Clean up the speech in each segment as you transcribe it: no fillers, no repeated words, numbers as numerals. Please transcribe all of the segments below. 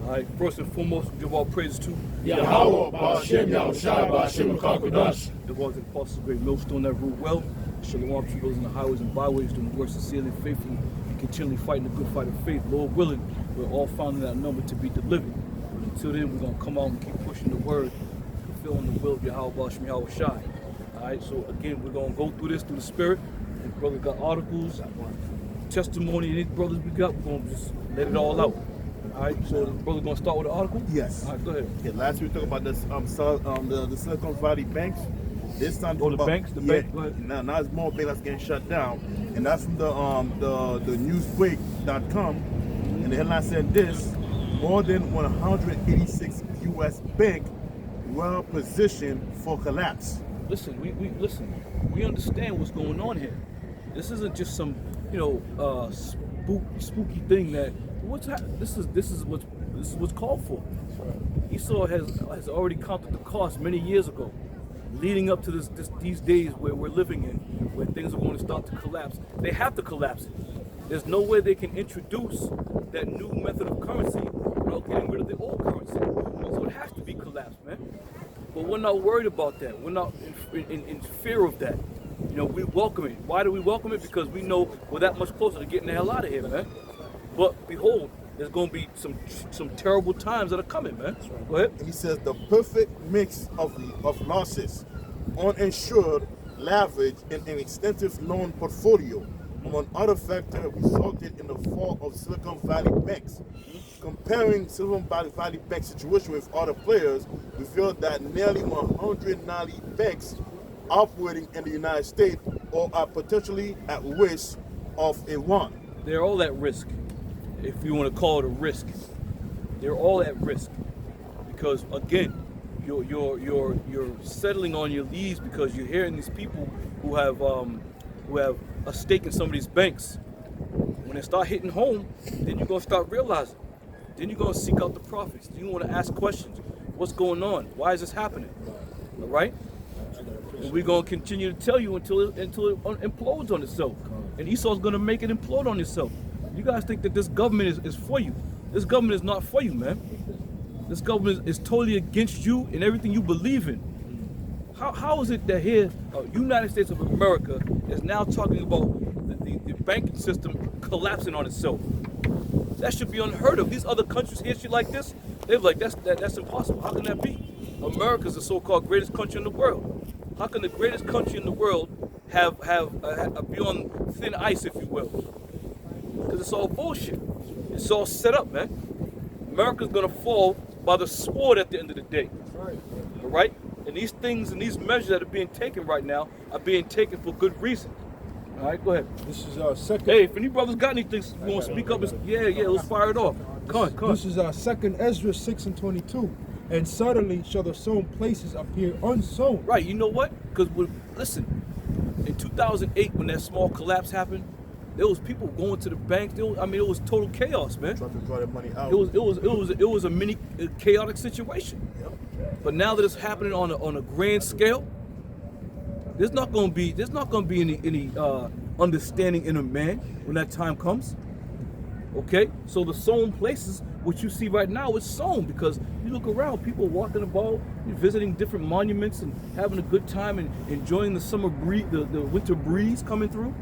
All right, first and foremost, give all praises to Yahweh, Ba'ashem, Yahushua, Ba'ashem, Kakodash. the ones and apostles of great millstone that rule well. Shalom to those in the highways and byways doing the work sincerely and faithfully and continually fighting the good fight of faith. Lord willing, we're all found in that number to be delivered. But until then, we're going to come out and keep pushing the word, fulfilling the will of Yahweh, Ba'ashem, Yahushua. All right, so again, we're going to go through this through the spirit. If brother got articles, testimony, any brothers we got, we're going to just let it all out. All right, so the brother's going to start with the article? Yes. All right, go ahead. Yeah, last week we talked about this, the Silicon Valley banks. This time Oh, the about, banks? The yeah, bank? Go ahead. now it's more banks that's getting shut down. And that's from the newsquake.com. And the headline said this: more than 186 U.S. bank well positioned for collapse. Listen, we understand what's going on here. This isn't just some, spooky thing that this is what's called for. Esau has already counted the cost many years ago, leading up to these days where we're living in, where things are going to start to collapse. They have to collapse it. There's no way they can introduce that new method of currency without getting rid of the old currency. So it has to be collapsed, man. But we're not worried about that. We're not in fear of that. We welcome it. Why do we welcome it? Because we know we're that much closer to getting the hell out of here, man. But behold, there's going to be some terrible times that are coming, man. Go ahead. And he says the perfect mix of losses, uninsured leverage, and an extensive loan portfolio, among other factors, resulted in the fall of Silicon Valley banks. Comparing Silicon Valley Bank situation with other players revealed that nearly 190 banks operating in the United States or are potentially at risk of a run. They're all at risk, if you want to call it a risk. They're all at risk because, again, you're settling on your leads because you're hearing these people who have a stake in some of these banks. When they start hitting home, then you're gonna start realizing. Then you're gonna seek out the prophets. You want to ask questions. What's going on? Why is this happening? All right? And we're gonna continue to tell you until it implodes on itself. And Esau's gonna make it implode on itself. You guys think that this government is for you. This government is not for you, man. This government is totally against you and everything you believe in. How is it that here, United States of America is now talking about the banking system collapsing on itself? That should be unheard of. These other countries hear shit like this, they're like, that's impossible. How can that be? America's the so-called greatest country in the world. How can the greatest country in the world have be on thin ice, if you will? Because it's all bullshit. It's all set up, man. America's gonna fall by the sword at the end of the day. All right? And these things and these measures that are being taken right now are being taken for good reason. All right, go ahead. This is our second. Hey, if any brothers got anything you want to speak up, let's fire it off. Come on. This is our second Ezra 6:22. And suddenly shall the sown places appear unsown. Right, you know what? Because listen, in 2008 when that small collapse happened, there was people going to the banks. It was total chaos, man. Trying to draw their money out. It was a mini chaotic situation. Yep. But now that it's happening on a grand scale, there's not going to be any understanding in a man when that time comes. Okay, so the sown places, what you see right now, is sown because you look around, people walking about, visiting different monuments and having a good time and enjoying the summer breeze, the winter breeze coming through.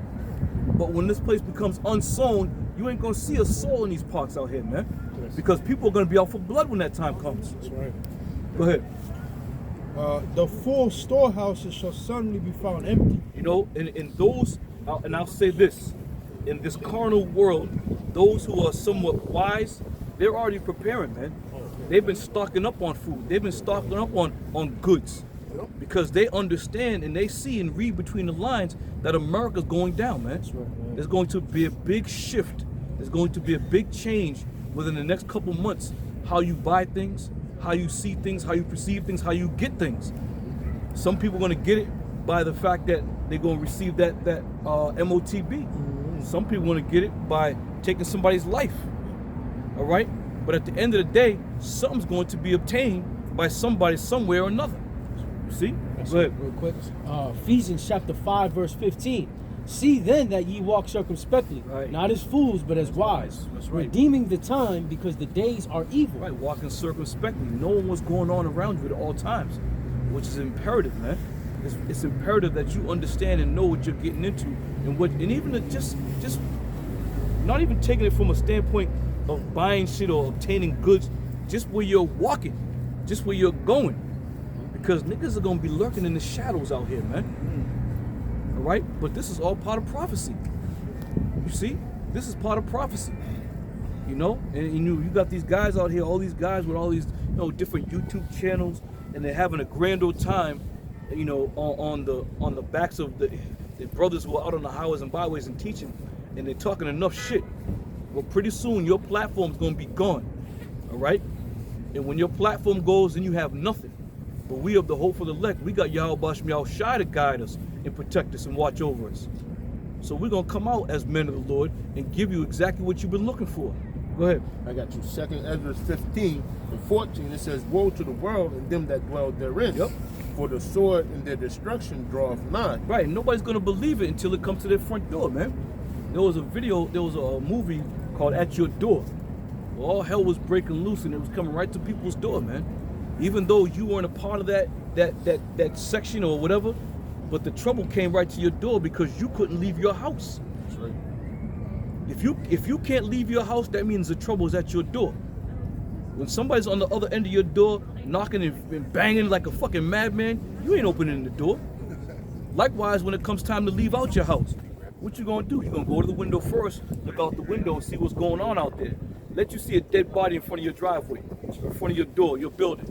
But when this place becomes unsown, you ain't gonna see a soul in these parks out here, man. Because people are gonna be out for blood when that time comes. That's right. Go ahead. The full storehouses shall suddenly be found empty. In those, and I'll say this, in this carnal world, those who are somewhat wise, they're already preparing, man. They've been stocking up on food. They've been stocking up on goods. Because they understand and they see and read between the lines that America's going down, man. That's right, man. There's going to be a big shift. There's going to be a big change within the next couple months. How you buy things, how you see things, how you perceive things, how you get things. Some people are going to get it by the fact that they're going to receive that MOTB. Some people want to get it by taking somebody's life. All right? But at the end of the day, something's going to be obtained by somebody somewhere or another. You see? That's Go ahead. real quick. Ephesians chapter 5, verse 15. See then that ye walk circumspectly, Right. not as fools, but as wise, That's right. redeeming the time, because the days are evil. Right, walking circumspectly, knowing what's going on around you at all times, which is imperative, man. It's imperative that you understand and know what you're getting into, and even to just not even taking it from a standpoint of buying shit or obtaining goods, just where you're walking, just where you're going, because niggas are gonna be lurking in the shadows out here, man. All right, but this is all part of prophecy. You see, this is part of prophecy. You know, and you got these guys out here, all these guys with all these, different YouTube channels, and they're having a grand old time, on the backs of the brothers who are out on the highways and byways and teaching, and they're talking enough shit. Well, pretty soon your platform's gonna be gone. All right, and when your platform goes, then you have nothing. But we of the hope for the elect, we got Yahweh Bashmiel Shai to guide us and protect us and watch over us. So we're gonna come out as men of the Lord and give you exactly what you've been looking for. Go ahead. I got you. 2nd Ezra 15 and 14. It says, "Woe to the world and them that dwell therein. Yep. For the sword and their destruction draweth nigh." Right, and nobody's gonna believe it until it comes to their front door, man. There was a movie called At Your Door. Well, all hell was breaking loose and it was coming right to people's door, man. Even though you weren't a part of that section or whatever, but the trouble came right to your door because you couldn't leave your house. That's right. If you can't leave your house, that means the trouble is at your door. When somebody's on the other end of your door, knocking and banging like a fucking madman, you ain't opening the door. Likewise, when it comes time to leave out your house, what you gonna do? You gonna go to the window first, look out the window and see what's going on out there. Let you see a dead body in front of your driveway, in front of your door, your building.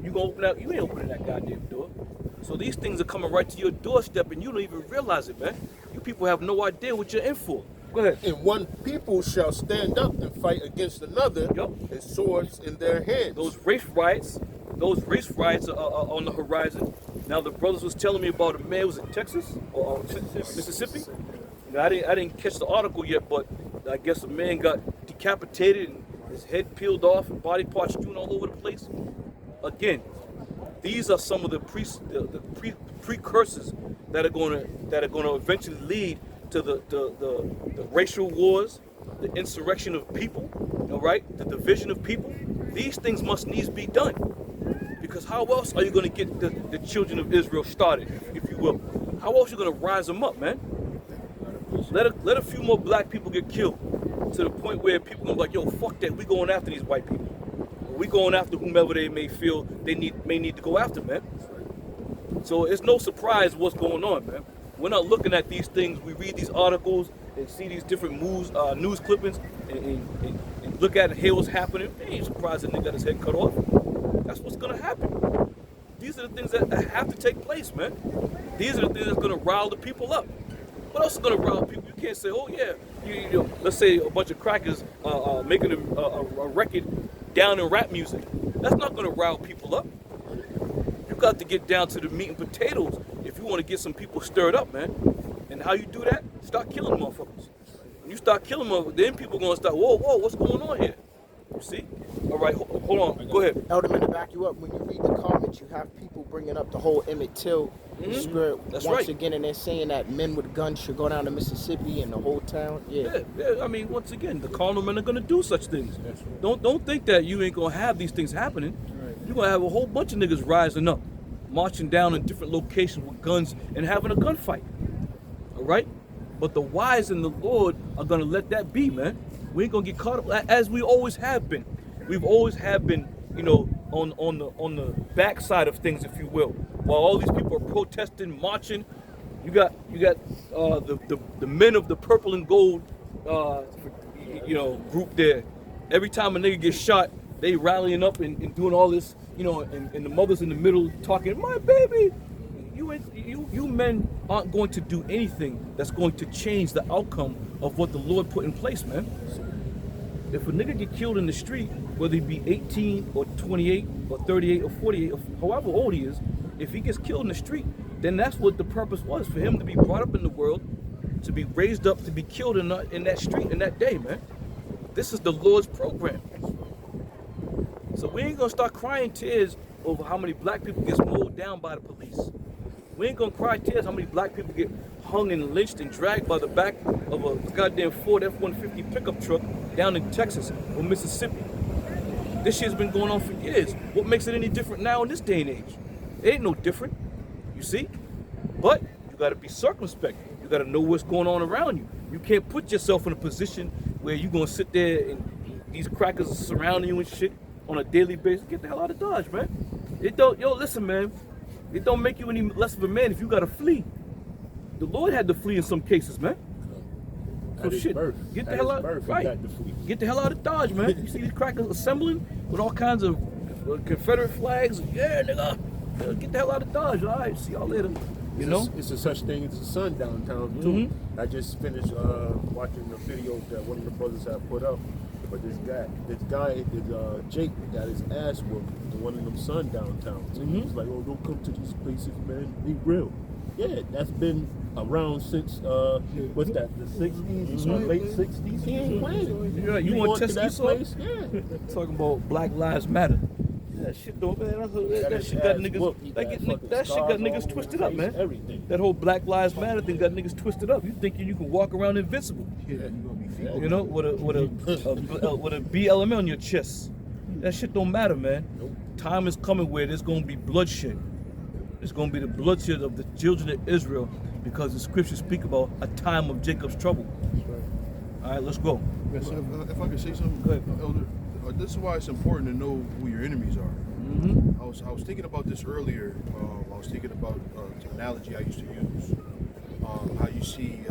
You gonna open that? You ain't opening that goddamn door. So these things are coming right to your doorstep and you don't even realize it, man. You people have no idea what you're in for. Go ahead. And one people shall stand up and fight against another, Yup. and swords in their hands. Those race riots are on the horizon. Now the brothers was telling me about a man who was in Texas or Mississippi. I didn't catch the article yet, but I guess a man got decapitated and his head peeled off and body parts strewn all over the place. Again, these are some of the precursors that are going to eventually lead to the racial wars, the insurrection of people, the division of people. These things must needs be done, because how else are you going to get the children of Israel started, if you will? How else are you going to rise them up, man? Let a few more black people get killed to the point where people gonna be like, yo, fuck that, we going after these white people. We going after whomever they may feel they may need to go after, man. So it's no surprise what's going on, man. We're not looking at these things. We read these articles and see these different news clippings and look at it, hear what's happening. We ain't surprised that nigga got his head cut off. That's what's gonna happen. These are the things that have to take place, man. These are the things that's gonna rile the people up. What else is gonna rile people? You can't say, oh yeah, let's say a bunch of crackers making a record down in rap music. That's not gonna rile people up. You got to get down to the meat and potatoes if you want to get some people stirred up, man. And how you do that? Start killing motherfuckers. When you start killing them, then people gonna start, whoa, what's going on here? You see? All right, hold on. Go ahead. Elderman, to back you up, when you read the comments, you have people bringing up the whole Emmett Till spirit That's once right. again, and they're saying that men with guns should go down to Mississippi and the whole town. Yeah. I mean, once again, the carnal men are gonna do such things. Don't think that you ain't gonna have these things happening. You're gonna have a whole bunch of niggas rising up, marching down in different locations with guns and having a gunfight. All right? But the wise in the Lord are gonna let that be, man. We ain't gonna get caught up as we always have been. We've always have been, on the backside of things, if you will. While all these people are protesting, marching, you got the men of the purple and gold, group there. Every time a nigga gets shot, they rallying up and doing all this, and the mothers in the middle talking, my baby. You men aren't going to do anything that's going to change the outcome of what the Lord put in place, man. If a nigga get killed in the street, whether he be 18 or 28 or 38 or 48 or however old he is, if he gets killed in the street, then that's what the purpose was, for him to be brought up in the world, to be raised up, to be killed in that street in that day, man. This is the Lord's program. So we ain't gonna start crying tears over how many black people gets mowed down by the police. We ain't gonna cry tears how many black people get hung and lynched and dragged by the back of a goddamn Ford F-150 pickup truck down in Texas or Mississippi. This shit's been going on for years. What makes it any different now in this day and age? It ain't no different, you see? But you gotta be circumspect. You gotta know what's going on around you. You can't put yourself in a position where you're gonna sit there and these crackers are surrounding you and shit on a daily basis. Get the hell out of Dodge, man. It don't, listen, man. It don't make you any less of a man if you gotta flee. The Lord had to flee in some cases, man. So At his shit, birth. get the At hell his out, birth, he right? had to flee. Get the hell out of Dodge, man. You see these crackers assembling with all kinds of Confederate flags. Yeah, nigga, get the hell out of Dodge. All right, see y'all later. You know, It's a such thing as the sun downtown too. I just finished watching the video that one of the brothers had put up. But this guy, Jake, got his ass whooped in one of them sun downtowns. And he was like, "Oh, don't come to these places, man. Be real." Yeah, that's been around since what's that? The '60s, late '60s. He ain't playing. Yeah, you want to test that Esau? place? Yeah. Talking about Black Lives Matter. That shit don't, man. That shit got niggas. That shit got niggas twisted up, man. Everything. That whole Black Lives Matter thing got niggas twisted up. You thinking you can walk around invincible? You know, with a BLM on your chest. That shit don't matter, man. Time is coming where there's gonna be bloodshed. It's gonna be the bloodshed of the children of Israel, because the scriptures speak about a time of Jacob's trouble. All right, let's go. So if I could say something, Go ahead. Elder, this is why it's important to know who your enemies are. Mm-hmm. I was thinking about this earlier. I was thinking about the analogy I used to use. How you see,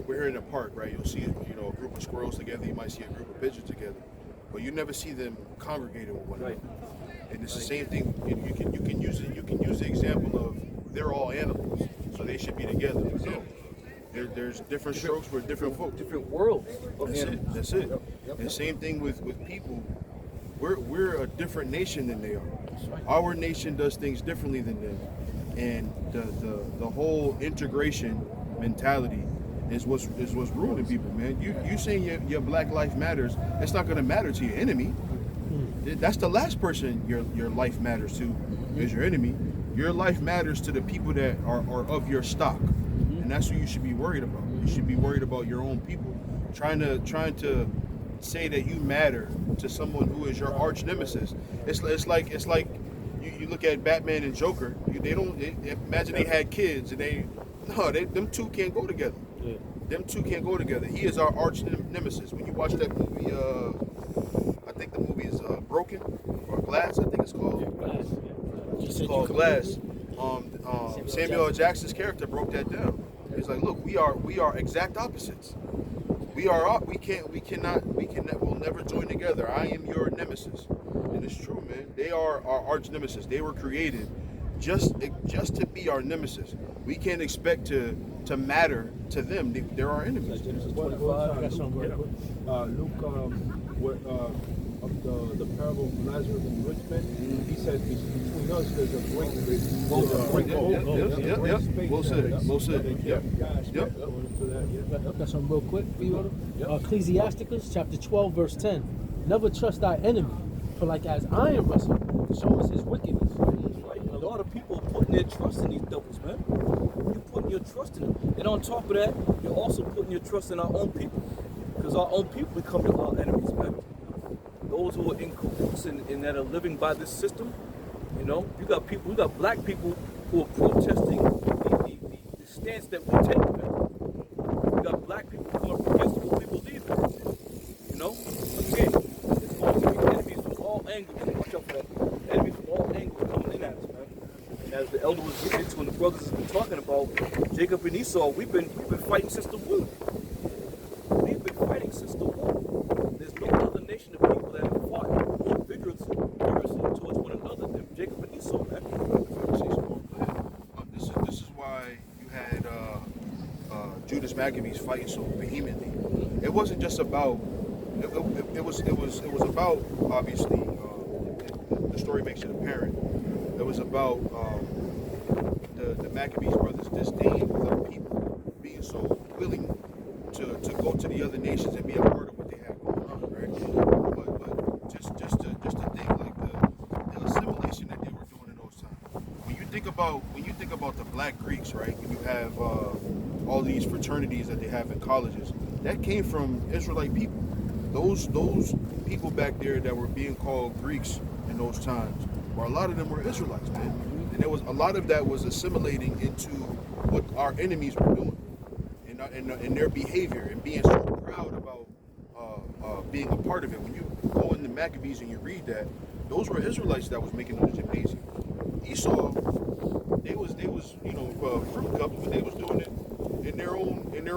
we're here in a park, right? You'll see, a group of squirrels together. You might see a group of pigeons together, but you never see them congregating with one another. And it's the same thing. You can use it. You can use the example of they're all animals, so they should be together. No. There's different strokes for different folk. Different worlds of That's animals. it. That's it. And same thing with people. We're a different nation than they are. Our nation does things differently than them, and the whole integration mentality is what's ruining people, man. You saying your Black Life Matters? It's not gonna matter to your enemy. That's the last person your life matters to, is your enemy. Your life matters to the people that are of your stock, and that's what you should be worried about. You should be worried about your own people. Trying to say that you matter to someone who is your arch nemesis. It's like you look at Batman and Joker. Imagine they had kids and them two can't go together. Yeah. Them two can't go together. He is our arch nemesis. When you watch that movie, I think the movie is Broken or Glass. I think it's called. It's called Glass. Samuel L. Jackson's character broke that down. He's like, look, we are exact opposites. We'll never join together. I am your nemesis. And it's true, man. They are our arch nemesis. They were created just to be our nemesis. We can't expect to matter to them. They're our enemies. Genesis I 25. got something real quick. Luke, of the parable of Lazarus and the rich man, he says between us there's a great space. Well said. Well said. Yep. Yep. I've got something real quick for you, Ecclesiasticus chapter 12, verse 10. Never trust thy enemy, for like as iron wrestle, so is his wickedness. Right. And a lot of people are putting their trust in these devils, man. You're putting your trust in them. And on top of that, you're also putting your trust in our own people. Because our own people become our enemies, man. Those who are in cahoots and that are living by this system, you got black people who are protesting the stance that we take, man. You got black people coming up against what we believe in. Again, it's going to be enemies from all angles. Watch out for that. Enemies from all angles coming in at us, man. And as the elder was getting into and the brothers have been talking about, Jacob and Esau, we've been fighting since the womb. We've been fighting since the womb. There's no other nation of people that have fought more vigorously towards one another than Jacob and Esau, man. This is why you had Judas Maccabees fighting so vehemently. It wasn't just about. It was about, obviously. The story makes it apparent. It was about the Maccabees brothers' disdain with other people being so willing to go to the other nations and be a part of what they had going on, right? But just to think like about the Black Greeks, right? And you have all these fraternities that they have in colleges. That came from Israelite people. Those people back there that were being called Greeks in those times, where a lot of them were Israelites, man. And there was a lot of that was assimilating into what our enemies were doing, and their behavior, and being so proud about being a part of it. When you go in the Maccabees and you read that, those were Israelites that was making those gymnasiums. Esau, they was fruit cups, but they was doing it in their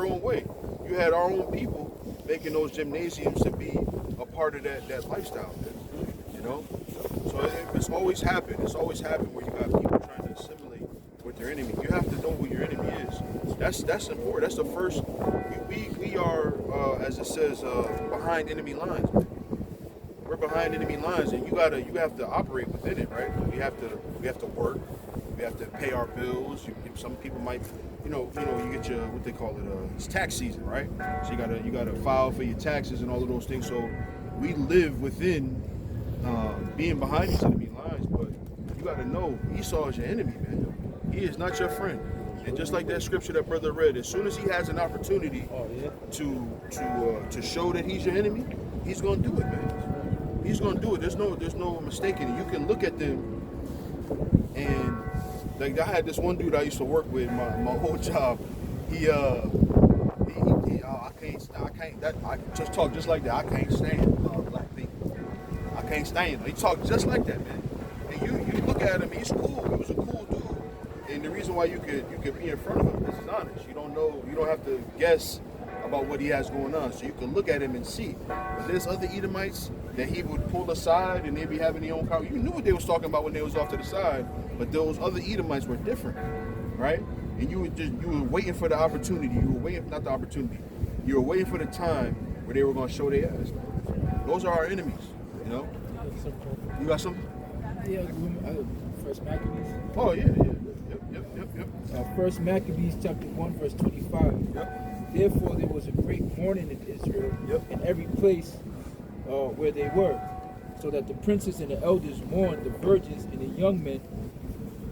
own way. You had our own people making those gymnasiums to be a part of that lifestyle, man. You know, so it's always happened. It's always happened where you got people trying to assimilate with their enemy. You have to know who your enemy is. That's important. That's the first. We are, as it says, behind enemy lines. Man. We're behind enemy lines, and you have to operate within it, right? We have to work. We have to pay our bills. Some people might, you get your, what they call it, it's tax season, right? So you gotta file for your taxes and all of those things. So we live within being behind these enemy lines, but you gotta know Esau is your enemy, man. He is not your friend. And just like that scripture that brother read, as soon as he has an opportunity to show that he's your enemy, he's gonna do it, man. He's gonna do it. There's no mistaking it. You can look at them, and like I had this one dude I used to work with my whole job. I just talk just like that. I can't stand black people. I can't stand him. He talked just like that, man. And you look at him, he's cool. He was a cool dude. And the reason why you could be in front of him is he's honest. You don't have to guess about what he has going on. So you can look at him and see. But there's other Edomites that he would pull aside and they'd be having their own power. You knew what they was talking about when they was off to the side, but those other Edomites were different, right? And you were waiting for the opportunity. You were waiting for the time where they were going to show their ass. Those are our enemies, you know? You got something? Yeah, First Maccabees. Oh, yeah. Yep. First Maccabees chapter 1 verse 25. Yep. Therefore there was a great mourning in Israel in every place where they were, so that the princes and the elders mourned, the virgins and the young men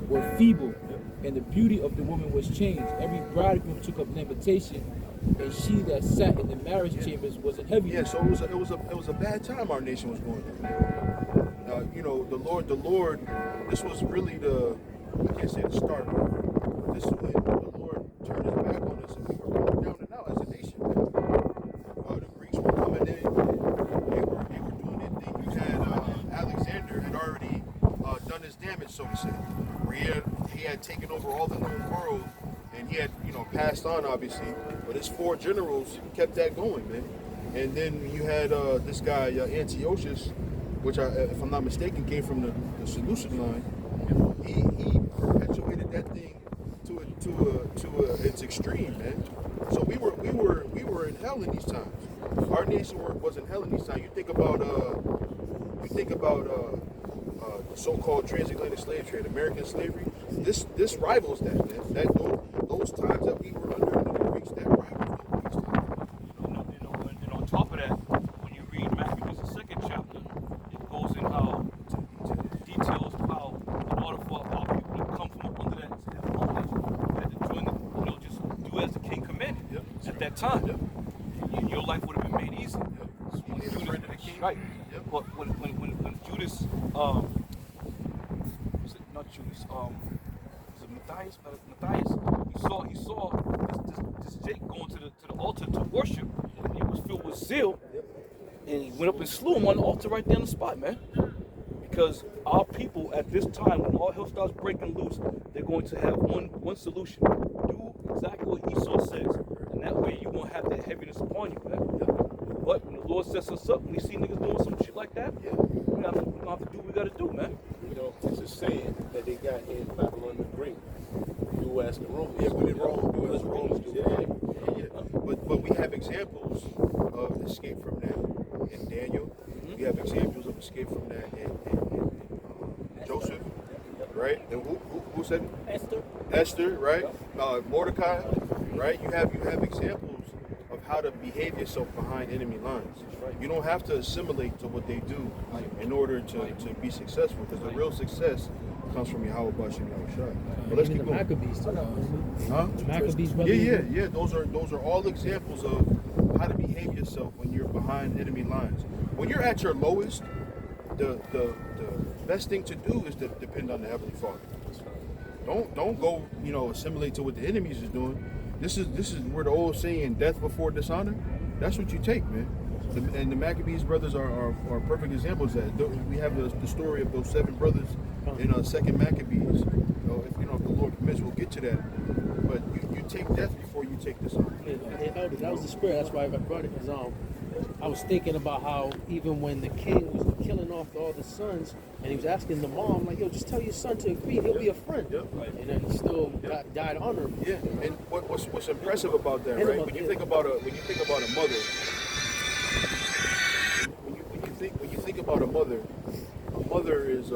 were feeble, and the beauty of the woman was changed. Every bridegroom took up lamentation, and she that sat in the marriage chambers was in heaviness. Yeah, so it was a bad time our nation was going through. The Lord, this was really I can't say the start, but this is when the Lord turned his back on us and we were going down and out as a nation. The Greeks were coming in, they were doing their thing. You had Alexander had already done his damage, so to say, where he had taken over all the known world, and he had passed on obviously, but his 4 generals kept that going, man. And then you had this guy Antiochus, which if I'm not mistaken came from the Seleucid line. He perpetuated that thing to its extreme, man. So we were in hell in these times. Our nation was in hell in these times. You think about the so-called transatlantic slave trade, American slavery. This rivals that, man. Those times that we were under the Greeks, that rivals those times. And on top of that, when you read Maccabees, the 2nd chapter, it goes in how details how in order for our people to come from under that bondage, you had to join just do as the king commanded at that time. Your life would have been made easy. When Judas, right? But when Judas, was it not Judas? Was it Matthias? Matthias. He saw this Jake going to the altar to worship, and it was filled with zeal, and he went up and slew him on the altar right there on the spot, man. Because our people at this time, when all hell starts breaking loose, they're going to have one solution: do exactly what Esau says, and that way you won't have that heaviness upon you, man. But when the Lord sets us up, when we see niggas doing some shit like that, we have to do what we gotta do, man. It's a saying that they got in Babylon the Great. You were asking Romans. Yeah, we did Rome. It was Romans. Yeah. But we have examples of escape from that in Daniel. We have examples of escape from that in Joseph, right? And who said it? Esther, right? Mordecai, right? You have examples of how to behave yourself behind enemy lines. You don't have to assimilate to what they do in order to be successful, because the real success comes from Yahweh Bashim Yahushua. But let's Even keep the going. Maccabees too. Huh? The Maccabees, brother. Yeah. Those are all examples of how to behave yourself when you're behind enemy lines. When you're at your lowest, the best thing to do is to depend on the Heavenly Father. Don't go, assimilate to what the enemies is doing. This is where the old saying, death before dishonor. That's what you take, man. And the Maccabees brothers are perfect examples of that. We have the story of those 7 brothers in Second Maccabees. If the Lord permits, we'll get to that. But you take death before you take dishonor. That was the spirit. That's why I brought it. Because I was thinking about how even when the king was killing off all the sons, and he was asking the mom, like, yo, just tell your son to agree, he'll be a friend. Yep. And then he still died honorably. Yeah, and what's impressive about that, right? When you think about a mother, when you think about a mother is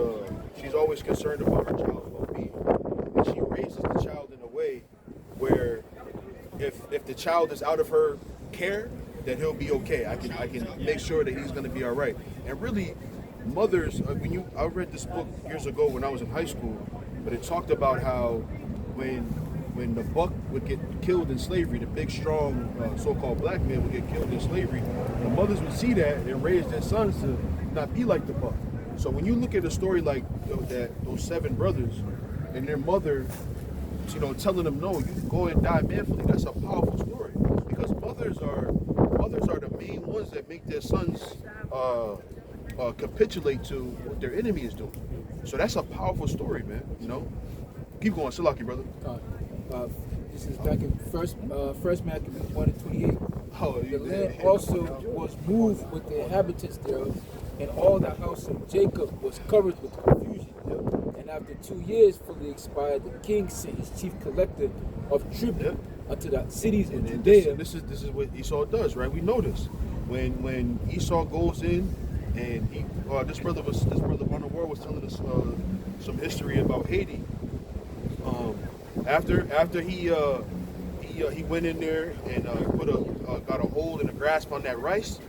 she's always concerned about her child's well-being, and she raises the child in a way where if the child is out of her care, that he'll be okay. I can make sure that he's going to be all right. And really, mothers, I read this book years ago when I was in high school, but it talked about how when the buck would get killed in slavery, the big, strong, so-called black man would get killed in slavery, the mothers would see that and raise their sons to not be like the buck. So when you look at a story like that, those 7 brothers and their mother, telling them, no, you can go and die manfully, that's a powerful story. Because mothers are the main ones that make their sons capitulate to what their enemy is doing. So that's a powerful story, man. Keep going, Salaki, brother. This is back in first Maccabees 1:28. Oh, The land also was moved with the inhabitants thereof, and all the house of Jacob was covered with confusion. And after 2 years fully expired, the king sent his chief collector of tribute unto the cities of And Judea. this is what Esau does, right? We know this. When Esau goes in, and this brother on the war was telling us some history about Haiti. After he went in there and got a hold and a grasp on that rice,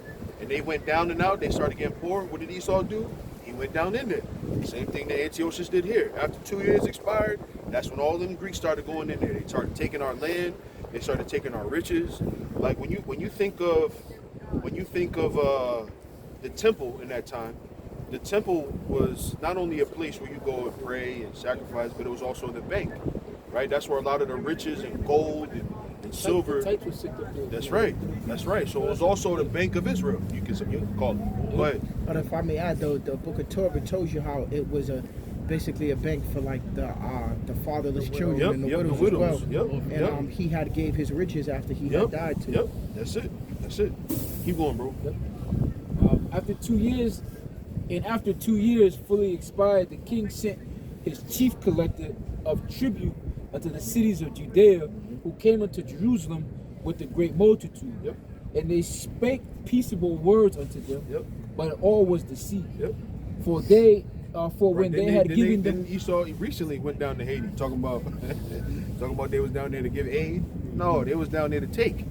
and they went down and out. They started getting poor. What did Esau do? He went down in there. Same thing that Antiochus did here. After 2 years expired, that's when all them Greeks started going in there. They started taking our land. They started taking our riches. Like when you think of the temple in that time, the temple was not only a place where you go and pray and sacrifice, but it was also the bank, right? That's where a lot of the riches and gold and silver. Types were sick up there. That's right. So it was also the Bank of Israel. You can call it. Go ahead. But if I may add, though, the Book of Torah tells you how it was basically a bank for like the fatherless children and the widows as well. And he had gave his riches after he had died too. Yep. That's it. Keep going, bro. After 2 years, and after 2 years fully expired, the king sent his chief collector of tribute unto the cities of Judea, who came unto Jerusalem with a great multitude. Yep. And they spake peaceable words unto them, Yep. but all was deceit. Yep. For they, when they had given them, Esau recently went down to Haiti, talking about they was down there to give aid. No, they was down there to take.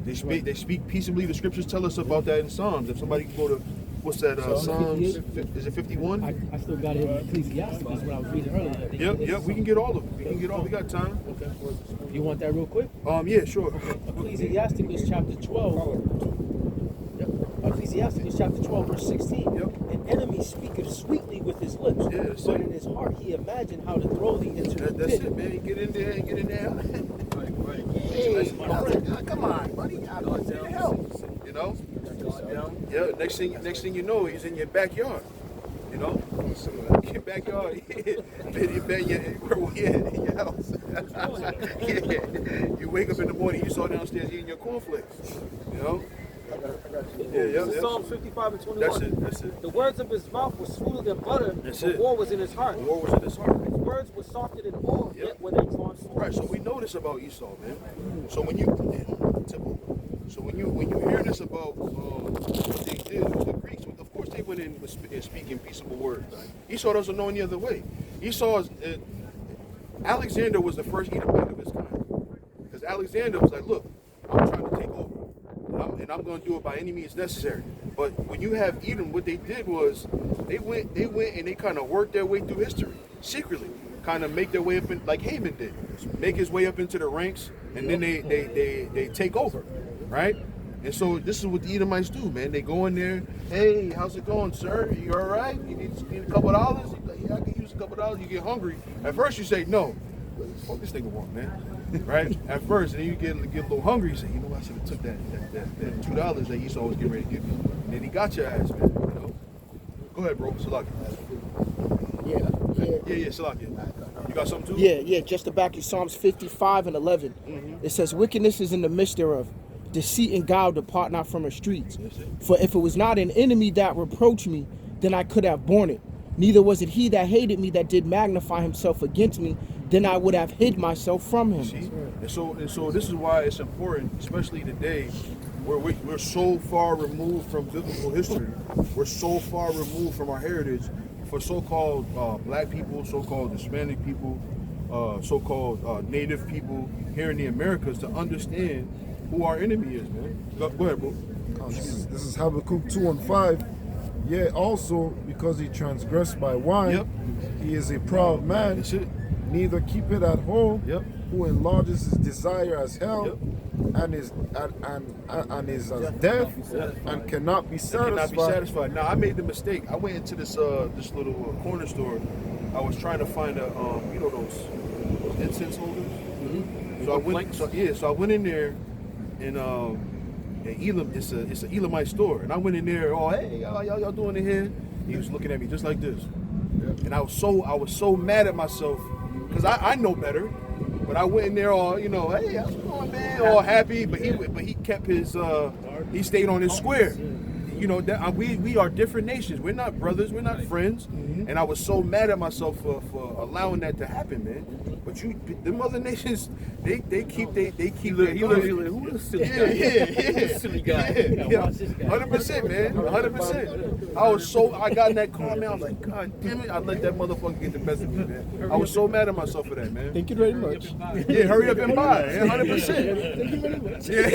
They speak peaceably. The scriptures tell us about that in Psalms. If somebody can go to, what's that, Psalms, is it 51? I still got it in Ecclesiastes what I was reading earlier. Yep, we can get all of it. We got time. Okay. You want that real quick? Yeah, sure. Ecclesiasticus chapter 12. Ecclesiasticus chapter 12, verse 16. Yep. An enemy speaketh sweetly with his lips, Yeah, that's but it. in his heart he imagined how to throw thee into the That's pit. it, man. Get in there and get in there. Hey, come on, buddy. I need to help. You know? Yeah, next thing you know, he's in your backyard. You know? Your backyard. Where we at? In your house. Yeah. You wake up in the morning, you saw downstairs eating your cornflakes. You know? Yeah. Psalm 55 and 21. That's it. The words of his mouth were smoother than butter, That's but it. war was in his heart. War was in his heart. His words were softer than oil, Yep. yet were they drawn swords. Right, so we know this about Esau, man. So when you hear this about what they did with the Greeks, of course they went in and speaking peaceable words. Right? Esau doesn't know any other way. Alexander was the first Edomite of his kind, because Alexander was like, look, I'm trying to take over, and I'm going to do it by any means necessary. But when you have Edom, what they did was They went and they kind of worked their way through history secretly, kind of make their way up in, like Haman did, make his way up into the ranks, and then they take over, right? And so this is what the Edomites do, man. They go in there, hey, how's it going, sir? You all right? You need a couple of dollars? You're like, yeah, I can use a couple of dollars. You get hungry. At first you say no. Fuck this nigga want, man. Right? At first, and then you get a little hungry. You say, you know, I should have took that $2 that Esau was getting ready to give me. And then he got your ass, man. You know? Go ahead, bro. Salaki. Yeah, Salaki. You got something too? Yeah, just to back you, Psalms 55 and 11. It says, wickedness is in the midst thereof. Deceit and guile depart not from her streets. For if it was not an enemy that reproached me, then I could have borne it. Neither was it he that hated me that did magnify himself against me, then I would have hid myself from him. See? And so this is why it's important, especially today, where we're so far removed from biblical history. We're so far removed from our heritage. For so-called black people, so-called Hispanic people, so-called native people here in the Americas to understand who our enemy is, man. Go ahead, bro. This is Habakkuk 2:5. Yeah, also because he transgressed by wine, he is a proud man. That's it. Neither keep it at home, who enlarges his desire as hell, and is as death, and cannot be satisfied. Cannot be satisfied. Now I made the mistake. I went into this this little corner store. I was trying to find a you know those incense holders. So I went in there, and Elam, it's an Elamite store, and I went in there. Oh, hey, y'all doing in here? He was looking at me just like this, and I was so mad at myself because I know better. But I went in there all, you know, hey, how's it going, man? All happy, but he kept his he stayed on his square. You know, that we are different nations. We're not brothers. We're not friends. And I was so mad at myself for allowing that to happen, man. But them other nations, they keep their Who is silly guy? Yeah. Silly guy. 100%, man. 100%. I got in that car, man. I was like, God damn it! I let that motherfucker get the best of me, man. I was so mad at myself for that, man. Thank you very much. Yeah, hurry up and buy. 100%. Thank you very much. Yeah.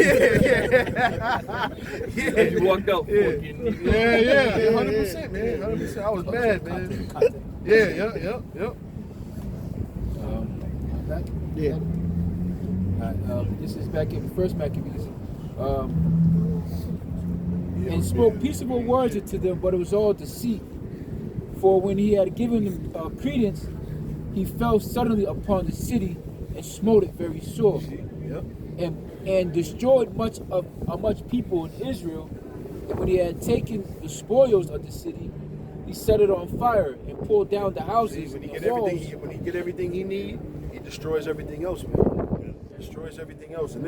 As you walked out. Yeah, 100%, man. 100%. I was mad, man. Yep. Yeah. This is back in First Maccabees. And spoke peaceable words unto them, but it was all deceit. For when he had given them credence, he fell suddenly upon the city and smote it very sore, and destroyed much people in Israel. And when he had taken the spoils of the city, he set it on fire and pulled down the houses. When he and get walls. everything he need, he destroys everything else, man. He destroys everything else, and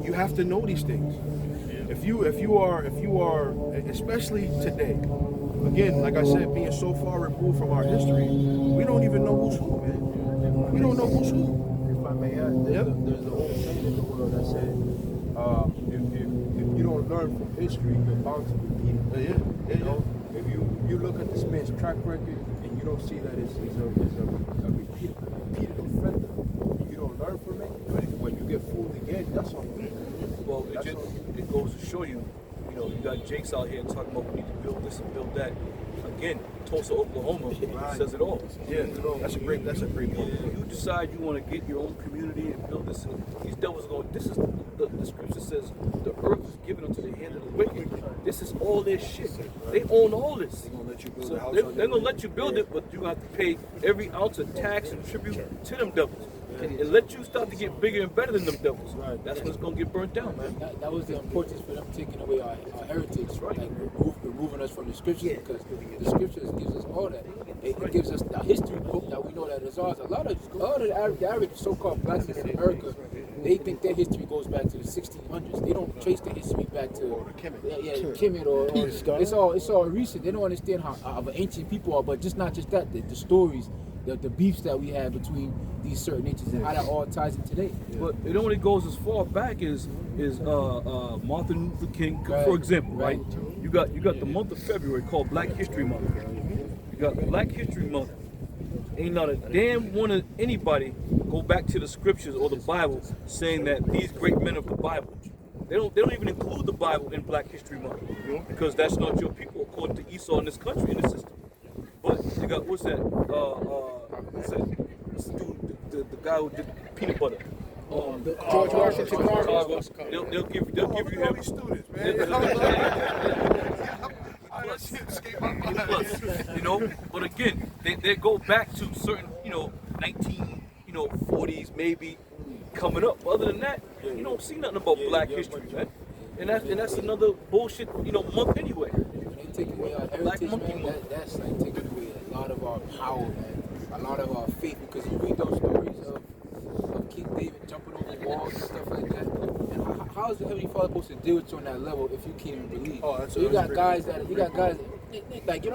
you have to know these things. If you are, especially today, again, like I said, being so far removed from our history, we don't even know who's who, man. We don't know who's who. If I may add, there's the old saying in the world that said, if you don't learn from history, you're bound to repeat it. You know, if you look at this man's track record and you don't see that it's a repeated offender, and you don't learn from it, when you get fooled again, that's on you. Well, it goes to show you, you got Jakes out here talking about we need to build this and build that. Again, Tulsa, Oklahoma says it all. Yeah, that's a great point. You decide you want to get your own community and build this. These devils going. This is the scripture says the earth is given unto the hand of the wicked. This is all their shit. They own all this. They're gonna let you build a house. They're gonna let you build it, but you gonna have to pay every ounce of tax and tribute to them devils. And let you start to get bigger and better than them devils. That's when it's gonna get burnt down, man. That was the importance for them taking away our heritage, like removing us from the scriptures, because the scriptures gives us all that. It gives us the history book that we know that is ours. A lot of the average so-called blacks in America, they think their history goes back to the 1600s. They don't trace the history back to Kemet or it's all recent. They don't understand how ancient people are, but not just that, the stories. The beefs that we have between these certain nations and how that all ties in today. But it only goes as far back as Martin Luther King, for example, right? You got the month of February called Black History Month. You got Black History Month. Ain't not a damn one of anybody go back to the scriptures or the Bible saying that these great men of the Bible, They don't even include the Bible in Black History Month because that's not your people according to Esau in this country in this system. But they got what's that? What's that? What's the dude? The guy who did peanut butter. George Washington Carver. They'll give you him. Students, man. Plus, you know. But again, they go back to certain 1940s maybe coming up. Other than that, you don't see nothing about Black history, man. And that's another bullshit month anyway. When they take away our Black heritage, Monkey man, Month. that's like taking away a lot of our power, man. A lot of our faith, because you read those stories of King David jumping over walls and stuff like that. And how is the Heavenly Father supposed to deal with you on that level if you can't even believe? So you got guys like, you know what I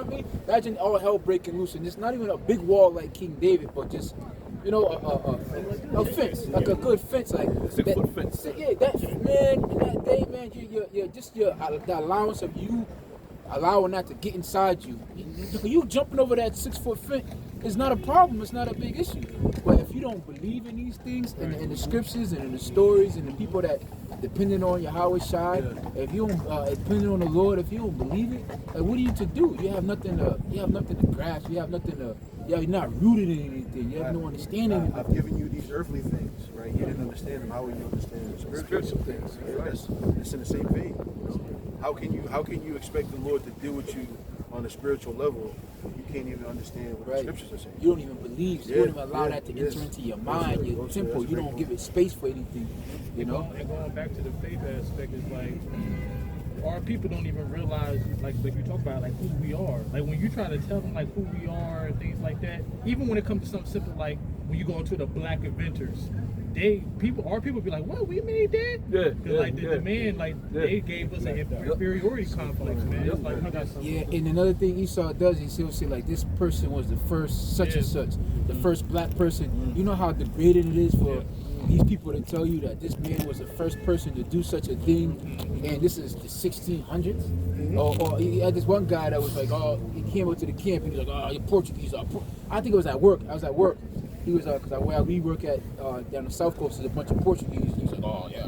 mean? Imagine all hell breaking loose, and it's not even a big wall like King David, but just a fence, like a good fence, like 6-foot fence. Yeah, that man, in that day, man, the allowance of you allowing that to get inside you. You jumping over that 6-foot fence is not a problem. It's not a big issue. But if you don't believe in these things, in the scriptures and in the stories and the people that depending on Yahweh Shai, if you don't depending on the Lord, if you don't believe it, like, what are you to do? You have nothing to grasp. You have nothing to. You're not rooted in anything. You have no understanding. I've given you these earthly things, right? You didn't understand them. How will you understand the spiritual things? Right? It's in the same vein. How can you expect the Lord to deal with you on a spiritual level? You can't even understand what the scriptures are saying. You don't even believe. So you don't even allow that to enter into your mind, your temple. You don't give it space for anything. You know. And going back to the faith aspect is like, our people don't even realize, like you talk about, like who we are. Like when you try to tell them like who we are and things like that. Even when it comes to something simple like when you go into the Black Inventors, our people be like, "What? We made that?" Yeah. The man, they gave us an inferiority complex, man. It's like, I got something. Yeah, and another thing Esau does, he'll say like, this person was the first such and such, the first black person. You know how degrading it is for these people to tell you that this man was the first person to do such a thing, and this is the 1600s. Or he had this one guy that was like, he came up to the camp and he was like, you're Portuguese. I think it was at work. I was at work. He was because where we work at down the South Coast, there's a bunch of Portuguese. He was like, I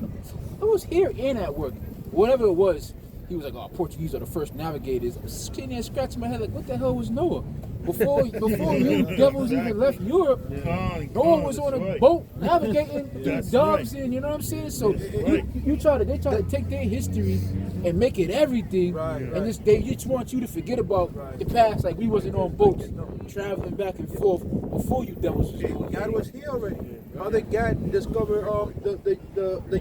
was here and at work, whatever it was. He was like, Portuguese are the first navigators. I was sitting there scratching my head like, what the hell was Noah? Before you devils even left Europe, Noah was on a boat navigating through doves, and you know what I'm saying? So they try to take their history and make it everything, and they just want you to forget about the past, like we wasn't on boats traveling back and forth before you devils was doing God was here already. How they God discovered the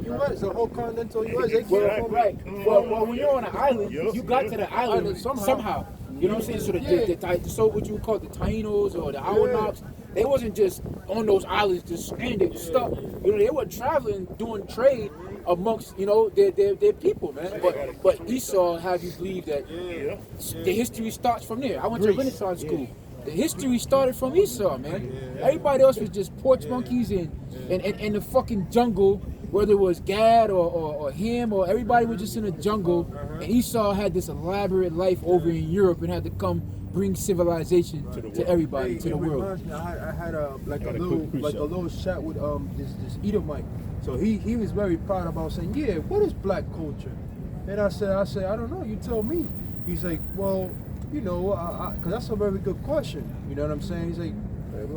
U.S., the whole continental U.S. They came from Well, when you're on an island, you got to the island somehow. You know what I'm saying? So what you would call the Tainos or the Awanaks, they wasn't just on those islands just stranded, stuck. You know, they were traveling, doing trade amongst, their people, man. But Esau have you believe that the history starts from there. I went to Renaissance school. The history started from Esau, man. Everybody else was just porch monkeys and the fucking jungle, whether it was Gad or him, or everybody was just in a jungle. And Esau had this elaborate life over in Europe and had to come bring civilization to everybody, to the world. I had a little chat with this Edomite. So he was very proud about saying, what is black culture? And I said, I don't know, you tell me. He's like, well, because that's a very good question. You know what I'm saying? He's like,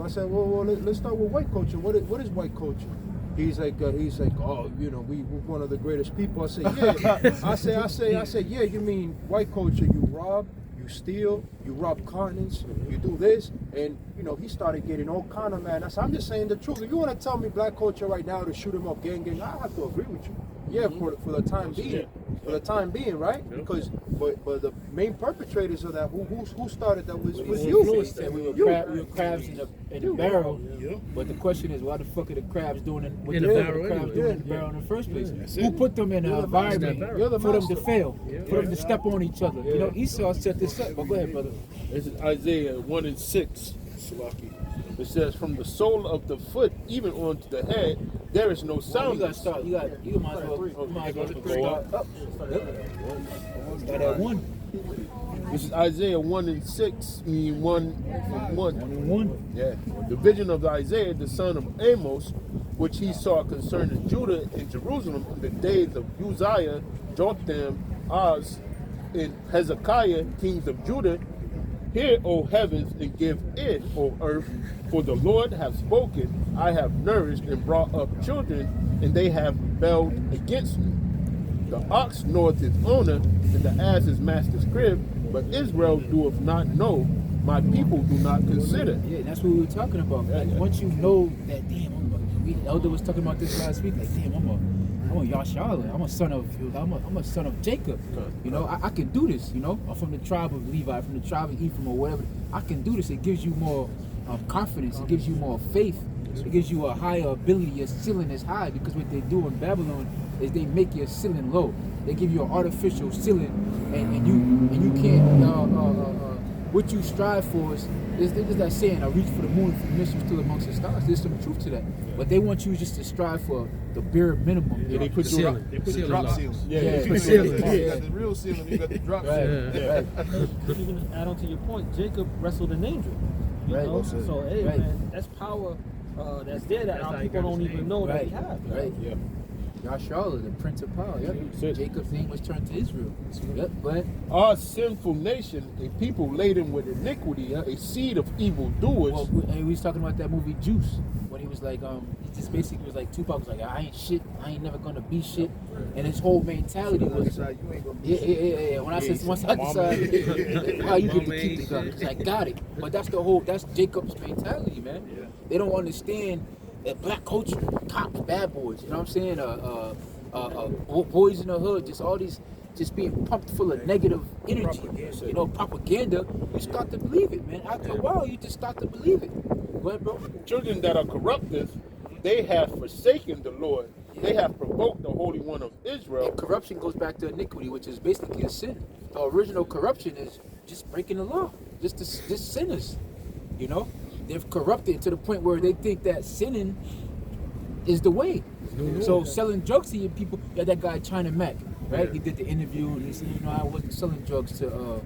I said, well, let's start with white culture. What is white culture? He's like, we're one of the greatest people. I said, yeah. I said, yeah. You mean white culture? You rob, you steal, you rob continents, you do this, and he started getting all kind of mad. I said, I'm just saying the truth. If you want to tell me black culture right now to shoot him up, gang, I have to agree with you. Yeah, for the time being. For the time being, right? Because but the main perpetrators of that, who started that was you. We were crabs in the barrel. But the question is, why the fuck are the crabs doing it? What the crabs doing in the barrel in the first place? Who put them in an environment for them to fail, for them to step on each other? Esau set this up. But go ahead, brother. This is Isaiah 1:6. It says, from the sole of the foot even onto the head, there is no sound. You gotta start. You might as well start up. Start at 1. This is Isaiah 1:6, meaning 1 from 1. 1 and 1. Yeah. The vision of Isaiah, the son of Amos, which he saw concerning Judah and Jerusalem in the days of Uzziah, Jotham, Oz, and Hezekiah, kings of Judah. Hear, O heavens, and give ear, O earth, for the Lord hath spoken. I have nourished and brought up children, and they have rebelled against me. The ox knoweth his owner, and the ass his master's crib, but Israel doeth not know. My people do not consider. Yeah, that's what we were talking about. Like once you know that, damn, Elder was talking about this last week. Like, damn, I'm a Yasharla. I'm a son of Jacob. You know, I can do this. You know, I'm from the tribe of Levi, from the tribe of Ephraim, or whatever. I can do this. It gives you more confidence. It gives you more faith. It gives you a higher ability. Your ceiling is high because what they do in Babylon is they make your ceiling low. They give you an artificial ceiling, and you can't. What you strive for is that saying, I reach for the moon for the mission still amongst the stars. There's some truth to that. But they want you just to strive for the bare minimum. Yeah, they put you up. They put the drop ceiling. Yeah, You got the real ceiling, you got the drop ceiling. Even to add on to your point, Jacob wrestled an angel. You Right. know? So, hey, Right. man, that's power that's there that our people don't even know that we have. Right. Yeah. Yasharla, the Prince of Power. Yep. Jacob's name was turned to Israel. Yep. But Our sinful nation, a people laden with iniquity, a seed of evil doers. well, we was talking about that movie Juice when he was like, he just basically was like, Tupac was like, I ain't shit. I ain't never gonna be shit. And his whole mentality was, yeah. When I said once I decide, how you get to keep the gun? Because I got it. But that's Jacob's mentality, man. They don't understand that black culture, cops, bad boys, you know what I'm saying? Boys in the hood, just all these, just being pumped full of negative energy, you know, propaganda. You start to believe it, man. After a while, you just start to believe it. Go ahead, bro. Children that are corruptive, they have forsaken the Lord. They have provoked the Holy One of Israel. And corruption goes back to iniquity, which is basically a sin. The original corruption is just breaking the law, just sinners, you know? They've corrupted to the point where they think that sinning is the way. So selling drugs to your people, that guy China Mac, right? He did the interview and he said, you know, I wasn't selling drugs to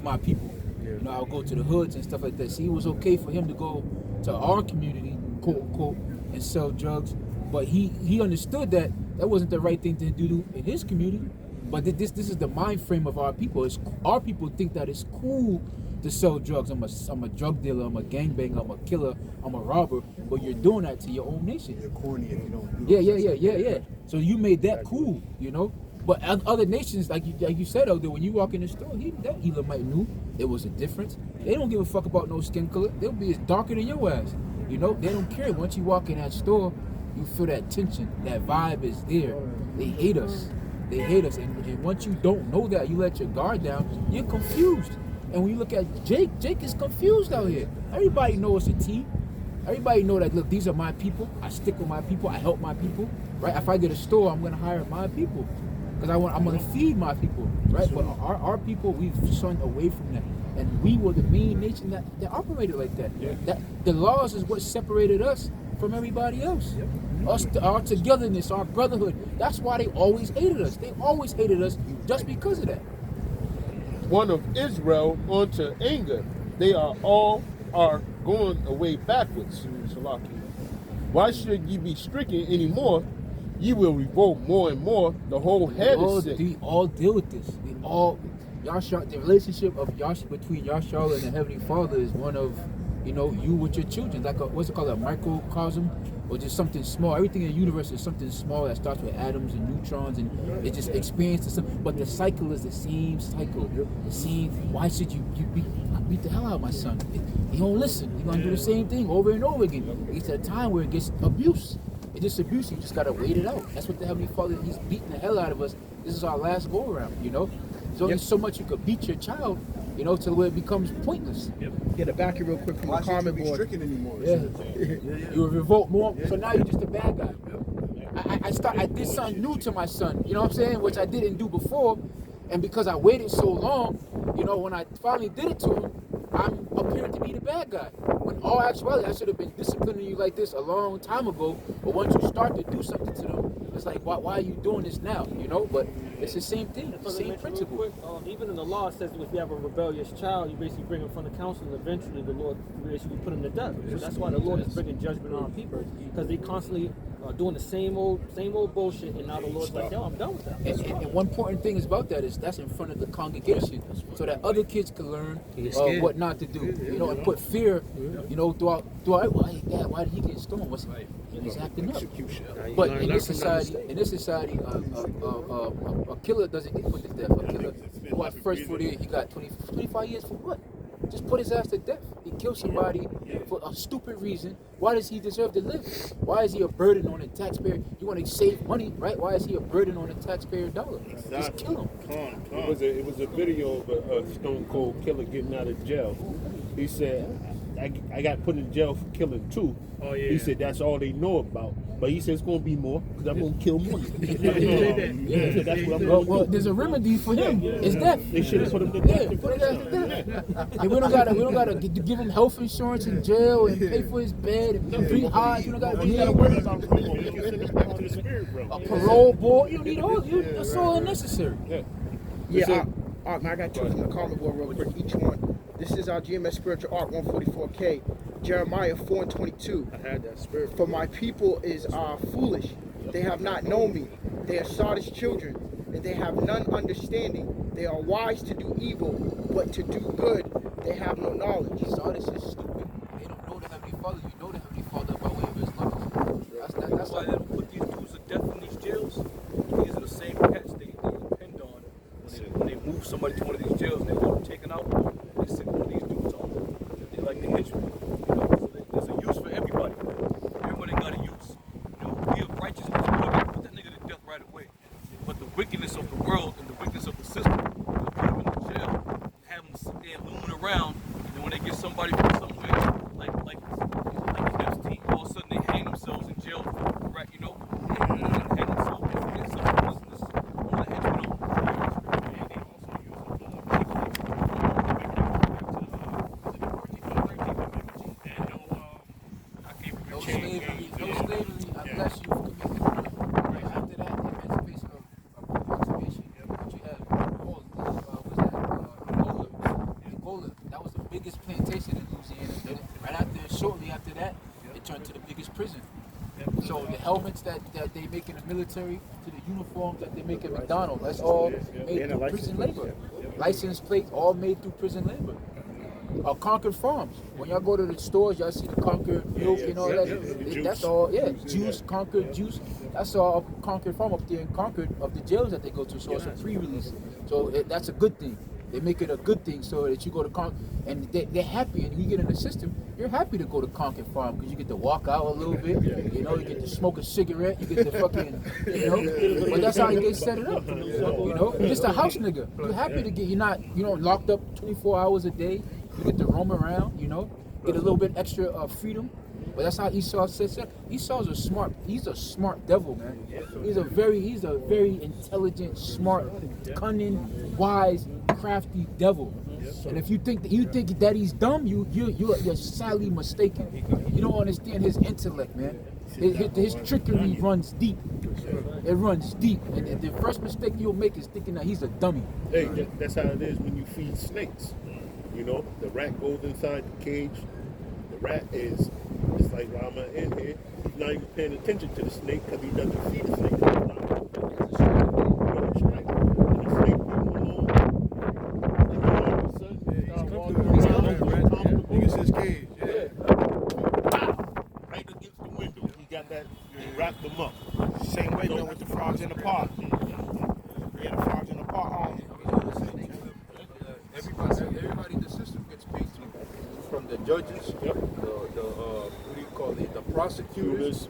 my people. You know, I'll go to the hoods and stuff like that. See, it was okay for him to go to our community, quote unquote, and sell drugs, but he understood that wasn't the right thing to do in his community. But this is the mind frame of our people. Our people think that it's cool to sell drugs. I'm a drug dealer, I'm a gangbanger, I'm a killer, I'm a robber, but you're doing that to your own nation. You're corny if you don't do Yeah. So you made that cool, you know? But other nations, like you said, Elder, when you walk in the store, that Elamite knew there was a difference. They don't give a fuck about no skin color. They'll be as darker than your ass. You know, they don't care. Once you walk in that store, you feel that tension, that vibe is there. They hate us. And once you don't know that, you let your guard down, you're confused. And when you look at Jake is confused out here. Everybody knows it's a team. Everybody know that, look, these are my people. I stick with my people. I help my people, right? If I get a store, I'm going to hire my people because I'm going to feed my people, right? But our people, we've shunned away from that. And we were the main nation that operated like that. That the laws is what separated us from everybody else. Our togetherness, our brotherhood. That's why they always hated us. They always hated us just because of that. One of Israel unto anger. They are going away backwards. Why should ye be stricken anymore? Ye will revolt more and more. The whole head is sick. We all deal with this. The relationship of between Yasharla and the Heavenly Father is one of, you know, you with your children. Like what's it called, a microcosm? Or just something small. Everything in the universe is something small that starts with atoms and neutrons, and it just experiences something. But the cycle is the same cycle. The same. Why should you beat the hell out of my son? He don't listen. He's gonna do the same thing over and over again. It's at a time where it gets abuse. It just abuse. You just gotta wait it out. That's what the Heavenly Father. He's beating the hell out of us. This is our last go around. You know. There's only so much you could beat your child, you know, till where it becomes pointless. Get it back here real quick from Why the should you comment be board. stricken anymore? You revolt more, so now you're just a bad guy. I did something new to my son, you know what I'm saying, which I didn't do before, and because I waited so long, you know, when I finally did it to him, I'm appearing to be the bad guy. When all actuality, I should have been disciplining you like this a long time ago. But once you start to do something to them, it's like, why are you doing this now? You know, but it's the same thing, the same principle. Quick, even in the law, it says if you have a rebellious child, you basically bring him from the council, and eventually the Lord basically put him to death. So that's why the Lord is bringing judgment on people, because they constantly doing the same old bullshit, and now the Lord's like, yo, I'm done with that. And one important thing is about that is that's in front of the congregation, so that other kids can learn what not to do. You know, and put fear, you know, throughout. Why did he get stoned? He's acting up. But in this society, a killer doesn't get put to death. A killer who at first for he got 25 years for what? Just put his ass to death. He killed somebody for a stupid reason. Why does he deserve to live? Why is he a burden on the taxpayer? You want to save money, right? Why is he a burden on the taxpayer dollar? Just kill him. It was a video of a Stone Cold Killer getting out of jail. He said, I got put in jail for killing 2. Oh, yeah. He said that's all they know about. But he said it's going to be more because I'm going to kill more. Yeah, that's what I'm going to do. There's a remedy for him. It's death. They should have put him to death. Yeah, put his ass to death. And we don't gotta give him health insurance in jail and pay for his bed and breathe hard. You don't gotta worry about a parole board. You need all. That's all unnecessary. Yeah, Ark, I got two from the comment board real quick, each one. This is our GMS Spiritual Ark 144K. Jeremiah 4:22. I had that spirit. For my people is foolish. They have not known me. They are Sardis children, and they have none understanding. They are wise to do evil, but to do good they have no knowledge. Sardis is stupid. They don't know the Heavenly Father. You know the Heavenly Father by way of His love. That's why they don't put these dudes to death in these jails. These are the same cats they depend on when they move somebody to one of these jails and they want them taken out. They sit one of these dudes on. They like the henchmen. So there's a use for everybody. Everybody got a use. We have righteousness. Put that nigga to death right away. But the wickedness of the world and the wickedness of the system, they put them in the jail, have them sit there looming around, and when they get somebody from somewhere, like Epstein, all of a sudden they hang themselves in jail, right? You know, hang themselves. It's some business. All the henchmen on. No slavery, I bless you for committing crime. After that, the emancipation of proclamation, but you have Angola. That was the biggest plantation in Louisiana. Right after, shortly after that, it turned to the biggest prison. So the helmets that they make in the military, to the uniforms that they make at McDonald's, that's all made through prison labor. License plates, all made through prison labor. Concord Farms. When y'all go to the stores, y'all see the Concord milk and all that. That's all, juice, Concord juice. That's all Concord Farm up there in Concord of the jails that they go to. So it's a pre-release. So that's a good thing. They make it a good thing so that you go to Concord and they're happy, and you get in the system, you're happy to go to Concord Farm because you get to walk out a little bit, you know, you get to smoke a cigarette, you get to fucking, you know, but that's how they set it up, you know, you're just a house nigga. You're happy to get, you're not, locked up 24 hours a day, you get to roam around, you know, get a little bit extra freedom. But that's how Esau says it. Esau's he's a smart devil, man. He's a very intelligent, smart, cunning, wise, crafty devil. And if you think that he's dumb, you're sadly mistaken. You don't understand his intellect, man. His trickery runs deep. It runs deep. And the first mistake you'll make is thinking that he's a dummy. Hey, that's how it is when you feed snakes. You know, the rat goes inside the cage. The rat is, it's like Rama in here. He's not even paying attention to the snake because he doesn't feed the snake. Niggas his cage, right against the window. He got that, he wrapped them up. Same way with the frogs in the park. Yeah, the frogs in the park. Everybody in the system gets paid from the judges, what do you call it? The prosecutors,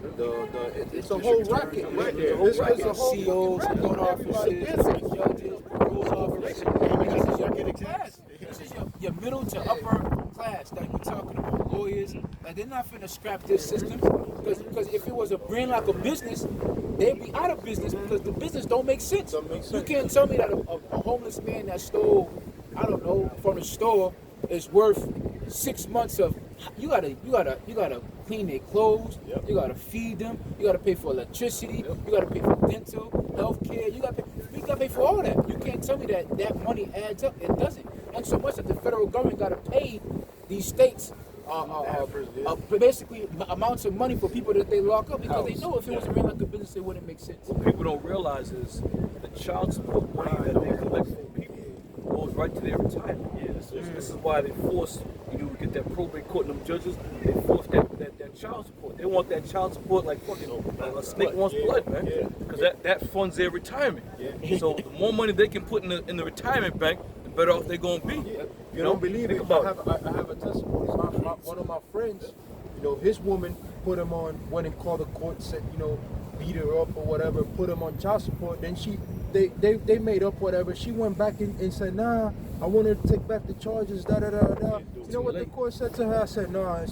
it's a whole racket, right there. It's a whole COs, court officers, judges, parole officers. This is your middle to upper class that we're talking about. Lawyers, like they're not finna scrap this system because if it was a brand like a business, they'd be out of business because the business don't make sense. You can't tell me that a homeless man that stole, I don't know, from the store is worth 6 months of you gotta clean their clothes. You gotta feed them. You gotta pay for electricity. You gotta pay for dental, health care. You gotta pay for all that. You can't tell me that money adds up. It doesn't. And so much that the federal government gotta pay these states basically amounts of money for people that they lock up because they know if it was ran like a business, it wouldn't make sense. What people don't realize is the child support money that they collect from people goes right to their retirement. This is why they force you to get that probate court and them judges. They force that child support. They want that child support like fucking a snake wants blood, man. Because that funds their retirement. So the more money they can put in the retirement bank, the better off they're gonna be. You don't believe it? I have a testimony. One of my friends, his woman put him on, went and called the court, said, beat her up or whatever, put him on child support. Then they made up whatever. She went back and said, nah, I want her to take back the charges, da da da da. You know what the court said to her? I said, nah,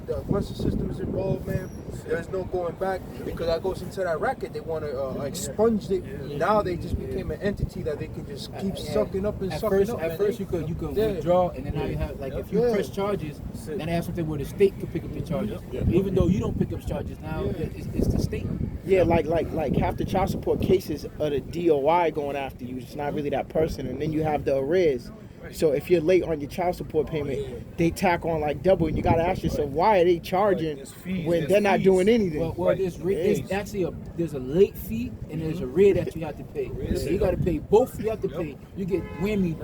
the justice system is involved, man. There's no going back because that goes into that racket. They want to expunge it. Now they just became an entity that they can just keep sucking up and sucking up. At first you could withdraw, and then now you have if you press charges, then they have something where the state could pick up the charges. Even though you don't pick up charges now, it's the state. Yeah, like half the child support cases are the DOI going after you. It's not really that person, and then you have the arrears. So if you're late on your child support payment, they tack on like double, and you gotta ask yourself, why are they charging when they're not doing anything? Well, there's actually there's a late fee and there's a rate that you have to pay. So you gotta pay both. You have to pay. You get whammy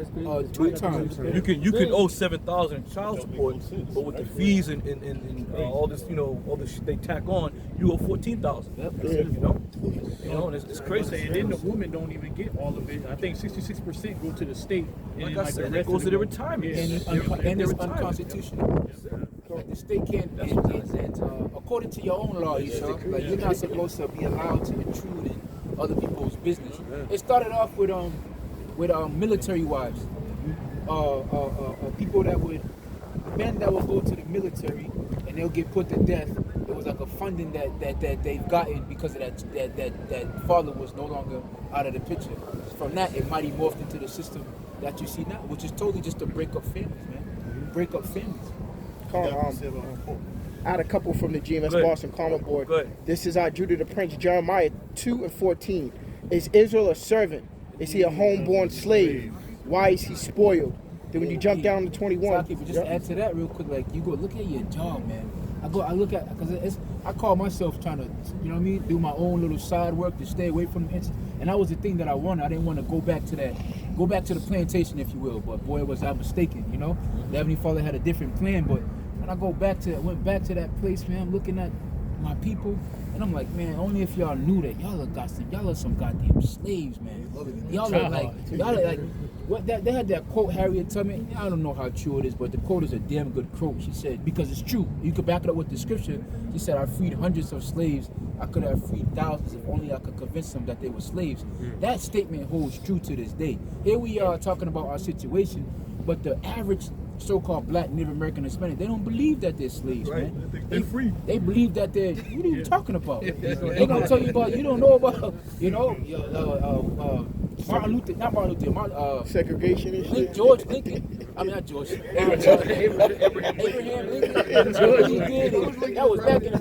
2 times. You can owe $7,000 in child support, but with the fees and all this all this shit they tack on, you owe $14,000. And it's crazy. And then the woman don't even get all of it. I think 66% go to the state. And Like I said, that goes to their retirement. And it's unconstitutional. Like the state can't, according to your own law, you're not supposed to be allowed to intrude in other people's business. It started off with military wives, men that would go to the military and they'll get put to death. It was like a funding that they've gotten because of that father was no longer out of the picture. From that, it might morphed into the system that you see now, which is totally just to break up families, man. Break up families. I had a couple from the GMS Boston Karma Board. This is Judah the Prince, Jeremiah 2:14. Is Israel a servant? Is he a homeborn slave? Why is he spoiled? Then when you jump down to 21. But just add to that real quick, like you go look at your job, man. I look at, because I call myself trying to, do my own little side work to stay away from the and that was the thing that I wanted. I didn't want to go back to the plantation, if you will. But boy, was I mistaken, The Heavenly Father had a different plan. But when I went back to that place, man, I'm looking at my people, and I'm like, man, only if y'all knew that y'all are some goddamn slaves, man. Y'all are like, what they had that quote, Harriet Tubman. I don't know how true it is, but the quote is a damn good quote. She said, because it's true. You could back it up with the scripture. She said, I freed hundreds of slaves. I could have freed thousands if only I could convince them that they were slaves. That statement holds true to this day. Here we are talking about our situation, but the average so-called black Native American Hispanic, they don't believe that they're slaves, man. They're free. They believe that they're, what are you talking about? They're gonna tell you about, you don't know about, segregation and shit. George Lincoln. I mean, not George. Abraham Lincoln. That was back in the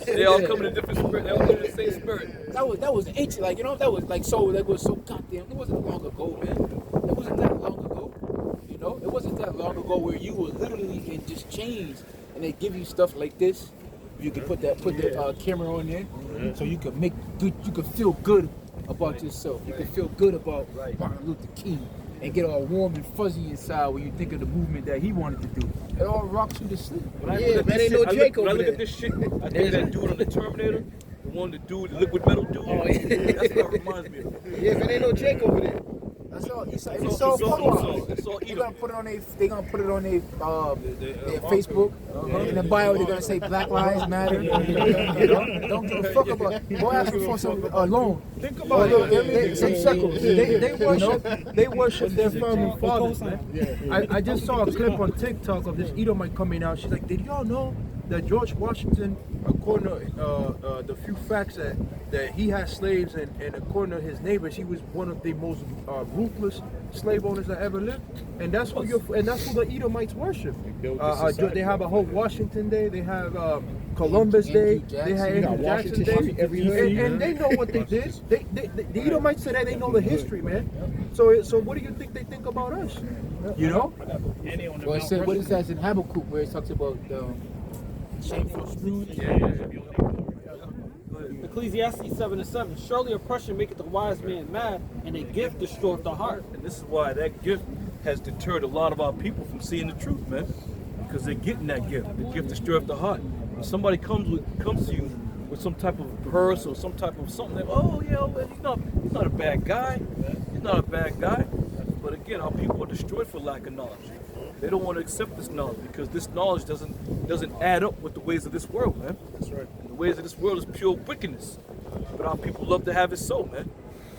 day. They all come in a different spirit. They all come in the same spirit. That was ancient. That was so goddamn. It wasn't long ago, man. It wasn't that long ago. It wasn't that long ago where you were literally in just chains, and they give you stuff like this. You can put the camera on there, so you can you can feel good about yourself. You can feel good about Martin Luther King and get all warm and fuzzy inside when you think of the movement that he wanted to do. It all rocks you to sleep. When I look at this shit, I think that dude on the Terminator, the one, the liquid metal dude. Oh, yeah. That's what it reminds me of. Yeah, but ain't no Jake over there. That's all. It's all photo. They're gonna put it on their Facebook. In the bio, they're gonna say Black Lives Matter. Don't give a fuck about. Go ask them for some loan. Think about it. Some shekels. They worship their founding fathers, man. I just saw a clip on TikTok of this Edomite coming out. She's like, did y'all know that George Washington, according to the few facts that he had slaves, and according to his neighbors, he was one of the most ruthless slave owners that ever lived, and that's who the Edomites worship. built the society. They have a whole Washington Day. They have Columbus Day. They have Andrew Jackson Day. And they know what they did. The Edomites today, they know the history, man. So what do you think they think about us? You know? Well, it said, what is that in Habakkuk where it talks about shameful screwed? Ecclesiastes 7:7. Surely oppression maketh the wise man mad, and a gift destroyeth the heart. And this is why that gift has deterred a lot of our people from seeing the truth, man. Because they're getting that gift. The gift destroyeth the heart. When somebody comes to you with some type of purse or some type of something, like, oh yeah, well, he's not a bad guy. He's not a bad guy. But again, our people are destroyed for lack of knowledge. They don't want to accept this knowledge because this knowledge doesn't add up with the ways of this world, man. That's right. And the ways of this world is pure wickedness. But our people love to have it so, man.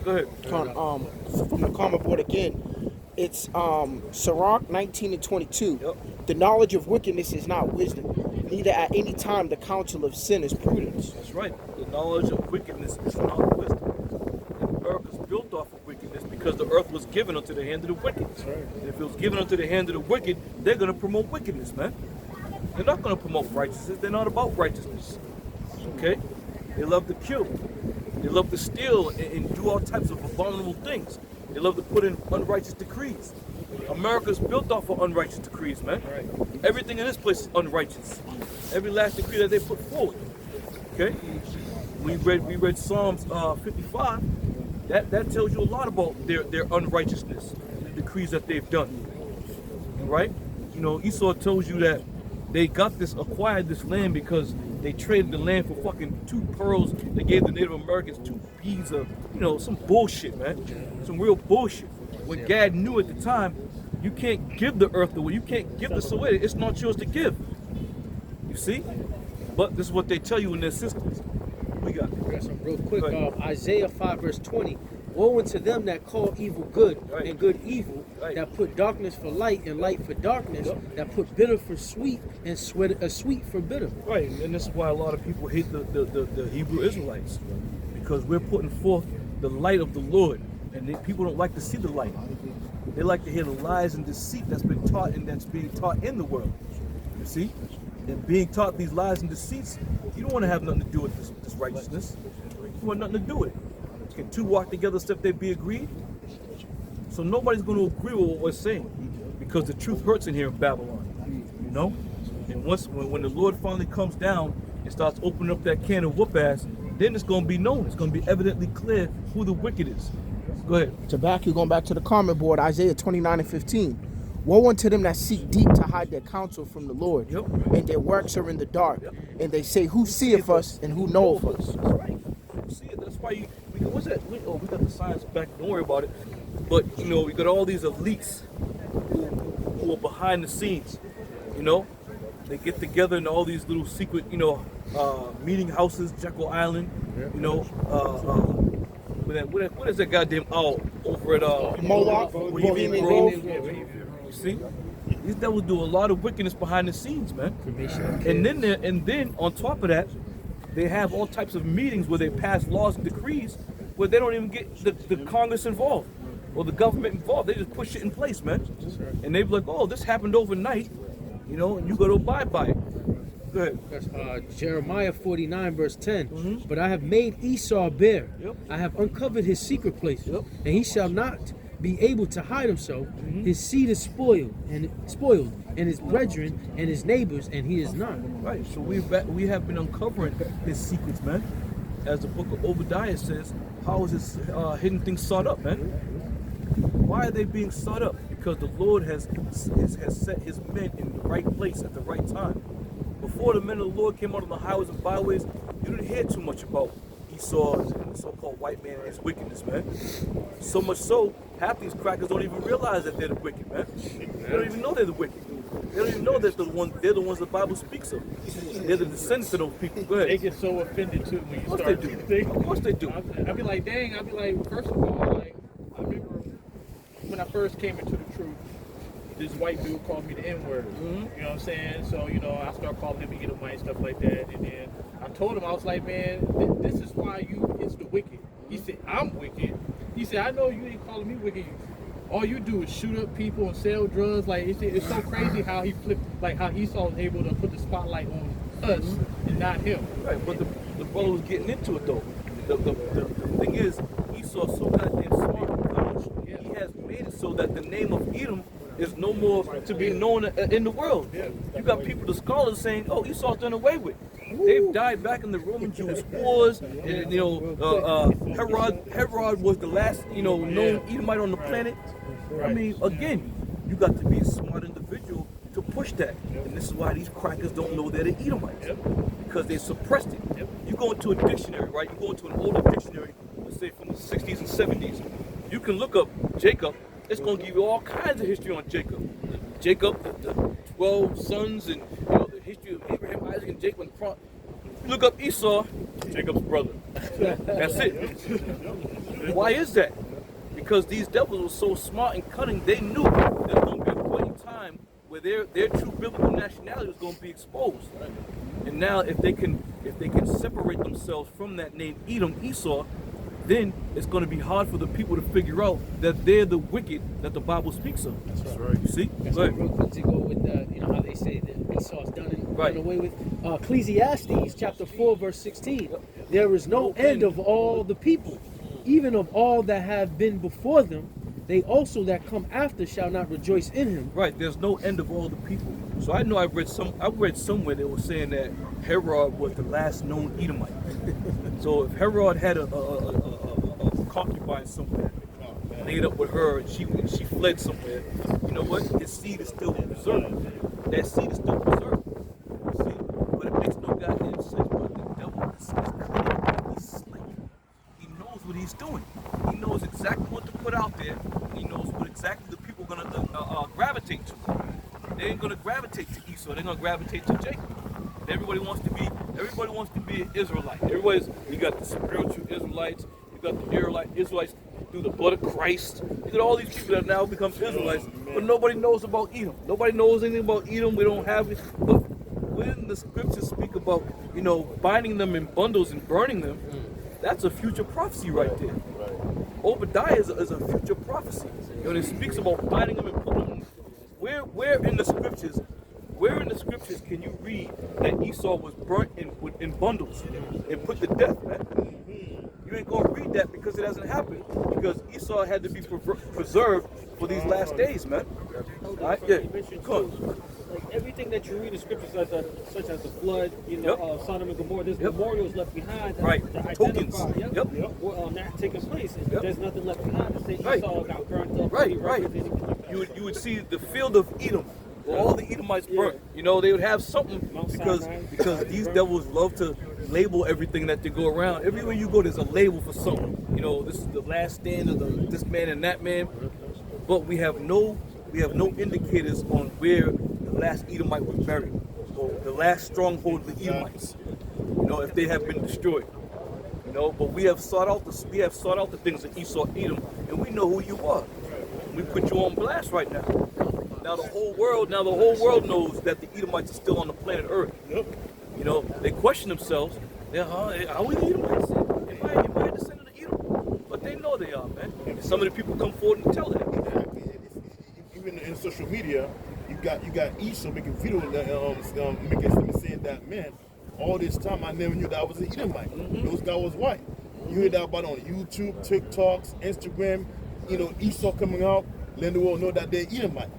Go ahead. From the comment board again, it's Sirach 19:22. Yep. The knowledge of wickedness is not wisdom, neither at any time the counsel of sin is prudence. That's right. The knowledge of wickedness is not wisdom. And the earth is built off of wickedness because the earth was given unto the hand of the wicked. That's right. And if it was given unto the hand of the wicked, they're going to promote wickedness, man. They're not going to promote righteousness. They're not about righteousness. Okay? They love to kill. They love to steal and do all types of abominable things. They love to put in unrighteous decrees. America's built off of unrighteous decrees, man. Right. Everything in this place is unrighteous. Every last decree that they put forward. Okay? We read Psalms 55. That tells you a lot about their unrighteousness, the decrees that they've done. Right? You know, Esau tells you that they acquired this land because they traded the land for fucking 2 pearls. They gave the Native Americans 2 beads of, some bullshit, man. Some real bullshit. What Gad knew at the time, you can't give the earth away. You can't give this away. It's not yours to give. You see? But this is what they tell you in their systems. We got some real quick. Isaiah 5:20. Woe unto them that call evil good and good evil, that put darkness for light and light for darkness, that put bitter for sweet and sweet for bitter. Right, and this is why a lot of people hate the Hebrew Israelites, because we're putting forth the light of the Lord, and people don't like to see the light. They like to hear the lies and deceit that's been taught and that's being taught in the world. You see? And being taught these lies and deceits, you don't want to have nothing to do with this righteousness. You want nothing to do with it. Can 2 walk together except they be agreed? So nobody's going to agree with what we're saying, because the truth hurts in here in Babylon. And when the Lord finally comes down and starts opening up that can of whoop ass, then it's going to be known. It's going to be evidently clear who the wicked is. Go ahead. Going back to the comment board, Isaiah 29:15. Woe unto them that seek deep to hide their counsel from the Lord, and their works are in the dark, and they say, who seeth us and who knoweth us? That's right. See it. That's why what's that? We got the science back. Don't worry about it. But we got all these elites who are behind the scenes. They get together in all these little secret, meeting houses, Jekyll Island. What is that goddamn owl over at Moloch? Bohemian Grove. You see, these devils do a lot of wickedness behind the scenes, man. And then on top of that, they have all types of meetings where they pass laws and decrees where they don't even get the Congress involved or the government involved. They just push it in place, man. And they be like, oh, this happened overnight, and you got to abide by it. Go ahead. That's Jeremiah 49:10. But I have made Esau bare. I have uncovered his secret places, and he shall not be able to hide himself. His seed is spoiled, and his brethren and his neighbors, and he is not. Right. So we have been uncovering his secrets, man. As the book of Obadiah says, how is this hidden thing sought up, man? Why are they being sought up? Because the Lord has set his men in the right place at the right time. Before the men of the Lord came out on the highways and byways, you didn't hear too much about Esau and the so-called white man and his wickedness, man. So much so, half these crackers don't even realize that they're the wicked, man. They don't even know they're the wicked. They don't even know that they're the ones the Bible speaks of. They're the descendants of those people. Go ahead. They get so offended too when you start to think. Of course they do. I'd be like, dang. I'd be like, first of all, I remember when I first came into the truth, this white dude called me the N-word. You know what I'm saying? So, I started calling him Edomite and stuff like that. And then I told him, I was like, man, this is why it's the wicked. He said, I'm wicked. He said, I know you ain't calling me wicked. all you do is shoot up people and sell drugs. Like it's so crazy how he flipped, like how Esau was able to put the spotlight on us and not him. Right, but the brother was getting into it though. The thing is, Esau's so goddamn smart. He has made it so that the name of Edom is no more to be known in the world. You got people, the scholars, saying, "Oh, Esau's done away with. They've died back in the Roman Jewish wars, and Herod was the last known Edomite on the planet." I mean, again, you got to be a smart individual to push that, and this is why these crackers don't know they're the Edomites because they suppressed it. You go into a dictionary, right? You go into an older dictionary, let's say from the 60s and 70s. You can look up Jacob. It's going to give you all kinds of history on Jacob. Jacob, the 12 sons, and the history of Abraham, Isaac, and Jacob. You look up Esau, Jacob's brother. That's it. Why is that? Because these devils were so smart and cunning, they knew there was going to be a point in time where their true biblical nationality was going to be exposed. And now, if they can separate themselves from that name Edom, Esau, then it's going to be hard for the people to figure out that they're the wicked that the Bible speaks of. That's right. You see? That's right. Real quick to go with how they say that Esau's done away with. Ecclesiastes chapter 4 verse 16. There is no end of all the people, even of all that have been before them. They also that come after shall not rejoice in him. Right. There's no end of all the people. So I know I read somewhere they were saying that Herod was the last known Edomite. So if Herod had a concubine somewhere, laid up with her, and she fled somewhere, you know what? His seed is still preserved. That seed is still preserved. See? But it makes no goddamn sense. But the devil is cunning. He's slick. He knows what he's doing. He knows exactly what to put out there. He knows what exactly the people are gonna gravitate to. They ain't gonna gravitate to Esau. They're gonna gravitate to Jacob. Everybody wants to be an Israelite. You got the spiritual Israelites. You got the Israelites through the blood of Christ. You got all these people that now become Israelites, but nobody knows about Edom. Nobody knows anything about Edom. We don't have it. But when the scriptures speak about, binding them in bundles and burning them, that's a future prophecy right there. Obadiah is a future prophecy. When it speaks about binding them and putting them, where in the scriptures can you read that Esau was burnt in bundles and put to death, man? You ain't gonna read that because it hasn't happened. Because Esau had to be preserved for these last days, man. All right? Yeah. Come on. Like everything that you read in scripture, such as the flood, Sodom and Gomorrah, there's memorials left behind. Right. To Tokens. identify, that taking place. There's nothing left behind to say Esau got burnt up. Right. You would see the field of Edom. All the Edomites burnt. They would have something because these devils love to label everything that they go around. Everywhere you go, there's a label for something. This is the last stand of this man and that man. But we have no indicators on where the last Edomite was buried, or the last stronghold of the Edomites. If they have been destroyed. But we have sought out the things of Esau, Edom, and we know who you are. We put you on blast right now. Now the whole world knows that the Edomites are still on the planet Earth. They question themselves. Are we the Edomites? Am I a descendant of Edom? But they know they are, man. And some of the people come forward and tell them. Even in social media, you got Esau making videos making statements saying that, man, all this time I never knew that I was an Edomite. Those guys was white. You hear that about on YouTube, TikToks, Instagram. Esau coming out, letting the world know that they're Edomite.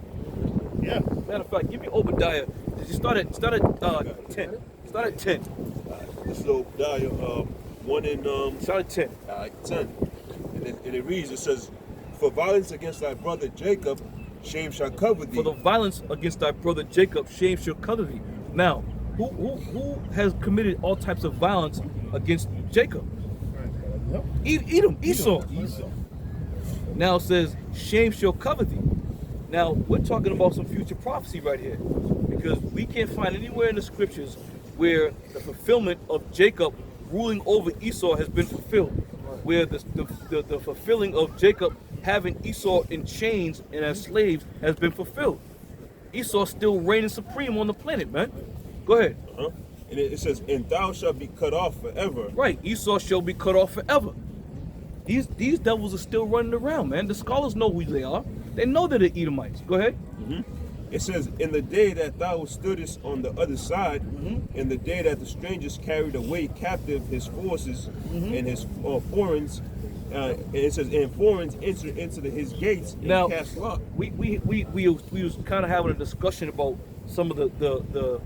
Yeah. Matter of fact, give me Obadiah. Did you start at 10? Start at 10. This is Obadiah 1 and start at 10. 10. And it reads, it says, "For violence against thy brother Jacob, shame shall cover thee." For the violence against thy brother Jacob, shame shall cover thee. Now, who has committed all types of violence against Jacob? Edom, Esau. Now it says, shame shall cover thee. Now, we're talking about some future prophecy right here, because we can't find anywhere in the scriptures where the fulfillment of Jacob ruling over Esau has been fulfilled, where the fulfilling of Jacob having Esau in chains and as slaves has been fulfilled. Esau's still reigning supreme on the planet, man. Go ahead. And it says, "And thou shalt be cut off forever." Right, Esau shall be cut off forever. These devils are still running around, man. The scholars know who they are. They know that they're Edomites. Go ahead. It says, in the day that thou stoodest on the other side, in the day that the strangers carried away captive his forces and his foreigners, and it says, and foreigners entered into his gates and Now, cast lot. we was kind of having a discussion about some of the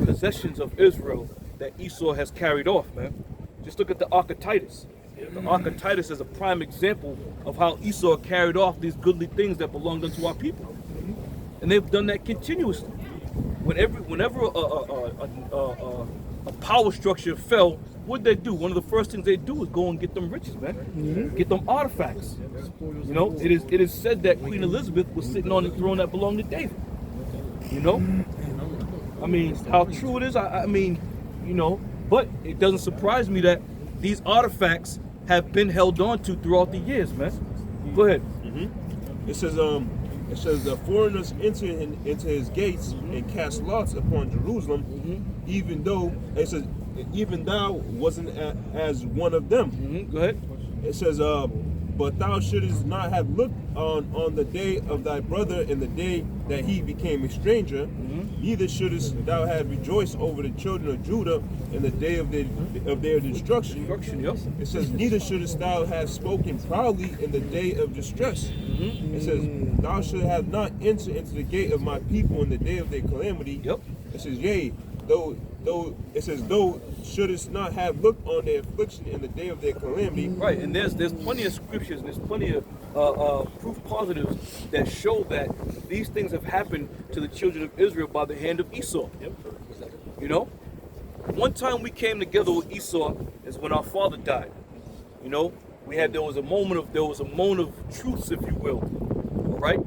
possessions of Israel that Esau has carried off, man. Just look at the Ark of Titus. The Ark of Titus is a prime example of how Esau carried off these goodly things that belonged unto our people. And they've done that continuously. Whenever a power structure fell, what'd they do? One of the first things they do is go and get them riches, man. Get them artifacts. You know, it is said that Queen Elizabeth was sitting on the throne that belonged to David. You know? I mean, how true it is, I mean, you know, but it doesn't surprise me that these artifacts have been held on to throughout the years, man. Go ahead. It says the foreigners enter into his gates and cast lots upon Jerusalem, even though it says even thou wasn't as one of them. Go ahead. It says, but thou shouldest not have looked on the day of thy brother in the day that he became a stranger. Neither shouldest thou have rejoiced over the children of Judah in the day of their destruction. It says, neither shouldest thou have spoken proudly in the day of distress. It says, thou should have not entered into the gate of my people in the day of their calamity. It says, yea, though shouldest not have looked on their affliction in the day of their calamity. Right, and there's plenty of scriptures and there's plenty of proof positives that show that these things have happened to the children of Israel by the hand of Esau. You know, one time we came together with Esau is when our father died. You know, there was a moment of truce, if you will. All right,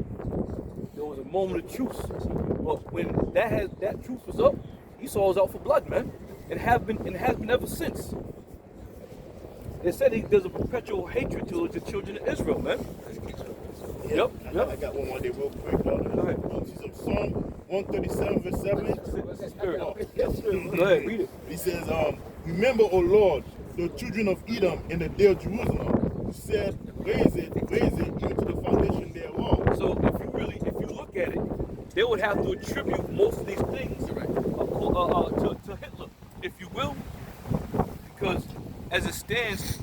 there was a moment of truce. But when that truce was up, Esau was out for blood, man. It has been ever since. They said there's a perpetual hatred towards the children of Israel, man. Yep. I got one more day real quick, brother. Go ahead. Psalm 137, verse 7. Spirit. Go ahead, read it. He says, remember, O Lord, the children of Edom in the day of Jerusalem. You said, raise it, even to the foundation thereof. So if you look at it, they would have to attribute most of these things to Hitler, if you will, because as it stands,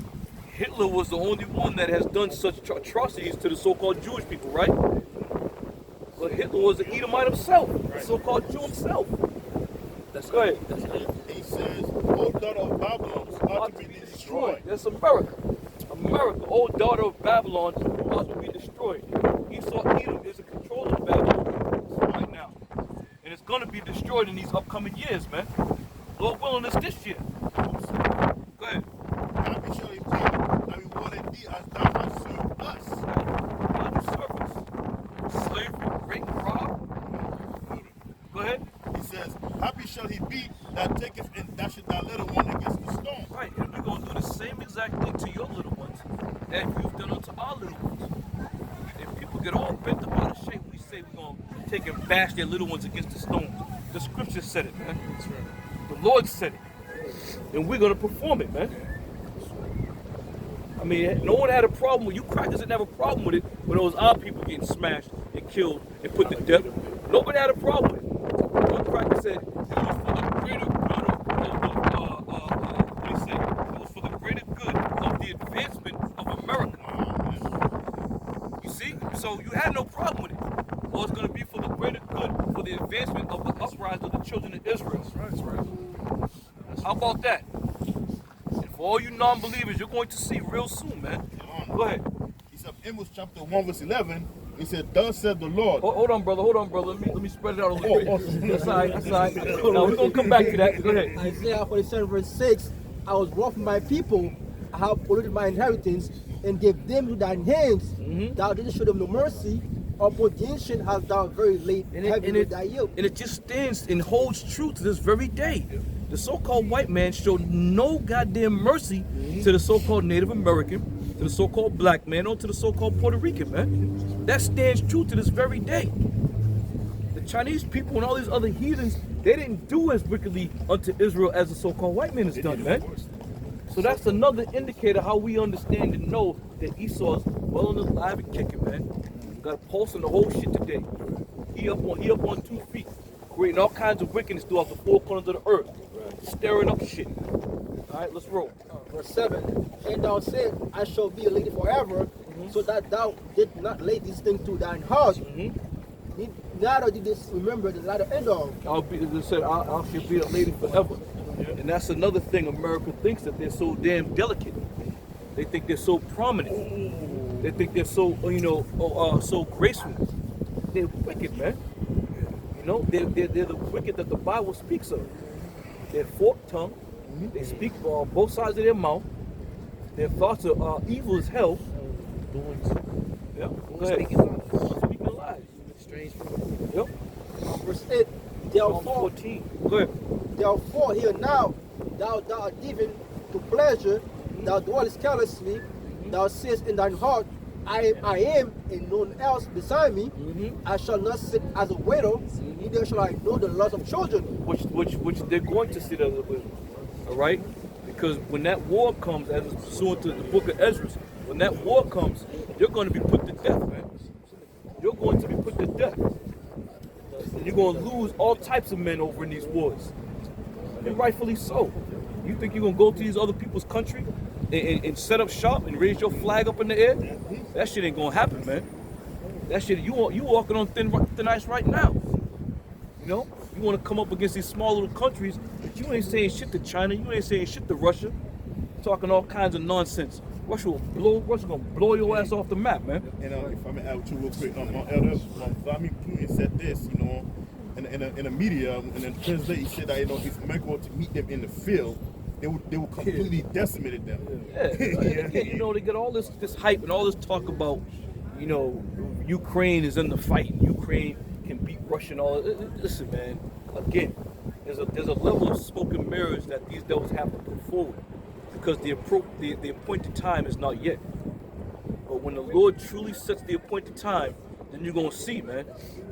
Hitler was the only one that has done such atrocities to the so-called Jewish people, right? But Hitler was an Edomite himself, the so-called Jew himself. Go ahead. He says, O daughter of Babylon, ought to be destroyed. That's America. America, O daughter of Babylon, ought to be destroyed. Esau Edom is in control of Babylon right now. And it's going to be destroyed in these upcoming years, man. Lord willing, it's this year. Go ahead. Happy shall he be that rewarded thee as thou hast served us. Service, slavery, rape, rob. Go ahead. He says, happy shall he be that taketh and dasheth thy little one against the stone. Right, and we're going to do the same exact thing to your little ones that you've done unto our little ones. If people get all bent up out of shape, we say we're going to take and bash their little ones against the stones. The scripture said it, man. That's right. The Lord said it. And we're going to perform it, man. I mean, no one had a problem with you crackers didn't have a problem with it when it was our people getting smashed and killed and put to death. Nobody had a problem with it. One cracker said it was for the greater good it was for the greater good of the advancement of America. You see? So you had no problem with it. Well, it's going to be for the greater good, for the advancement of the uprising of the children of Israel. That's right. How about that? And for all you non-believers, you're going to see real soon, man. Go ahead. He said, Amos chapter 1, verse 11, he said, thus said the Lord. Hold on, brother. Let me spread it out a little bit. That's all right. Now, we're going to come back to that. Go ahead. Isaiah 47, verse 6, I was brought from my people, I have polluted my inheritance, and gave them to thine hands. Thou didst show them no mercy, upon the ancient hast thou very late heavy with thy yoke. And it just stands and holds true to this very day. The so-called white man showed no goddamn mercy to the so-called Native American, to the so-called black man, or to the so-called Puerto Rican, man. That stands true to this very day. The Chinese people and all these other heathens, they didn't do as wickedly unto Israel as the so-called white man has done, man. So that's another indicator how we understand and know that Esau's well and alive and kicking, man. got a pulse on the whole shit today. He up on 2 feet, creating all kinds of wickedness throughout the 4 corners of the earth, stirring up shit. All right, let's roll. Verse 7. And thou said, I shall be a lady forever, so that thou did not lay these things to thine heart. Neither did this remember the latter end of. They said, I shall be a lady forever. And that's another thing America thinks, that they're so damn delicate. They think they're so prominent. They think they're so, so graceful. They're wicked, man. You know, they're the wicked that the Bible speaks of. They're forked tongue. They speak both sides of their mouth. Their thoughts are evil as hell. Yeah. Speaking lies. Speaking lies. Strange. Yep. Verse 8. Therefore, 14. Go ahead. therefore, hear now, thou art given to pleasure, thou dwellest carelessly, thou sayest in thine heart, I am, and none else beside me. I shall not sit as a widow, neither shall I know the loss of children. Which they're going to sit as a widow. All right? Because when that war comes, as it's pursuant to the book of Ezra, when that war comes, you're going to be put to death, man. You're going to be put to death. And you're going to lose all types of men over in these wars. And rightfully so. You think you're going to go to these other people's country and set up shop and raise your flag up in the air? That shit ain't going to happen, man. That shit, you walking on thin ice right now. You know? You want to come up against these small little countries, but you ain't saying shit to China. You ain't saying shit to Russia. Talking all kinds of nonsense. Russia gonna blow your ass off the map, man. And if I may add to real quick, my elder Vladimir Putin said this, in the media, and then President, he said that if America were to meet them in the field, they would completely decimate them. Yeah. They get all this hype and all this talk about, Ukraine is in the fight. Ukraine can beat Russia and all. Listen, man. Again, there's a level of smoke and mirrors that these devils have to put forward, because the appointed time is not yet. But when the Lord truly sets the appointed time, then you're gonna see, man.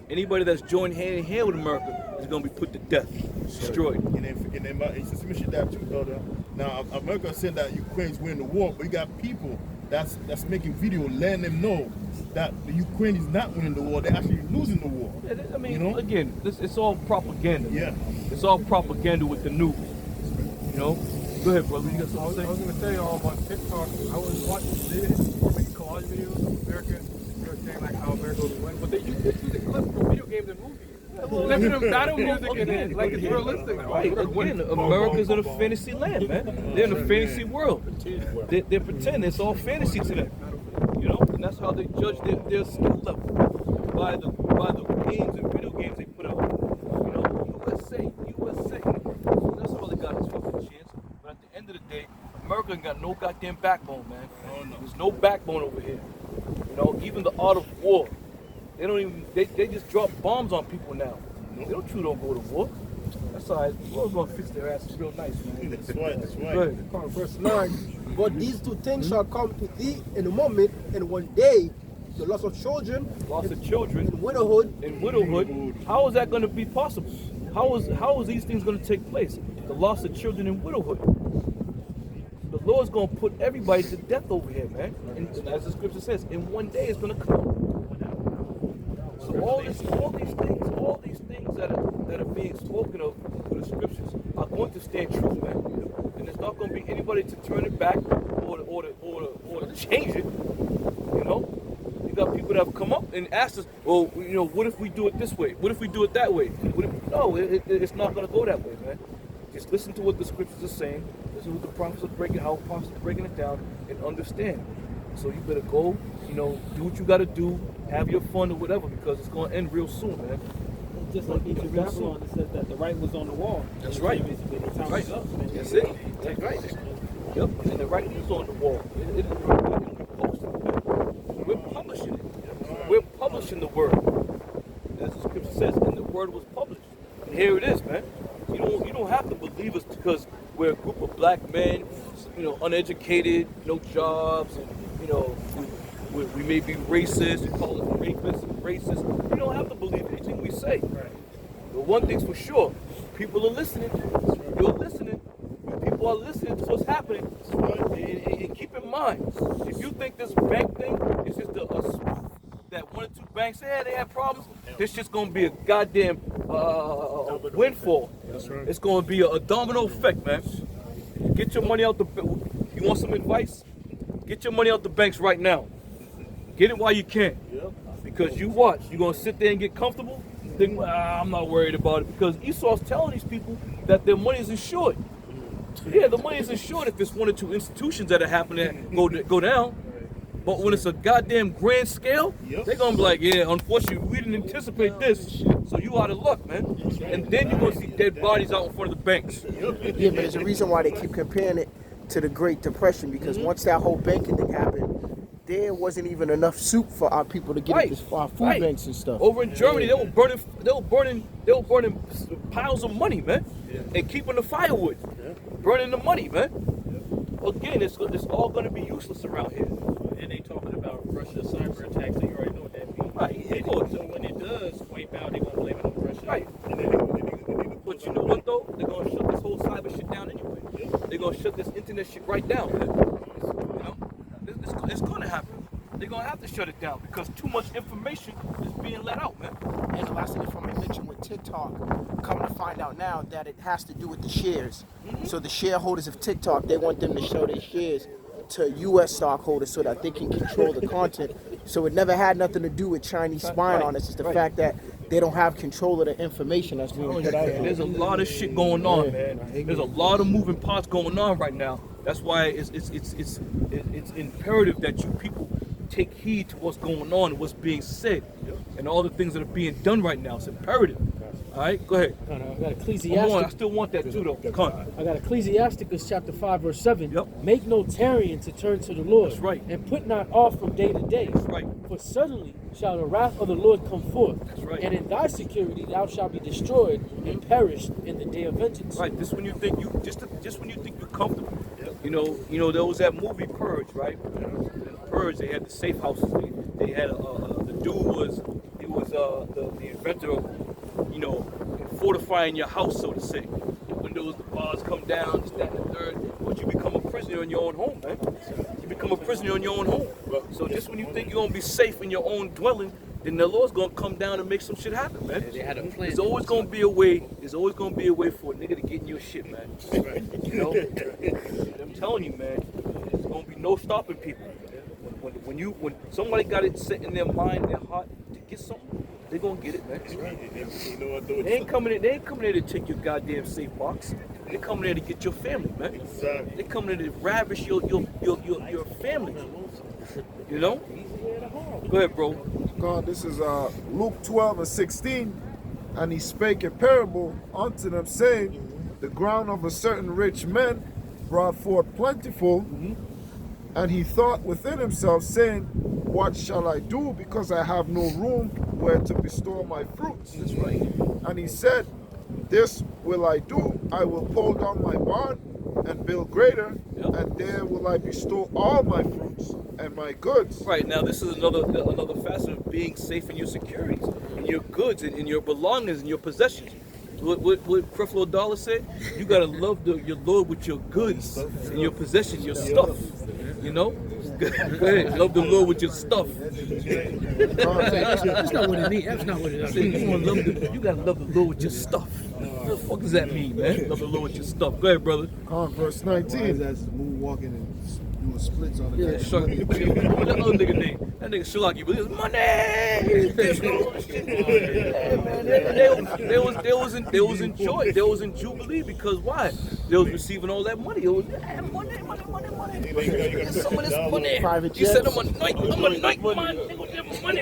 Anybody that's joined hand in hand with America is gonna be put to death, destroyed. And since you mentioned that too, brother. Now America said that Ukraine's winning the war, but you got people that's making video letting them know that the Ukraine is not winning the war; they're actually losing the war. I mean, again, it's all propaganda. Yeah, it's all propaganda with the news. Go ahead, brother. You got something to say? I was going to say on TikTok, I was watching collage videos of America. They were saying like how America would win, but they use the clips from video games and movies. Listen to battle music in it, like it's realistic. Right. Again, America's in a fantasy land, man. They're in a fantasy world. They're pretending it's all fantasy to them. And that's how they judge their skill level by the games and video games they put out. USA. That's all they got is fucking chance. But at the end of the day, America ain't got no goddamn backbone, man. Oh, no. There's no backbone over here. Even the art of war. They don't even. They just drop bombs on people now. They don't go to war. That's all right. The world's gonna fix their asses real nice, man. That's right. Verse 9. But these two things shall come to thee in a moment, and one day, the loss of children, and widowhood. How is that going to be possible? How is these things going to take place? The loss of children and widowhood. The Lord's going to put everybody to death over here, man. And as the scripture says, in one day it's going to come. So all these things that are being spoken of through the scriptures are going to stand true, man. And there's not going to be anybody to turn it back or to change it. You got people that have come up and asked us, well, what if we do it this way? What if we do it that way? No, it's not going to go that way, man. Just listen to what the scriptures are saying. Listen to what the prophets are breaking, how apostles are breaking it down, and understand. So you better go, do what you got to do, have your fun or whatever, because it's going to end real soon, man. Just like Egypt Babylon, it says that the right was on the wall. That's right. Basically, the time right. is up. That's it. That's right. Yep. And the right is on the wall. We're publishing it. We're publishing the word. As the scripture says, and the word was published. And here it is, man. You don't have to believe us because we're a group of black men, uneducated, no jobs, and we may be racist. We call it rapists and racist. You don't have to believe anything we say. But one thing's for sure, people are listening. You're listening. People are listening to what's happening. And keep in mind, if you think this bank thing is just a spoof, that one or two banks, they had problems. This shit's gonna be a goddamn windfall. That's right. It's gonna be a domino effect, man. Get your money out the. You want some advice? Get your money out the banks right now. Get it while you can. Because you watch, you're gonna sit there and get comfortable. Think, I'm not worried about it, because Esau's telling these people that their money is insured. Yeah, the money is insured if it's one or two institutions that are happening go down. But when it's a goddamn grand scale, they're gonna be like, yeah, unfortunately, we didn't anticipate this, so you out of luck, man. And then you're gonna see dead bodies out in front of the banks. Yeah, but there's a reason why they keep comparing it to the Great Depression, because once that whole banking thing happened, there wasn't even enough soup for our people to get Right, at our food right. banks and stuff. Over in Germany, they were burning piles of money, man, and keeping the firewood, burning the money, man. Again, it's all gonna be useless around here. And they talking about Russia cyber attacks, so you already know what that means. Right, of And course. so when it does wipe out, they gonna blame it on Russia. Right. But you know what though? They're gonna shut this whole cyber shit down anyway. They're gonna shut this internet shit right down, man. You know, it's gonna happen. They're gonna have to shut it down because too much information is being let out, man. And the last thing if I may mention with TikTok, come to find out now that it has to do with the shares. So the shareholders of TikTok, they want them to show their shares to U.S. stockholders so that they can control the content. So it never had nothing to do with Chinese spying on us. It's the fact that they don't have control of the information that's being put out there. There's a lot of shit going on, man. There's a lot of moving parts going on right now. That's why it's imperative that you people take heed to what's going on and what's being said and all the things that are being done right now. It's imperative. All right, go ahead. I got Come on, I Ecclesiastes. still want that too, though. Come on. I got Ecclesiasticus chapter 5 verse 7. Yep. Make no tarrying to turn to the Lord. That's right. And put not off from day to day. That's right. For suddenly shall the wrath of the Lord come forth. That's right. And in thy security thou shalt be destroyed and perish in the day of vengeance. Right. Just when you think you're comfortable. You know, there was that movie Purge, right? In Purge, they had the safe houses. They had the dude was the inventor of, you know, fortifying your house, so to say. The windows, the bars come down, this, that, and the third. But you become a prisoner in your own home, man. You become a prisoner in your own home. So just when you think you're gonna be safe in your own dwelling, then the Lord's gonna come down and make some shit happen, man. They had a plan. There's always gonna be a way. There's always gonna be a way for a nigga to get in your shit, man. You know, I'm telling you, man. There's gonna be no stopping people. When somebody got it set in their mind, their heart to get something, they gonna get it, man. They ain't coming in. They ain't coming there to take your goddamn safe box. They coming there to get your family, man. They coming there to ravish your family. You know? Go ahead, bro. God, this is Luke 12 and 16. And he spake a parable unto them, saying, the ground of a certain rich man brought forth plentiful. And he thought within himself, saying, what shall I do, because I have no room where to bestow my fruits? That's right. And he said, this will I do. I will pull down my barn and build greater, and there will I bestow all my fruits and my goods. Right, now this is another facet of being safe in your securities, in your goods, in your belongings, in your possessions. What Creflo Dollar said, you gotta love your Lord with your goods and your possessions, your stuff. You know? Go ahead, love the Lord with your stuff. That's not what it means. That's not what it means. You gotta love the Lord with your stuff. What the fuck does that mean, man? Love the Lord with your stuff. Go ahead, brother. Verse 19. That's moonwalking and doing splits on the Yeah, Shuck. What that other nigga name? That nigga Shulaki, but it was money. Yeah, man. They was in joy. They was in jubilee because why? They was receiving all that money. It was money. Get some of this money. Private He said, jets. I'm anoint man. Money.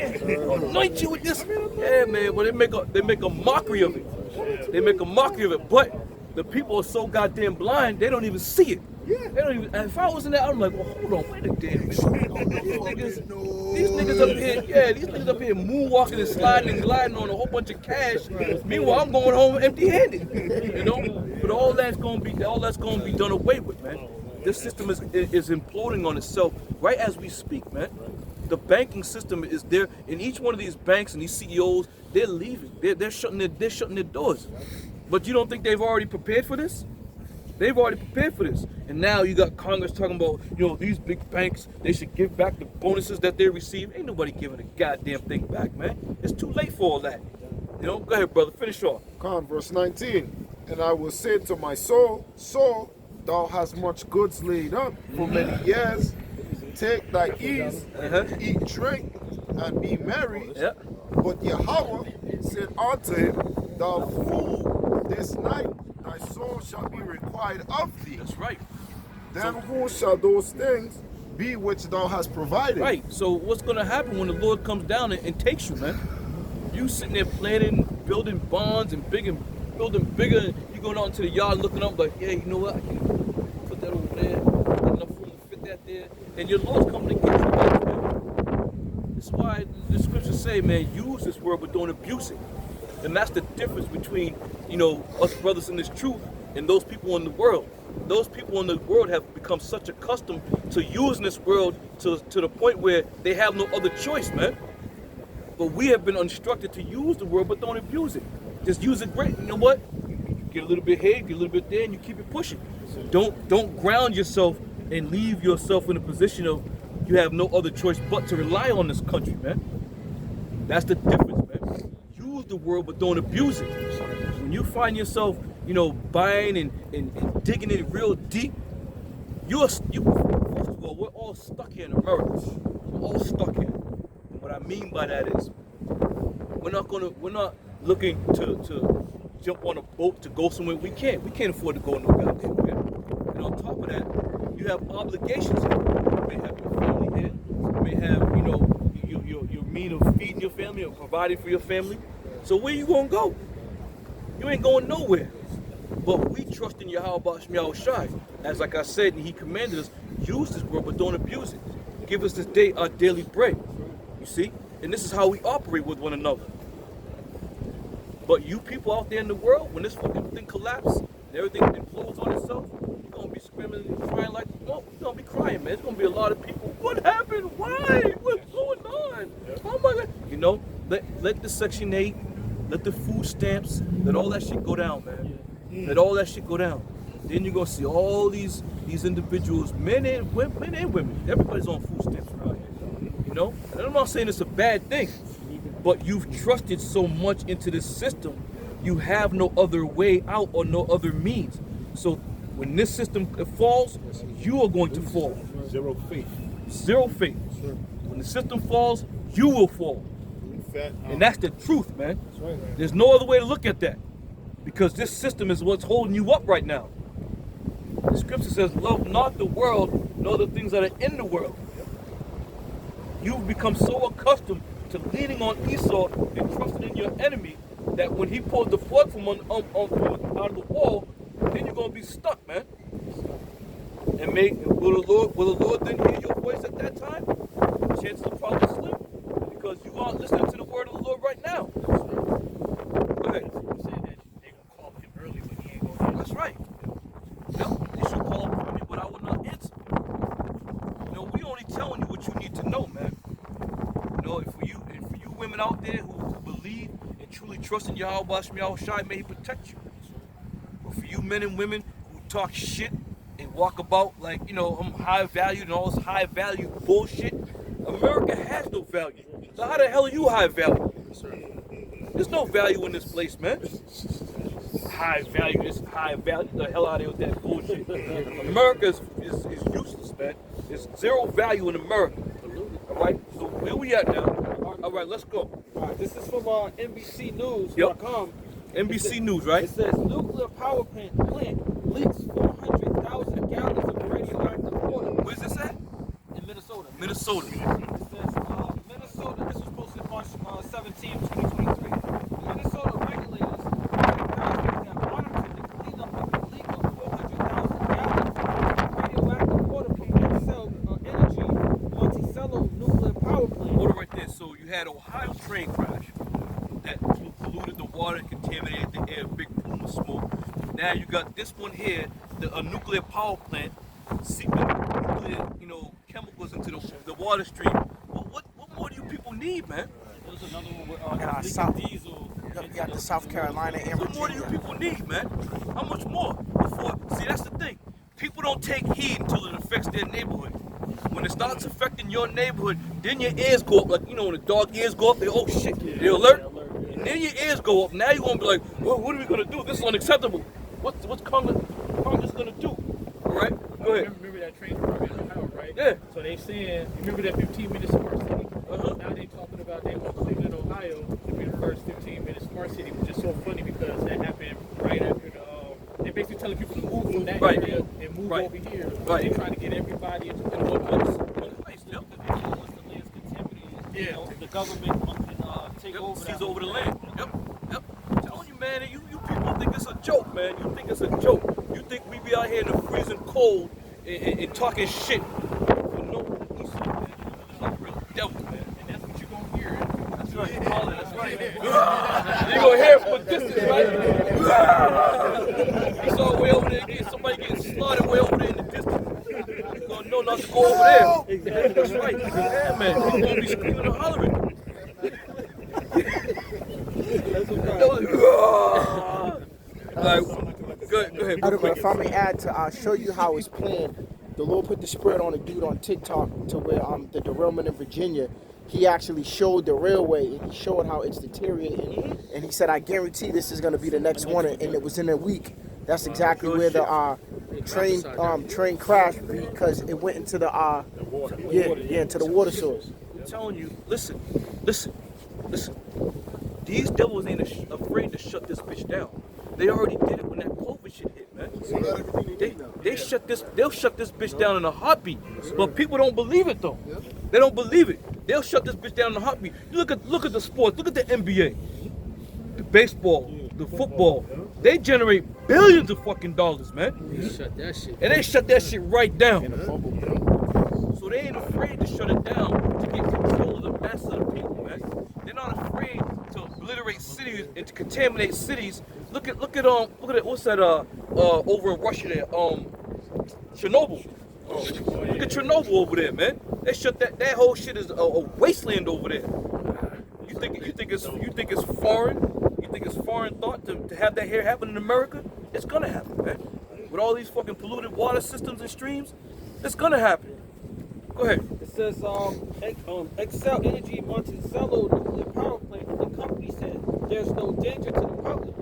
Anoint you with this. Yeah, man. But they make a mockery of it. They make a mockery of it. But the people are so goddamn blind, they don't even see it. They don't even. If I was in there, I'm like, well, hold on, wait a damn minute. These niggas up here moonwalking and sliding and gliding on a whole bunch of cash. Meanwhile, I'm going home empty-handed. You know, but all that's gonna be done away with, man. This system is imploding on itself right as we speak, man. The banking system is there, and each one of these banks and these CEOs, they're leaving. They're shutting their doors. But you don't think they've already prepared for this? They've already prepared for this. And now you got Congress talking about, these big banks, they should give back the bonuses that they receive. Ain't nobody giving a goddamn thing back, man. It's too late for all that. Go ahead, brother, finish off. Verse 19. And I will say to my soul, Soul, thou hast much goods laid up for many years. Take thy ease, eat, drink, and be merry. Yeah. But Yahweh said unto him, Thou fool, this night thy soul shall be required of thee. That's right. Then who shall those things be which thou hast provided? Right. So what's going to happen when the Lord comes down and takes you, man? You sitting there planning, building bonds and building bigger. You going out into the yard looking up like, yeah, you know what? I can put that over there. Got enough room to fit that there. And your Lord's coming to get you back, man. That's why the scriptures say, man, use this word but don't abuse it. And that's the difference between, us brothers in this truth and those people in the world. Those people in the world have become such accustomed to using this world to the point where they have no other choice, man. But we have been instructed to use the word, but don't abuse it. Just use it great. You know what? You get a little bit here, get a little bit there, and you keep it pushing. Don't ground yourself and leave yourself in a position of you have no other choice but to rely on this country, man. That's the difference, man. Use the word, but don't abuse it. When you find yourself, buying and digging in real deep, first of all, we're all stuck here in America. We're all stuck here. What I mean by that is, we're not looking to jump on a boat to go somewhere. We can't afford to go no goddamn way. And on top of that, you have obligations here. You may have your family here. You may have, your mean of feeding your family or providing for your family. So where you gonna go? You ain't going nowhere. But we trust in Yahweh Shemiah Shai. As like I said, and he commanded us, use this word, but don't abuse it. Give us this day our daily bread. You see? And this is how we operate with one another. But you people out there in the world, when this fucking thing collapses and everything implodes on itself, you're going to be screaming and crying like, you're going to be crying, man. There's going to be a lot of people, what happened? Why? What's going on? Oh my God. Let the Section 8, let the food stamps, let all that shit go down, man. Let all that shit go down. Then you're going to see all these individuals, men and women. Everybody's on food stamps around here. And I'm not saying it's a bad thing, but you've trusted so much into this system, you have no other way out or no other means. So when this system falls, you are going to fall. Zero faith. Zero faith. When the system falls, you will fall. And that's the truth, man. There's no other way to look at that, because this system is what's holding you up right now. The scripture says, love not the world, nor the things that are in the world. You've become so accustomed to leaning on Esau and trusting in your enemy that when he pulls the plug from out of the wall, then you're going to be stuck, man. And will the Lord then hear your voice at that time? Chances are probably slim, because you aren't listening to the word of the Lord right now. Go ahead. That's right. They should call upon me, but I will not answer. We only telling you what you need to know, man. For you women out there who believe and truly trust in Yahweh Shemiah Shai, may he protect you. But for you men and women who talk shit and walk about like, I'm high valued and all this high value bullshit, America has no value. So how the hell are you high value? There's no value in this place, man. High value, this high value, the hell out of here with that bullshit. America is useless, man. There's zero value in America. All right, so where we at now? All right, let's go. All right, this is from NBCnews.com. NBC News, right? It says nuclear power plant leaks 400,000 gallons of radioactive water. Where's this at? In Minnesota. Minnesota. It says Minnesota. This was posted March 17, 2023. Minnesota regulators that monitored the cleanup of the leak of 400,000 gallons of radioactive water from the Energy Monticello nuclear power plant. Hold it right there. So you had Ohio train crash that polluted the water and contaminated the air, big plume of smoke. Now you got this one here, a nuclear power plant seeping nuclear, chemicals into the water stream. Well, what more do you people need, man? There's another one with diesel. You got the South Carolina What more do you people need, man? How much more? See, that's the don't take heed until it affects their neighborhood. When it starts affecting your neighborhood, then your ears go up. Like, you know, when the dog ears go up, they, oh shit, they alert. And then your ears go up. Now you're going to be like, well, what are we going to do? This is unacceptable. What's Congress going to do? All right? Go ahead. Remember that train program in Ohio, right? Yeah. So they saying, remember that 15-minute smart city? Uh-huh. Now they talking about they want Cleveland, Ohio to be the first 15-minute smart city, which is so funny because that happened right after the. They're basically telling people to move from that area and move over here. Right. They're trying to get everybody into one place. Yep. Once the land's contaminated, you know, the government can take over. Seize over the land. Yep. I'm telling you, man, you people think it's a joke, man. You think it's a joke. You think we be out here in the freezing cold and talking shit for no reason, man. It's like real devil, man. And that's what you're going to hear. That's right. That's right. You're going to hear it from a distance, right? You saw way over there, somebody getting slaughtered way over there in the distance. You're going to know not to go over there. That's right. Yeah, man. You're going to be screaming and hollering. Like, go ahead. But if I may add to show you how it's planned, the Lord put the spirit on a dude on TikTok to where the derailment in Virginia, he actually showed the railway and he showed how it's deteriorating. And he said, I guarantee this is going to be the next one. And it was in a week. That's exactly where the train crashed because it went into the into the water source. I'm telling you, listen. These devils ain't afraid to shut this bitch down. They already did it when that COVID shit hit, man. They'll shut this bitch down in a heartbeat. But people don't believe it though. They don't believe it. They'll shut this bitch down in a heartbeat. Look at the sports. Look at the NBA, the baseball, the football. They generate billions of fucking dollars, man. They shut that shit. And they shut that shit right down. So they ain't afraid to shut it down to get control of the mass of the people, man. They're not afraid to obliterate cities and to contaminate cities. Look at what's that over in Russia there? Chernobyl. Look at Chernobyl over there, man. They shut that whole shit is a wasteland over there. You think it's foreign? You think it's foreign thought to have that here happen in America? It's gonna happen, man. With all these fucking polluted water systems and streams, it's gonna happen. Go ahead. It says Excel Energy Monticello nuclear power plant. The company said there's no danger to the public.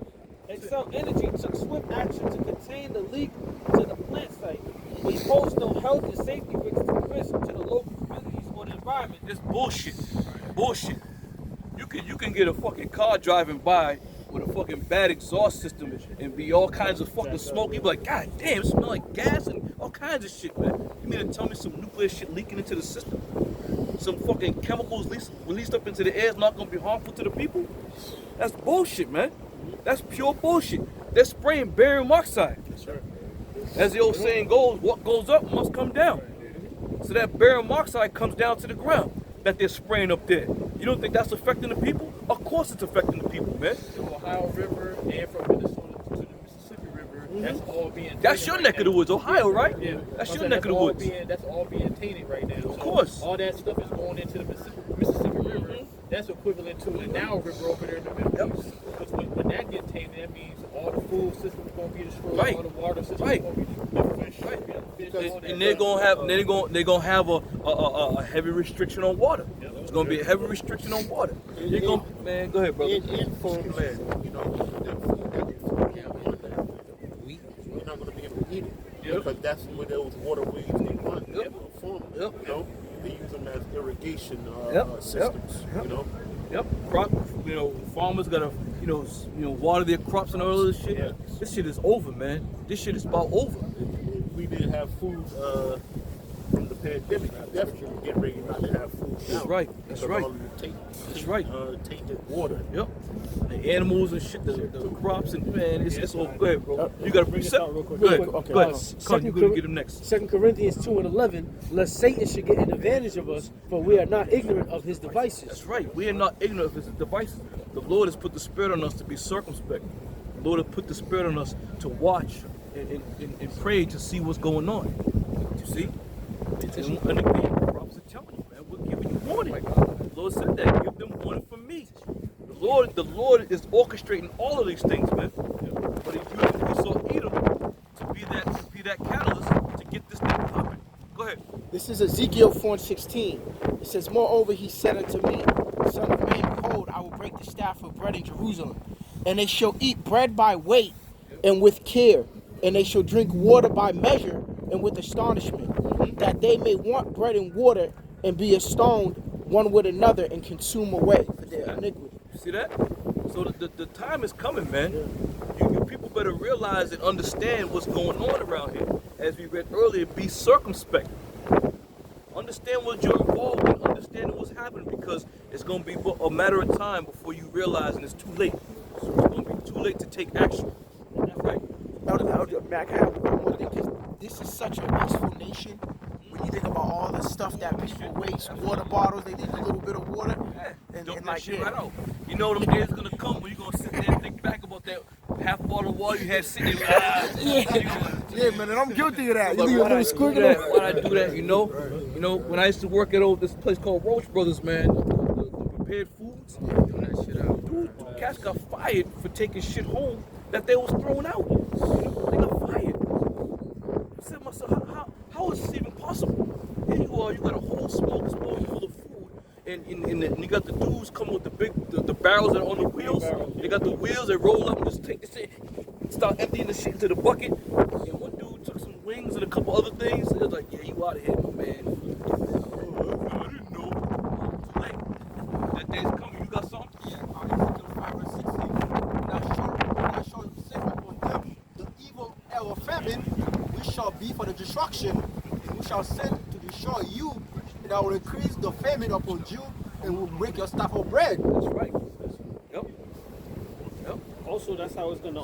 Excel Energy took swift action to contain the leak to the plant site, which posed no health and safety risk to the local communities or the environment. It's bullshit. Bullshit. You can get a fucking car driving by with a fucking bad exhaust system and be all kinds of fucking smoke. You be like, God damn, it smell like gas and all kinds of shit, man. You mean to tell me some nuclear shit leaking into the system? Some fucking chemicals released up into the air is not gonna be harmful to the people? That's bullshit, man. That's pure bullshit. They're spraying barium oxide. As the old saying goes, what goes up must come down. So that barium oxide comes down to the ground that they're spraying up there. You don't think that's affecting the people? Of course it's affecting the people, man. The Ohio River and from Minnesota to the Mississippi River, that's all being tainted. That's your neck of the woods, Ohio, right? Yeah. That's your neck of the woods. That's all being tainted right now. Of course. All that stuff is going into the Mississippi River. That's equivalent to the Nile River over there in the Middle East. Because when that gets tainted, that means all the food system is going to be destroyed. Right. All the water system Right. is going to be destroyed. And they're gonna have a heavy restriction on water. It's gonna be a heavy restriction on water. You're gonna, man, go ahead, brother. In farmland, you know, the food that they farm down on that, you're not going to be able to eat it. Because that's where those waterways they run. They're farming, you know. They use them as irrigation systems, you know. Yep. Farmers gotta, water their crops and all of this shit. Yeah. This shit is over, man. This shit is about over. We didn't have food from the pandemic. We definitely get ready not to have food now. That's right. That's right. That's right. Tainted water. Yep. The animals and shit, the crops and man, it's all good, bro. You gotta precept. Go ahead. Okay. Go ahead. Come, you're gonna get him next. 2 Corinthians 2:11, lest Satan should get an advantage of us, for we are not ignorant of his devices. That's right. We are not ignorant of his devices. The Lord has put the spirit on us to be circumspect. The Lord has put the spirit on us to watch and pray to see what's going on. You see? And again, the prophets are telling you, man, we're giving you warning. The Lord said that. Give them warning from me. The Lord is orchestrating all of these things, man. But he saw Edom to be that catalyst to get This is Ezekiel 4:16. It says, moreover, he said unto me, Son of man, behold, I will break the staff of bread in Jerusalem, and they shall eat bread by weight and with care, and they shall drink water by measure and with astonishment, that they may want bread and water and be astonished one with another and consume away for their iniquity. See that? So the time is coming, man. You people better realize and understand what's going on around here. As we read earlier, be circumspect. Understand what you're involved in. Understand what's happening, because it's going to be a matter of time before you realize, and it's too late. It's going to be too late to take action. Right? Mac, I have one more thing, 'cause this is such a wasteful nation. When you think about all the stuff that people waste, water bottles, they need a little bit of water, and Dump that like shit yeah. right out. You know them days gonna come when you're gonna sit there and think back about that half bottle of water you had sitting there. Yeah, man, and I'm guilty of that. You Like, leave a why'd I little do squiggle. that? Why'd I do that? You know, when I used to work at this place called Roach Brothers, man, the prepared foods. Dude, cats got fired for taking shit home that they was throwing out. They got fired. I said to myself, how is this even possible? Here you are, you got a whole smoke spoon full of food, and you got the dudes come with the barrels that are on the wheels. They got the wheels, they roll up and just take the shit, start emptying the shit into the bucket. And one dude took some wings and a couple other things. It was like, yeah, you out of here, my man. I didn't know. Too late. That day's coming. You got something? The evil hour famine, we shall be for the destruction. We shall send to destroy you, and I will increase the famine upon you, and will break your staff of bread. That's right. Yep. Also, that's how it's gonna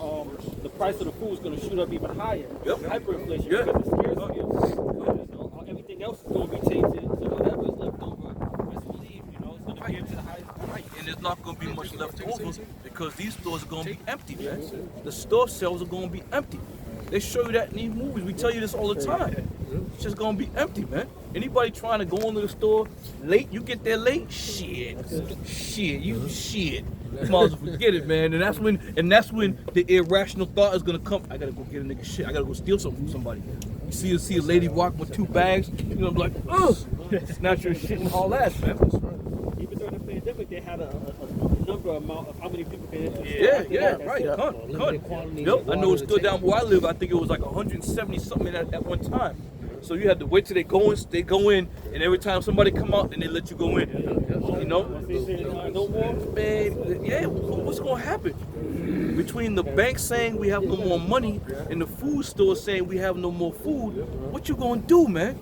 the price of the food is gonna shoot up even higher. Yep. Hyperinflation. Yeah. Because the scarcity of everything else is gonna be tainted. So whatever is left over, best believe, it's gonna be into the highest price. Right. And there's not going to be much left over because these stores are going to be empty, man. The store shelves are going to be empty. They show you that in these movies. We tell you this all the time. It's just going to be empty, man. Anybody trying to go into the store late, you get there late, shit. You might as well forget it, man. And that's when the irrational thought is gonna come. I gotta go get a nigga shit. I gotta go steal something from somebody. You see a lady walk with 2 bags, I'm like, ugh, snatch your shit and haul ass, man. Even during the pandemic, they had a number amount of how many people can enter. Yeah, right. Yep. I know it stood down where I live. I think it was like 170 something at one time. So you had to wait till they go in, and every time somebody come out, then they let you go in. You know? No more? Man, yeah, what's gonna happen? Between the bank saying we have no more money and the food store saying we have no more food, what you gonna do, man?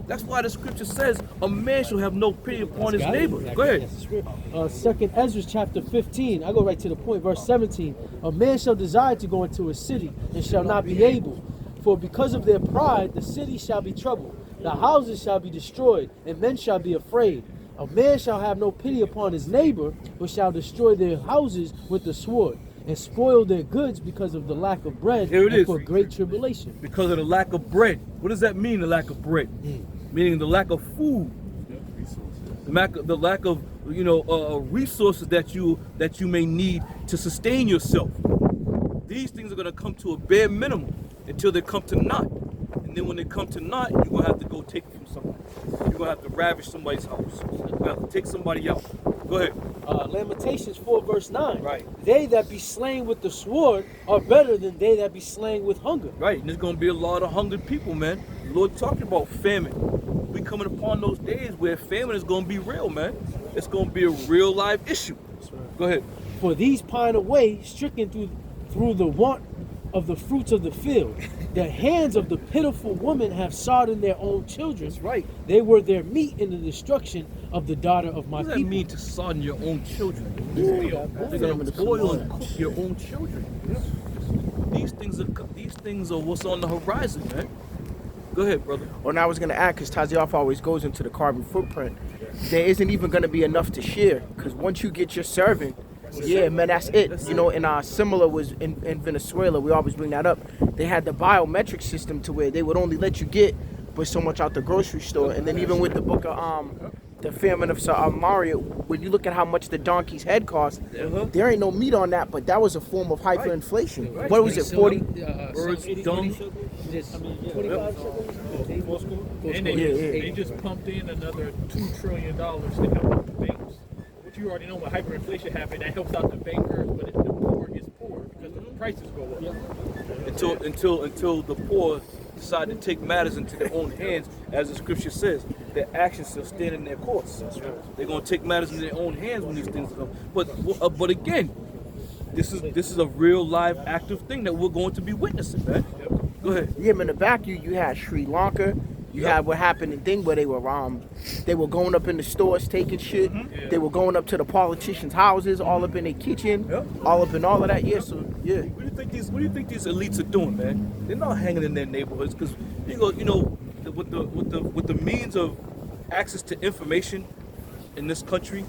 That's why the scripture says a man shall have no pity upon his neighbor. Go ahead. 2nd Ezra chapter 15, I go right to the point, verse 17. A man shall desire to go into a city and shall not be able. For because of their pride, the city shall be troubled. The houses shall be destroyed, and men shall be afraid. A man shall have no pity upon his neighbor, but shall destroy their houses with the sword, and spoil their goods because of the lack of bread Here it and is. for great tribulation. Because of the lack of bread. What does that mean, the lack of bread? Meaning the lack of food. The lack of resources that you may need to sustain yourself. These things are going to come to a bare minimum until they come to naught. And then when they come to naught, you're going to have to go take it from somebody. You're going to have to ravish somebody's house. You're going to have to take somebody out. Go ahead. Lamentations 4 verse 9. Right. They that be slain with the sword are better than they that be slain with hunger. Right, and there's going to be a lot of hungry people, man. The Lord talking about famine. We coming upon those days where famine is going to be real, man. It's going to be a real live issue. Go ahead. For these pine away, stricken through the want of the fruits of the field. The hands of the pitiful woman have sodden their own children. That's right. They were their meat in the destruction of the daughter of my What does that people. mean to sodden your own children? They're going to boil and cook your own children. These things are what's on the horizon, man. Go ahead, brother. Well, now I was going to add, because Tazioff always goes into the carbon footprint, there isn't even going to be enough to share, because once you get your serving, yeah, man, that's it. And similar was in Venezuela, we always bring that up. They had the biometric system to where they would only let you get but so much out the grocery store. And then even with the book of the famine of Samaria, when you look at how much the donkey's head cost, there ain't no meat on that, but that was a form of hyperinflation. Right. What was it, 40? Birds, dung. And they just pumped in another $2 trillion to help out the banks. Which you already know when hyperinflation happened, that helps out the bankers, but the poor gets poor because the prices go up. Until the poor decide to take matters into their own hands, as the scripture says, their actions shall stand in their course. They're gonna take matters in their own hands when these things come. But again, this is a real live active thing that we're going to be witnessing, man. Go ahead. Yeah, in the back you had Sri Lanka. You had what happened in thing where they were going up in the stores taking shit. They were going up to the politicians' houses, all up in their kitchen, all up in all of that. Yeah, so yeah. What do you think these elites are doing, man? They're not hanging in their neighborhoods because with the means of access to information in this country,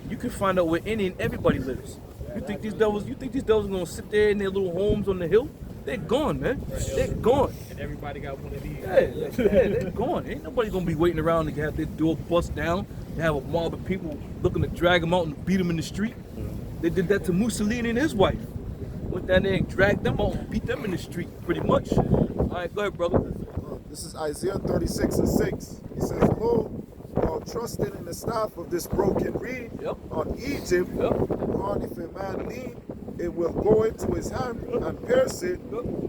you can find out where any and everybody lives. You think these devils are gonna sit there in their little homes on the hill? They're gone, man. They're gone. And everybody got one of these. Yeah, they're gone. Ain't nobody gonna be waiting around to have their door bust down. They have a mob of people looking to drag them out and beat them in the street. They did that to Mussolini and his wife. Went down there and dragged them out and beat them in the street, pretty much. All right, go ahead, brother. This is Isaiah 36:6. He says, "Lo, while trusting in the staff of this broken reed on Egypt, on if a man lean, it will go into his hand and pierce it.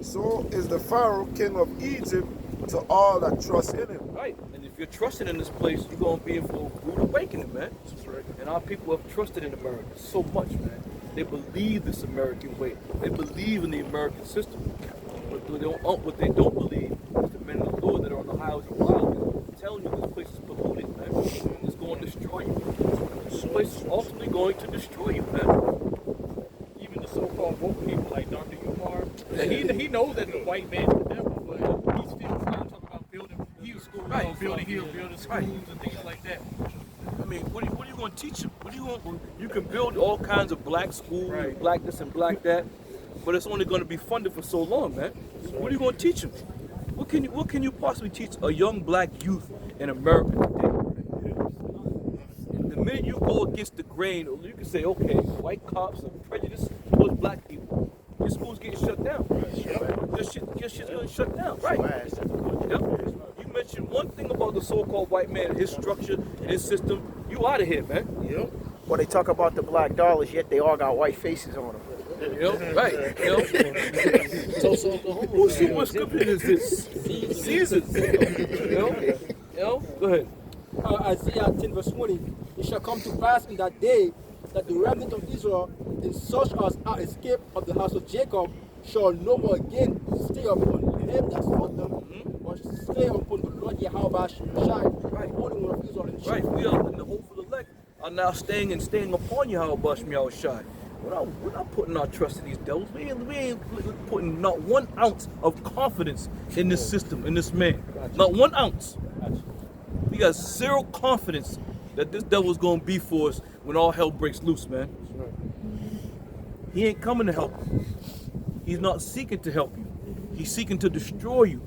So is the Pharaoh, king of Egypt, to all that trust in him." Right. And if you're trusting in this place, you're going to be in for a rude awakening, man. That's right. And our people have trusted in America so much, man. They believe this American way. They believe in the American system. But what they don't believe is the men of the Lord that are on the highways of wild telling you this place is polluted, man. It's going to destroy you. This place is ultimately going to destroy you, man. Even the so-called woke people like Dr. Umar, he knows that the white man is the devil, but he's still trying to talk about building hills, building schools and things like that. I mean, what are you going to teach them? You can build all kinds of black schools, black this and black that, but it's only going to be funded for so long, man. What are you going to teach them? What can you possibly teach a young black youth in America today? The minute you go against the grain, you can say, okay, white cops are prejudiced towards black people. Your school's getting shut down. Your shit's getting shut down. Right. Yep. You mentioned one thing about the so-called white man, his structure, and his system. You out of here, man. Yep. Well, they talk about the black dollars, yet they all got white faces on them. Right. Whose superscription is this? Caesar's. Go ahead. Isaiah 10 verse 20. It shall come to pass in that day that the remnant of Israel, in such as are escaped of the house of Jacob, shall no more again stay upon him that fought them, but stay upon the Lord Yahweh Shai, right. Only one of Israel in the right. We are in the hopeful elect are now staying upon Yahweh Shai. We're not putting our trust in these devils. We ain't putting not 1 ounce of confidence in this system, in this man. Not 1 ounce. We got zero confidence that this devil's gonna be for us when all hell breaks loose, man. He ain't coming to help you. He's not seeking to help you. He's seeking to destroy you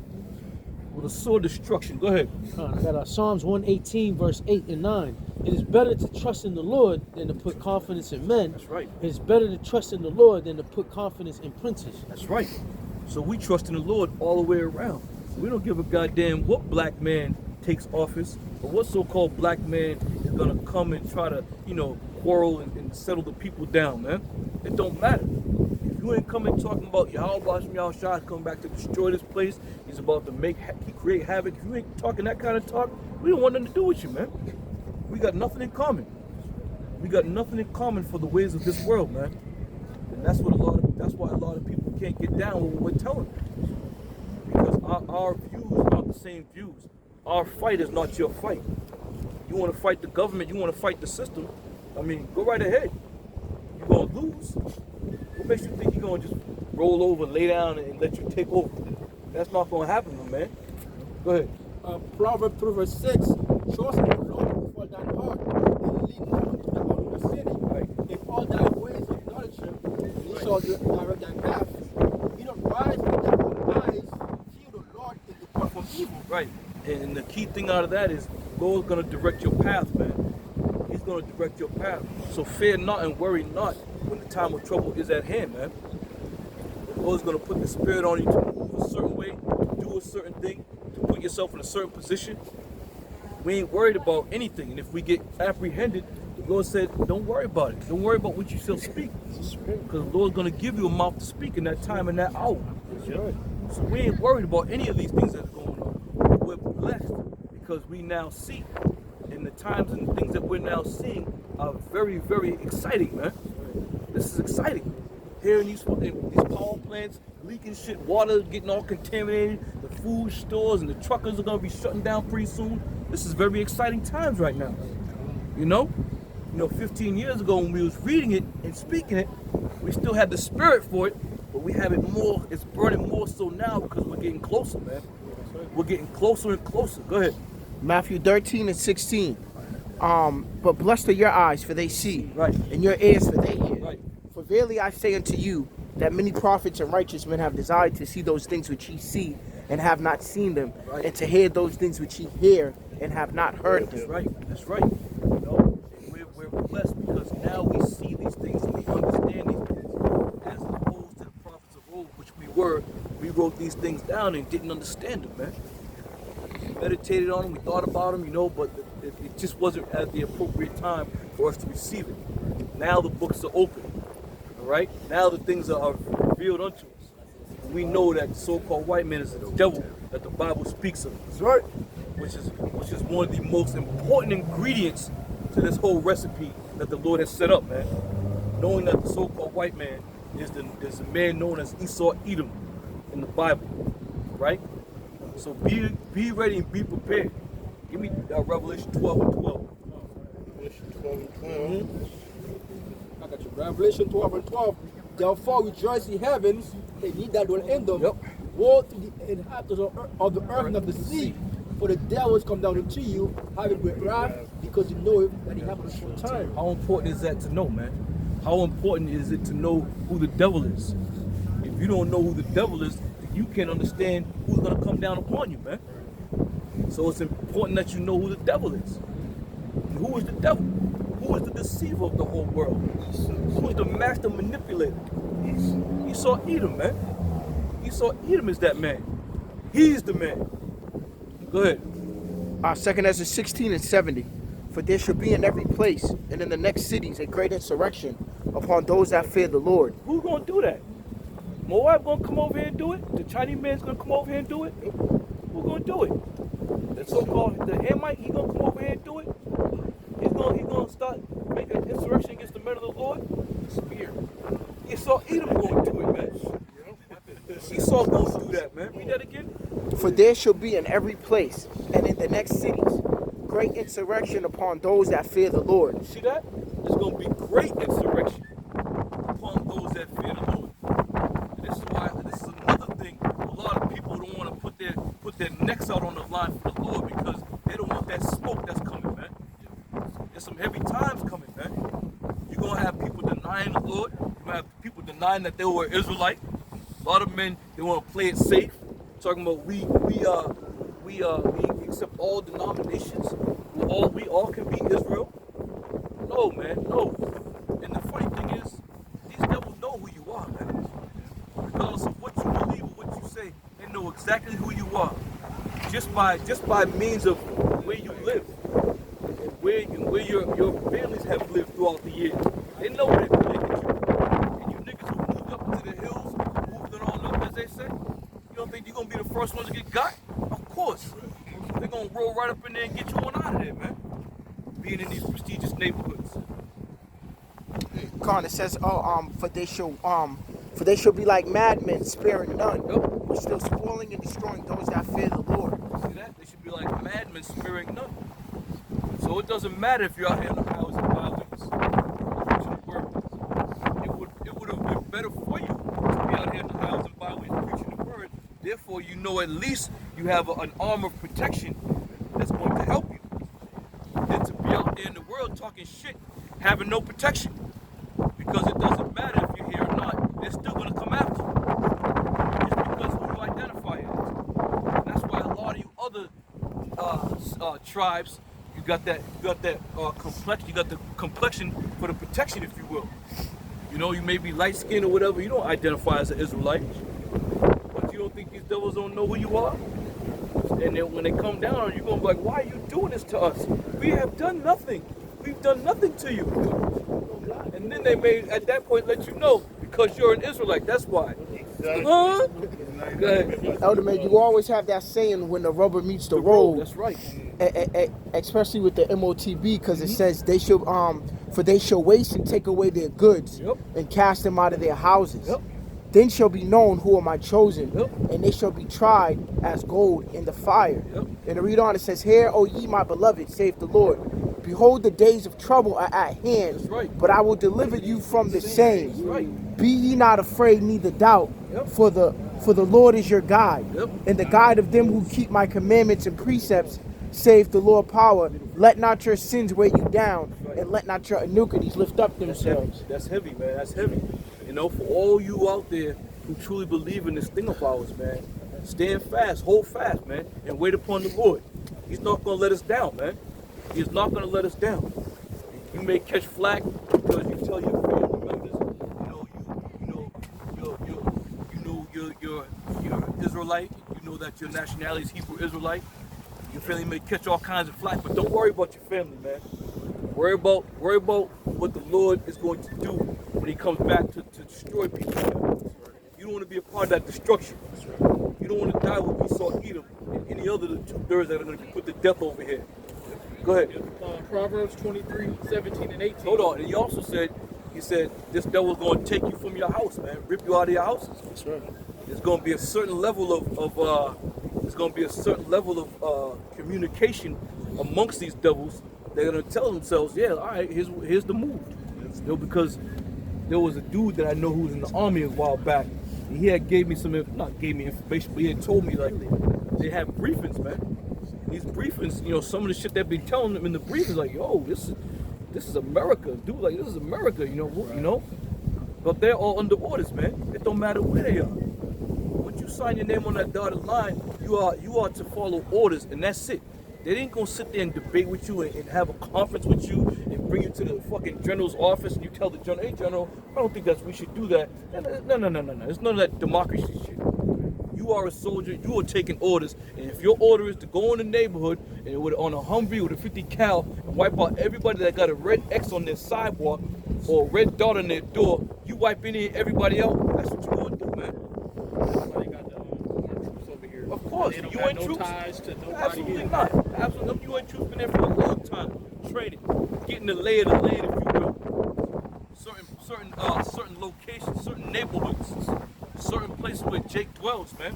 with a sword of destruction. Go ahead. I got Psalms 118, verse 8 and 9. It is better to trust in the Lord than to put confidence in men. That's right. It is better to trust in the Lord than to put confidence in princes. That's right. So we trust in the Lord all the way around. We don't give a goddamn what black man takes office or what so-called black man is gonna come and try to, quarrel and settle the people down, man. It don't matter. If you ain't coming talking about Yahweh Shai coming back to destroy this place, he's about to create havoc. If you ain't talking that kind of talk, we don't want nothing to do with you, man. We got nothing in common. We got nothing in common for the ways of this world, man. And that's why a lot of people can't get down with what we're telling them. Because our views aren't the same views. Our fight is not your fight. You want to fight the government, you want to fight the system, I mean, go right ahead. You're going to lose. What makes you think you're going to just roll over, lay down, and let you take over? That's not going to happen, man. Go ahead. Proverbs 3 verse 6. Trust in the Lord with all thine heart, and lean not unto thy own understanding. Right. In all thy ways acknowledge him, and he shall direct thy path. Be not wise in thy own eyes, fear the Lord and depart from evil. Right. And the key thing out of that is Lord's gonna direct your path, man. He's gonna direct your path. So fear not and worry not when the time of trouble is at hand, man. The Lord's gonna put the spirit on you to move a certain way, to do a certain thing, to put yourself in a certain position. We ain't worried about anything. And if we get apprehended, the Lord said, don't worry about it. Don't worry about what you shall speak. Because the Lord's gonna give you a mouth to speak in that time and that hour. So we ain't worried about any of these things that's going on. We're blessed because we now see. And the times and the things that we're now seeing are very, very exciting, man. This is exciting. Hearing these power plants leaking shit, water getting all contaminated, the food stores and the truckers are gonna be shutting down pretty soon. This is very exciting times right now. You know, 15 years ago when we was reading it and speaking it, we still had the spirit for it, but we have it more, it's burning more so now because we're getting closer, man. We're getting closer and closer. Go ahead. Matthew 13 and 16. But blessed are your eyes, for they see, right, and your ears, for they hear. Right. For verily I say unto you, that many prophets and righteous men have desired to see those things which ye see, and have not seen them, right, and to hear those things which ye hear, and have not heard them. That's right. That's right. You know, we're blessed because now we see these things and we understand these things, as opposed to the prophets of old, which we were. We wrote these things down and didn't understand them, man. We meditated on them, we thought about them, but it just wasn't at the appropriate time for us to receive it. Now the books are open, all right? Now the things are revealed unto us. And we know that the so-called white man is the devil that the Bible speaks of. That's right. Which is one of the most important ingredients to this whole recipe that the Lord has set up, man. Knowing that the so-called white man is the man known as Esau Edom in the Bible, right? So be ready and be prepared. Give me Revelation 12 and 12. Revelation 12 and 12. I got you. Revelation 12 and 12. Therefore rejoice ye heavens, and ye that dwell in them. Yep. Woe to the inhabitants of the earth and of the sea, for the devil is come down into you, having great wrath, because you know that he happens for time. How important is that to know, man? How important is it to know who the devil is? If you don't know who the devil is, then you can't understand who's gonna come down upon you, man. So it's important that you know who the devil is. And who is the devil? Who is the deceiver of the whole world? Who is the master manipulator? Esau Edom, man. Esau Edom is that man. He's the man. Go ahead. 2 Ezra 16 and 70. For there shall be in every place and in the next cities a great insurrection upon those that fear the Lord. Who's gonna do that? Moab gonna come over here and do it? The Chinese man's gonna come over here and do it? Who's gonna do it? The so-called the Hamite, he gonna come over here and do it? He's gonna start making an insurrection against the men of the Lord? Spear. Esau Edom gonna do it, man. Esau gonna do that, man. Read that again. For there shall be in every place and in the next cities great insurrection upon those that fear the Lord. See that? There's gonna be great insurrection upon those that fear the Lord. And this is why this is another thing. A lot of people don't want to put their necks out on the line for the Lord because they don't want that smoke that's coming, man. There's some heavy times coming, man. You're gonna have people denying the Lord. You're gonna have people denying that they were Israelite. A lot of men, they want to play it safe, talking about we accept all denominations. We all can be Israel. No, man, no. And the funny thing is, these devils know who you are, man. Regardless of what you believe or what you say, they know exactly who you are. Just by means of where you live and where your families have lived throughout the years. They know where they're connected to. And you niggas who moved up into the hills, moved it on up, as they say, you don't think you're gonna be the first ones to get got? Of course. They're gonna roll right up in there and get you on out of there, man. Being in these prestigious neighborhoods. Con, it says, for they shall be like madmen, sparing none, but still spoiling and destroying those that fear the Lord. See that? They should be like madmen, sparing none. So it doesn't matter if you're out here in the highways and byways preaching the word. It would have been better for you to be out here in the highways and byways preaching the word. Therefore, you know at least you have an arm of protection that's going to help you. Than to be out there in the world talking shit, having no protection. Because it doesn't matter if you're here or not, they're still going to come after you. Just because who you identify as. And that's why a lot of you other tribes. You got that complexion. You got the complexion for the protection, if you will. You know, you may be light skinned or whatever. You don't identify as an Israelite, but you don't think these devils don't know who you are. And then when they come down, you're gonna be like, "Why are you doing this to us? We have done nothing. We've done nothing to you." And then they may, at that point, let you know because you're an Israelite. That's why. Huh? Go ahead. Elder man, you always have that saying when the rubber meets the road. That's right. Especially with the MOTB, because it says they shall for they shall waste and take away their goods and cast them out of their houses. Then shall be known who are my chosen, and they shall be tried as gold in the fire. And to read on, it says, "Hear, O ye my beloved, saith the Lord. Behold, the days of trouble are at hand, but I will deliver you from the same. Be ye not afraid, neither doubt, for the Lord is your guide, and the guide of them who keep my commandments and precepts, saith the Lord power. Let not your sins weigh you down, and let not your iniquities lift up themselves." That's heavy, man. That's heavy. You know, for all you out there who truly believe in this thing of ours, man, stand fast, hold fast, man, and wait upon the Lord. He's not going to let us down, man. He's not going to let us down. You may catch flack because you tell your family members, you're Israelite. You know that your nationality is Hebrew Israelite. Your family may catch all kinds of flack, but don't worry about your family, man. Worry about what the Lord is going to do when He comes back to destroy people. You don't want to be a part of that destruction. You don't want to die with Esau, Edom, and any other 2/3 that are going to be put to death over here. Go ahead. Proverbs 23:17-18. Hold on. And he said, this devil's going to take you from your house, man. Rip you out of your houses. That's right. There's going to be a certain level of communication amongst these devils. They're going to tell themselves, yeah, all right, here's the move. You know, because there was a dude that I know who was in the army a while back. And he had not gave me information, but he had told me, like, they have briefings, man. These briefings, you know, some of the shit they've been telling them in the briefings, like, yo, this is America, dude. Like, this is America, you know. But they're all under orders, man. It don't matter where they are. Once you sign your name on that dotted line, you are to follow orders, and that's it. They ain't gonna sit there and debate with you and have a conference with you and bring you to the fucking general's office and you tell the general, "Hey, general, I don't think we should do that." No. It's none of that democracy shit. You are a soldier. You are taking orders, and if your order is to go in the neighborhood and on a Humvee with a 50 cal and wipe out everybody that got a red X on their sidewalk or a red dot on their door, you wipe any and everybody else. That's what you want to do, man. They got the troops over here. Of course, They don't you got ain't no troops. ties to nobody Absolutely here. not. Absolutely, you ain't troops been there for a long time, training, getting the lay of the land, if you will. Certain locations, certain neighborhoods, certain places where Jake dwells, man.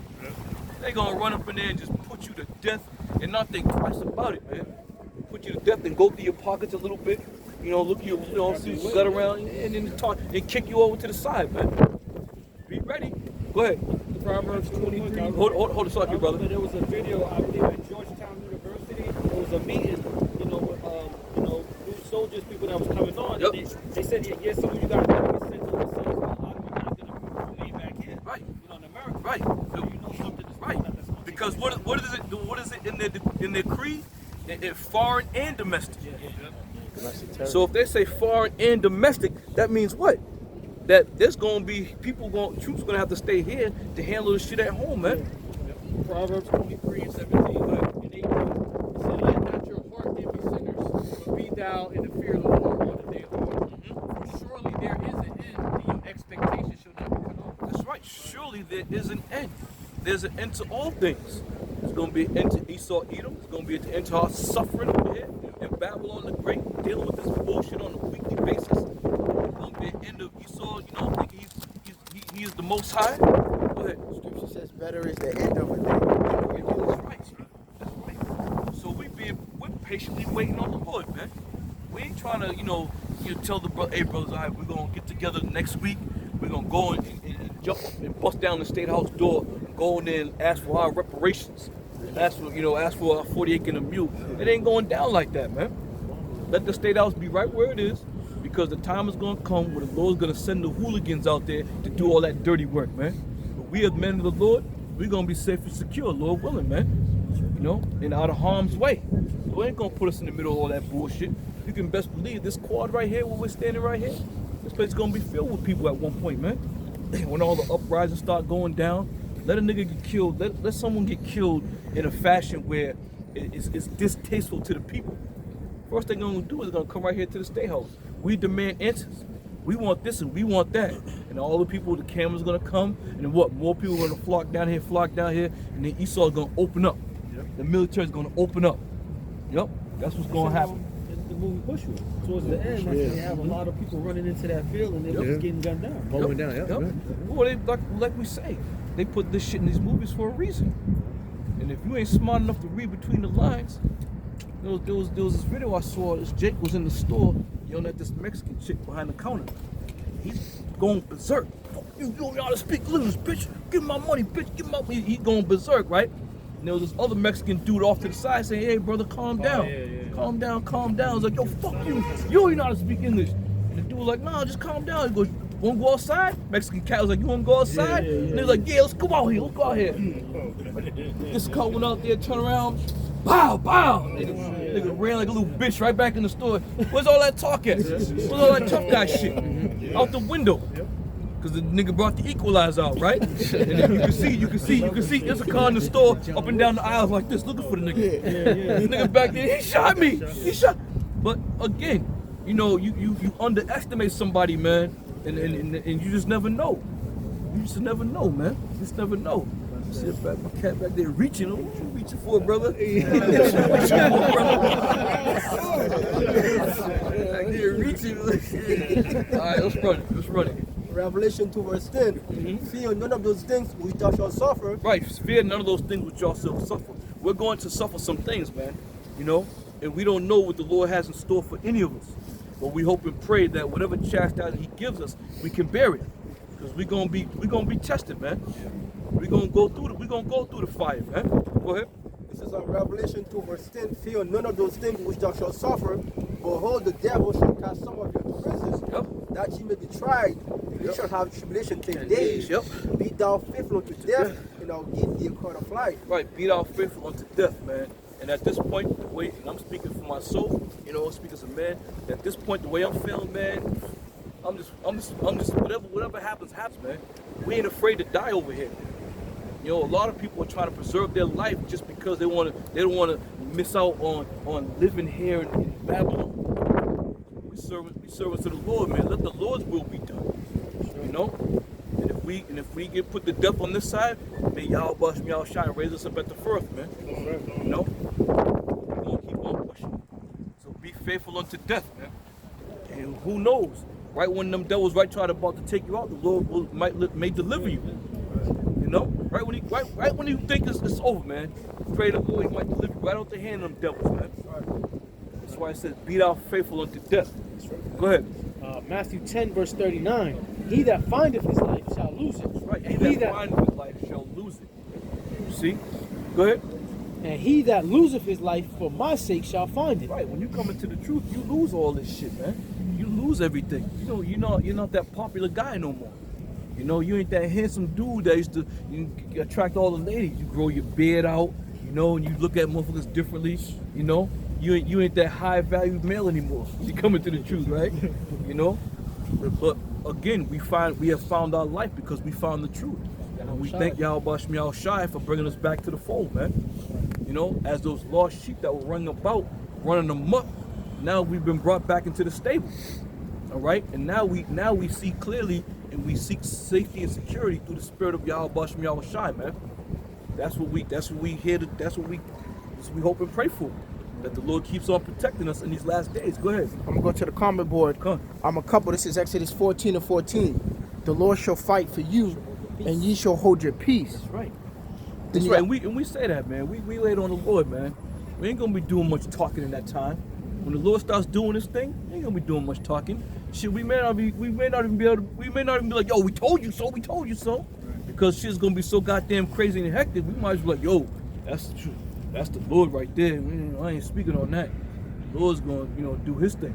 They gonna run up in there and just put you to death and not think twice about it, man. Put you to death and go through your pockets a little bit, you know, look you, see what you got around, and then talk and kick you over to the side, man. Be ready. Go ahead. Proverbs 23. Hold a second, brother. There was a video, I believe, at Georgetown University. There was a meeting, with new soldiers, people that was coming on. Yep. And they said, yeah, some of you guys got to get sent overseas. A lot of you guys going to remain back here. Right. In America. Right. So you know something is Right. Because what is it in their creed? It's foreign and domestic. So if they say foreign and domestic, that means what? That there's gonna be troops gonna have to stay here to handle the shit at home, man. Proverbs 23:17-18. It said, "Let not your heart be sinners, but be thou in the fear of the Lord all the day long. For surely there is an end, and your expectation shall not be cut off." That's right. Surely there is an end. There's an end to all things. There's going to be an end to Esau, Edom. There's going to be an end to our suffering over here in Babylon the Great, dealing with this bullshit on a weekly basis. There's going to be an end of Esau, thinking he is the Most High. Go ahead. Scripture says, "Better is the end of a thing." That's right. That's right. So we're patiently waiting on the Lord, man. We ain't trying to, you tell the brother, "Hey, brothers, all right, we're going to get together next week. We're going to go and jump and bust down the State House door and go in there and ask for our reparations. Ask for our 40 acre and a mule." It ain't going down like that, man. Let the State House be right where it is, because the time is going to come where the Lord's going to send the hooligans out there to do all that dirty work, man. But we as men of the Lord, we're going to be safe and secure, Lord willing, man. And out of harm's way. Go Bible ain't gonna put us in the middle of all that bullshit. You can best believe this quad right here, where we're standing right here, this place is gonna be filled with people at one point, man. When all the uprisings start going down, let a nigga get killed. Let someone get killed in a fashion where it's distasteful to the people. First thing they're gonna do is they're gonna come right here to the State House. We demand answers. We want this and we want that. And all the people, the cameras gonna come, and then what? More people are gonna flock down here, and then Esau's gonna open up. Yep. The military's gonna open up. Yep, that's what's gonna happen. The movie Bushwick. Towards the end, like, they have a lot of people running into that field and they're just getting gunned down. Mowing down, yep. Well, they, like we say, they put this shit in these movies for a reason. And if you ain't smart enough to read between the lines, there was this video I saw. This Jake was in the store yelling at this Mexican chick behind the counter. He's going berserk. Fuck you don't know how to speak English, bitch. Give me my money, bitch. Give me my money. He's going berserk, right? And there was this other Mexican dude off to the side saying, hey, brother, calm down. Calm down, calm down. I was like, yo, fuck you. You don't know how to speak English. And the dude was like, nah, just calm down. He goes, wanna go outside? Mexican cat was like, you wanna go outside? And he was like, yeah, let's go out here. Let's go out here. This car went out there, turned around. Pow, pow! Nigga ran like a little bitch right back in the store. Where's all that talk at? Where's all that tough guy shit? Out the window. Cause the nigga brought the equalizer out, right? And then you can see, there's a car in the store up and down the aisles like this, looking for the nigga. This nigga back there, he shot me. He shot. But again, you know, you underestimate somebody, man, and you just never know. You just never know, man. You just never know. See my cat back there reaching. What you reaching for, brother? Back there reaching. All right, let's run it. Revelation 2 verse 10. Fear none of those things which thou shalt suffer. Right, fear none of those things which y'all shall suffer. We're going to suffer some things, man. You know, and we don't know what the Lord has in store for any of us. But we hope and pray that whatever chastisement He gives us, we can bear it. Because we're gonna be tested, man. We're gonna go through the fire, man. Go ahead. This is Revelation 2 verse 10. Fear none of those things which thou shalt suffer. Behold, the devil shall cast some of you into prison, that ye may be tried. You shall have tribulation 10 days. Be thou faithful unto death, and I'll give thee a crown of life. Right, be thou faithful unto death, man. And at this point, the way, and I'm speaking for myself, you know, speaking as a man, at this point, the way I'm feeling, man, I'm just whatever happens, man. We ain't afraid to die over here. You know, a lot of people are trying to preserve their life just because they don't want to miss out on living here in Babylon. We serve to the Lord, man. Let the Lord's will be done. You know? And if we get put to death on this side, may Yahweh shine and raise us up at the first, man. You know? We're gonna keep on pushing. So be faithful unto death, man. And who knows? Right when them devils about to take you out, the Lord may deliver you. You know? Right when you think it's over, man. Pray the Lord, He might deliver you right out the hand of them devils, man. That's why it says, be thou faithful unto death. Go ahead. Matthew 10 verse 39. He that findeth his life shall lose it. Right. He that findeth his life shall lose it. You see? Go ahead. And he that loseth his life for my sake shall find it. Right. When you come into the truth, you lose all this shit, man. You lose everything. You know, you're not that popular guy no more. You know, you ain't that handsome dude that used to attract all the ladies. You grow your beard out, you know, and you look at motherfuckers differently. You know, you ain't that high valued male anymore. You coming to the truth, right? You know, but again, we have found our life because we found the truth. And we thank Yahweh Shemiah Shai for bringing us back to the fold, man. You know, as those lost sheep that were running amok, now we've been brought back into the stable. All right, and now we see clearly, and we seek safety and security through the spirit of Yahweh Shemiah Shai, man. That's what we hope and pray for. That the Lord keeps on protecting us in these last days. Go ahead. I'm gonna go to the comment board. I'm a couple. This is Exodus 14 and 14. The Lord shall fight for you, and ye shall hold your peace. That's right. That's right. And we say that, man. We wait on the Lord, man. We ain't gonna be doing much talking in that time. When the Lord starts doing this thing, we ain't gonna be doing much talking. Shit, we may not even be like, yo, we told you so. Because shit's gonna be so goddamn crazy and hectic. We might as well be like, yo, that's the truth. That's the Lord right there. I ain't speaking on that. The Lord's going to, do His thing.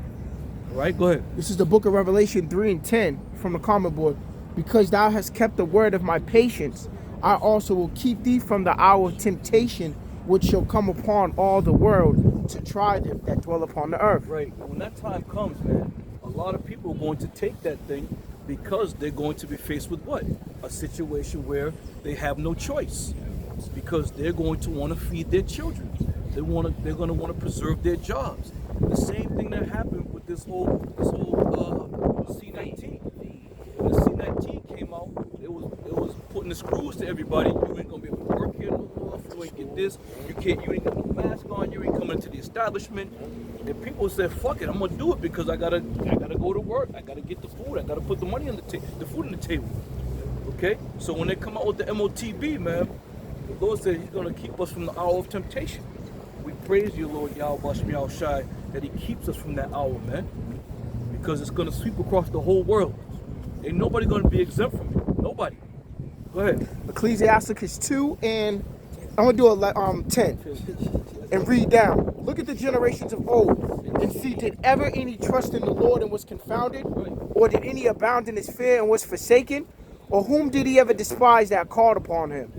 All right, go ahead. This is the book of Revelation 3 and 10 from the comment board. Because thou hast kept the word of my patience, I also will keep thee from the hour of temptation, which shall come upon all the world, to try them that dwell upon the earth. Right. And when that time comes, man, a lot of people are going to take that thing because they're going to be faced with what? A situation where they have no choice. It's because they're going to want to feed their children. They're going to want to preserve their jobs. The same thing that happened with this whole C-19. When the C-19 came out, it was putting the screws to everybody. You ain't gonna be able to work here no more. You ain't get this. You ain't got no mask on. You ain't coming into the establishment. And people said, "Fuck it, I'm gonna do it because I gotta go to work. I gotta get the food. I gotta put the money on the food on the table." Okay. So when they come out with the MOTB, man, the Lord said He's gonna keep us from the hour of temptation. We praise you, Lord Yahweh Shemiah Shai, that He keeps us from that hour, man, because it's gonna sweep across the whole world. Ain't nobody gonna be exempt from it. Nobody. Go ahead. Ecclesiasticus 2, and I'm gonna do 10 and read down. Look at the generations of old and see, did ever any trust in the Lord and was confounded, or did any abound in His fear and was forsaken, or whom did He ever despise that called upon Him?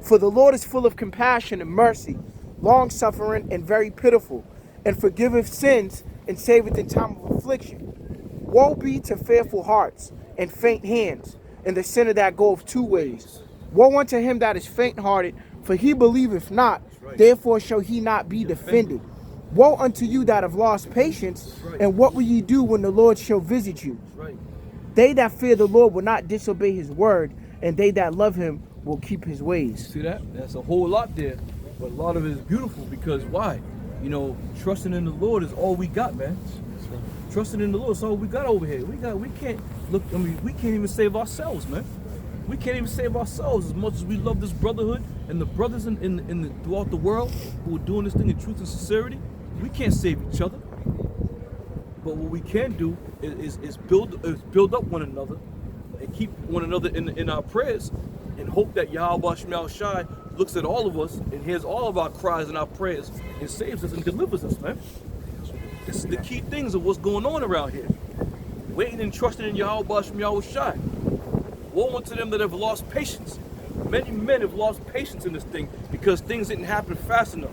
For the Lord is full of compassion and mercy, long suffering and very pitiful, and forgiveth sins and saveth in time of affliction. Woe be to fearful hearts and faint hands, and the sinner that goeth two ways. Woe unto him that is faint-hearted, for he believeth not, therefore shall he not be defended. Woe unto you that have lost patience, and what will ye do when the Lord shall visit you? They that fear the Lord will not disobey His word, and they that love Him will keep His ways. See that? That's a whole lot there, but a lot of it is beautiful because why? You know, trusting in the Lord is all we got, man. Trusting in the Lord is all we got over here. We can't look. I mean, we can't even save ourselves, man. We can't even save ourselves as much as we love this brotherhood and the brothers throughout the world who are doing this thing in truth and sincerity. We can't save each other. But what we can do is build up one another and keep one another in our prayers and hope that Yahweh Shemiah Shai looks at all of us and hears all of our cries and our prayers and saves us and delivers us, man. This is the key things of what's going on around here. Waiting and trusting in Yahweh Shemiah Shai. Woe unto them that have lost patience. Many men have lost patience in this thing because things didn't happen fast enough.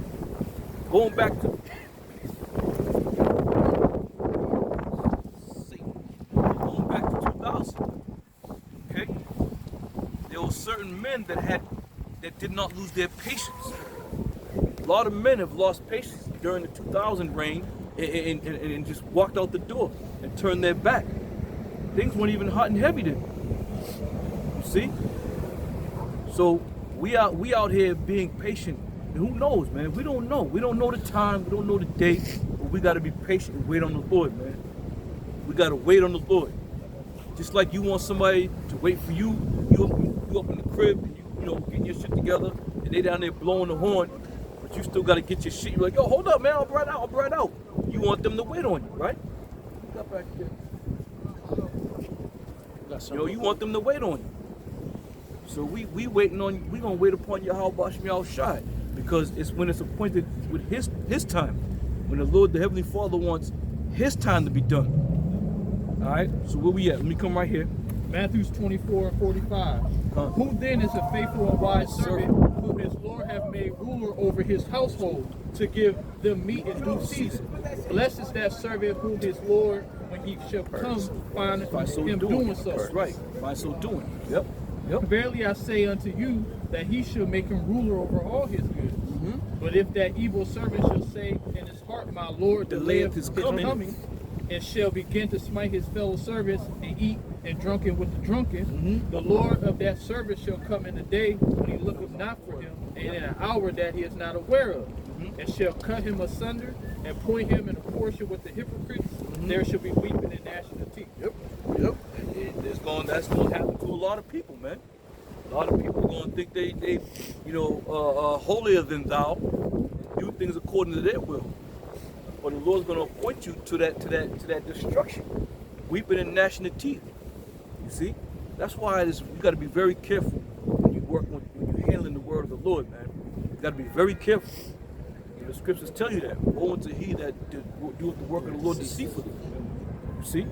Going back to 2000, okay? There were certain men that did not lose their patience. A lot of men have lost patience during the 2000 reign and just walked out the door and turned their back. Things weren't even hot and heavy then. You see? So we out here being patient. And who knows, man? We don't know. We don't know the time. We don't know the date. But we got to be patient and wait on the Lord, man. We got to wait on the Lord. Just like you want somebody to wait for you. You up in the crib and you getting your shit together, and they down there blowing the horn, but you still got to get your shit. You're like, yo, hold up, man. I'll be right out. You want them to wait on you, right? Got back here. You want them to wait on you. So we waiting on you. We gonna wait upon Yahweh Shemiah Shai because it's when it's appointed with his time, when the Lord, the Heavenly Father, wants His time to be done. All right. So where we at? Let me come right here. Matthew 24:45. Who then is a faithful and wise servant whom his Lord hath made ruler over his household to give them meat in due season? Blessed is that servant whom his Lord, when he shall come, find him doing so. That's right. By so doing. Yep. Verily I say unto you that he shall make him ruler over all his goods. But if that evil servant shall say in his heart, my Lord delayeth his coming, and shall begin to smite his fellow servants and eat and drunken with the drunken, the Lord of that servant shall come in a day when he looketh not for him, and in an hour that he is not aware of, and shall cut him asunder and point him in a portion with the hypocrites. There shall be weeping and gnashing of teeth. Yep. That's going to happen to a lot of people, man. A lot of people are going to think they holier than thou, do things according to their will. But the Lord's going to appoint you to that destruction, weeping and gnashing of teeth. You see, that's why you got to be very careful when you're handling the word of the Lord, man. You got to be very careful. And the scriptures tell you that. Woe unto he that doeth the work of the Lord deceitfully. You see,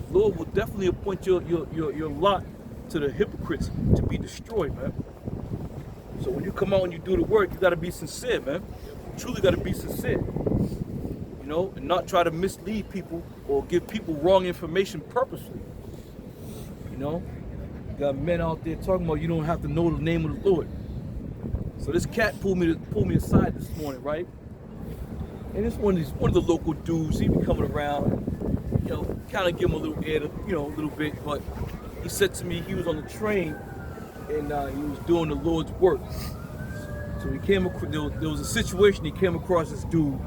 the Lord will definitely appoint your lot to the hypocrites to be destroyed, man. So when you come out and you do the work, you got to be sincere, man. truly got to be sincere, you know, and not try to mislead people or give people wrong information purposely. You know, you got men out there talking about you don't have to know the name of the Lord. So this cat pulled me aside this morning, right? And it's one of the local dudes. He be coming around, you know, kind of give him a little air, you know, a little bit. But he said to me he was on the train and he was doing the Lord's work. So he came across, there was a situation, he came across this dude.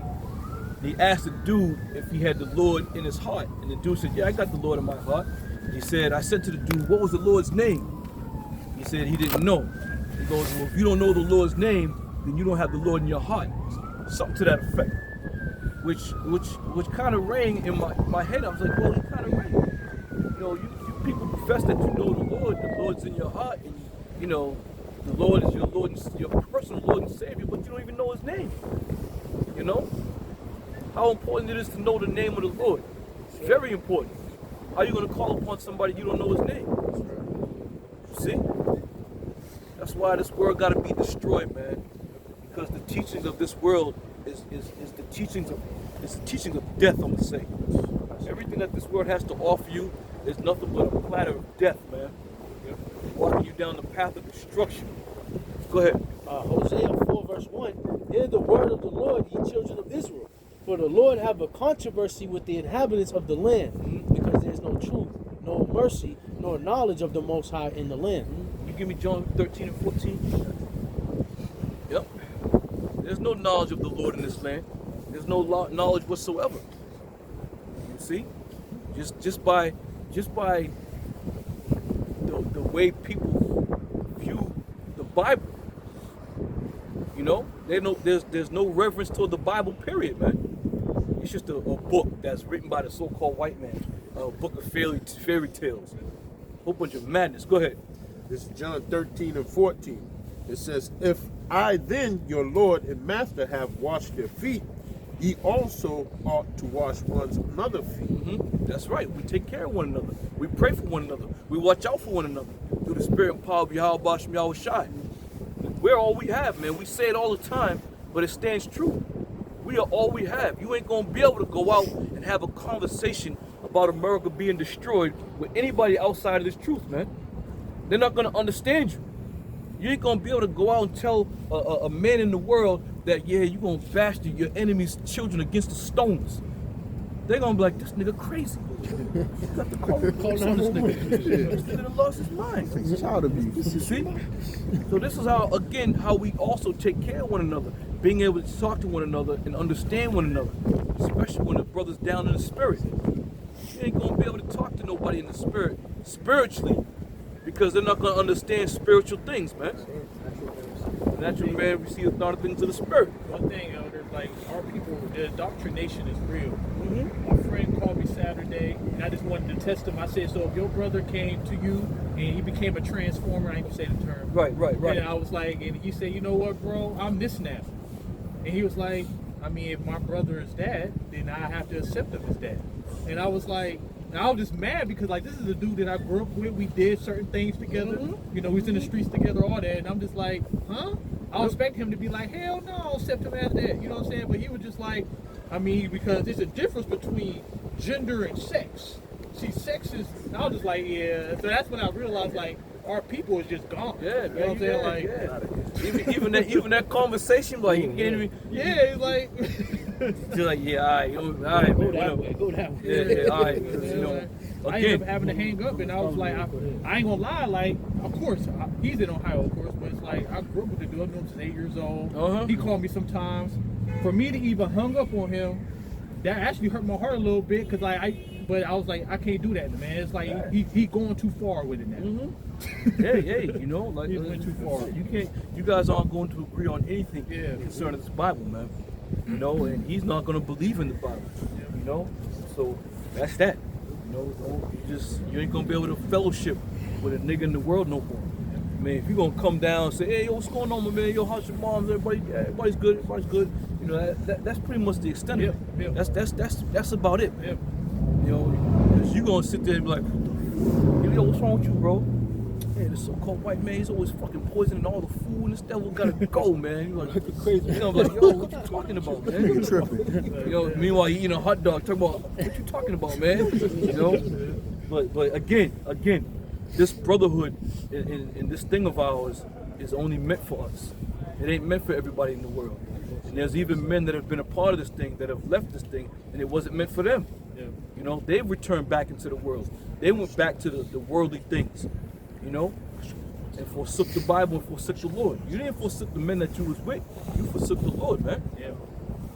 He asked the dude if he had the Lord in his heart. And the dude said, yeah, I got the Lord in my heart. He said, I said to the dude, what was the Lord's name? He said he didn't know. He goes, well, if you don't know the Lord's name, then you don't have the Lord in your heart. Something to that effect. Which kind of rang in my head. I was like, well, it kind of rang. You know, you people profess that you know the Lord's in your heart, and you know, the Lord is your Lord and your personal Lord and Savior, but you don't even know his name. You know? How important it is to know the name of the Lord. It's very important. How are you going to call upon somebody you don't know his name? See? That's why this world got to be destroyed, man. Because the teachings of this world is the teachings of death, I'm going to say. Everything that this world has to offer you is nothing but a platter of death, man. Walking you down the path of destruction. Go ahead. Hosea 4 verse 1. Hear the word of the Lord, ye children of Israel. For the Lord have a controversy with the inhabitants of the land, because there is no truth, no mercy, nor knowledge of the Most High in the land. You give me John 13 and 14. Yep. There's no knowledge of the Lord in this land. There's no knowledge whatsoever. You see? Just by the way people view the Bible. You know, there's no reverence toward the Bible, period, man. It's just a book that's written by the so-called white man, a book of fairy tales, a whole bunch of madness. Go ahead. This is John 13 and 14. It says, if I then, your Lord and Master, have washed their feet, ye also ought to wash one another's feet. That's right. We take care of one another. We pray for one another. We watch out for one another through the spirit and power of Yahweh Bashem Yahweh Shai. We're all we have, man. We say it all the time, but it stands true. We are all we have. You ain't gonna be able to go out and have a conversation about America being destroyed with anybody outside of this truth, man. They're not gonna understand you. You ain't gonna be able to go out and tell a man in the world that, yeah, you're gonna bash your enemy's children against the stones. They're gonna be like, this nigga crazy. You got to call on this nigga. This nigga lost his mind. It's child abuse. You see? So this is how we also take care of one another. Being able to talk to one another and understand one another. Especially when the brother's down in the spirit. You ain't gonna be able to talk to nobody in the spirit spiritually, because they're not gonna understand spiritual things, man. Natural man receives not things of the spirit. One thing, elders, like our people, the indoctrination is real. My friend called me Saturday, and I just wanted to test him. I said, so if your brother came to you and he became a transformer, I ain't gonna say the term. Right. And I was like, and he said, you know what, bro, I'm this now. And he was like, I mean, if my brother is that, then I have to accept him as that. And I was like, I was just mad because, like, this is a dude that I grew up with. We did certain things together. You know, we was in the streets together, all that. And I'm just like, huh? I expect him to be like, hell no, I'll accept him as that. You know what I'm saying? But he was just like, I mean, because there's a difference between gender and sex. See, sex is, I was just like, yeah. So that's when I realized, like, our people is just gone. Yeah, you know what I'm saying? Like, even that conversation, like, you can't even. Yeah, it's like. You're like, yeah, all right, Go that way, go that way. Yeah, all right. You know, I ended up having to hang up, and I was like, I ain't gonna lie, like, of course, he's in Ohio, of course, but it's like, I grew up with the dude, I've known him since 8 years old. He called me sometimes. For me to even hung up on him, that actually hurt my heart a little bit, because but I was like, I can't do that, man. It's like, he going too far with it now. Hey, you know, like, he went too far. You guys aren't going to agree on anything concerning this Bible, man. You know, and he's not going to believe in the Bible, you know, so that's that. You know, you ain't going to be able to fellowship with a nigga in the world no more. I mean, if you're going to come down and say, hey, yo, what's going on, my man? Yo, how's your mom? Everybody's good, you know, that's pretty much the extent of it. That's about it, man. You know, because you're going to sit there and be like, yo, what's wrong with you, bro? Hey, this so-called white man, he's always fucking poisoning all the food, and this devil gotta go, man. You're like, crazy. You know, I'm like, yo, what you talking about, man? You tripping. You know, meanwhile, you eating a hot dog, talking about, what you talking about, man? You know? But again, this brotherhood and this thing of ours is only meant for us. It ain't meant for everybody in the world. And there's even men that have been a part of this thing that have left this thing, and it wasn't meant for them. Yeah. You know, they've returned back into the world. They went back to the worldly things, you know, and forsook the Bible and forsook the Lord. You didn't forsook the men that you was with. You forsook the Lord, man. Yeah.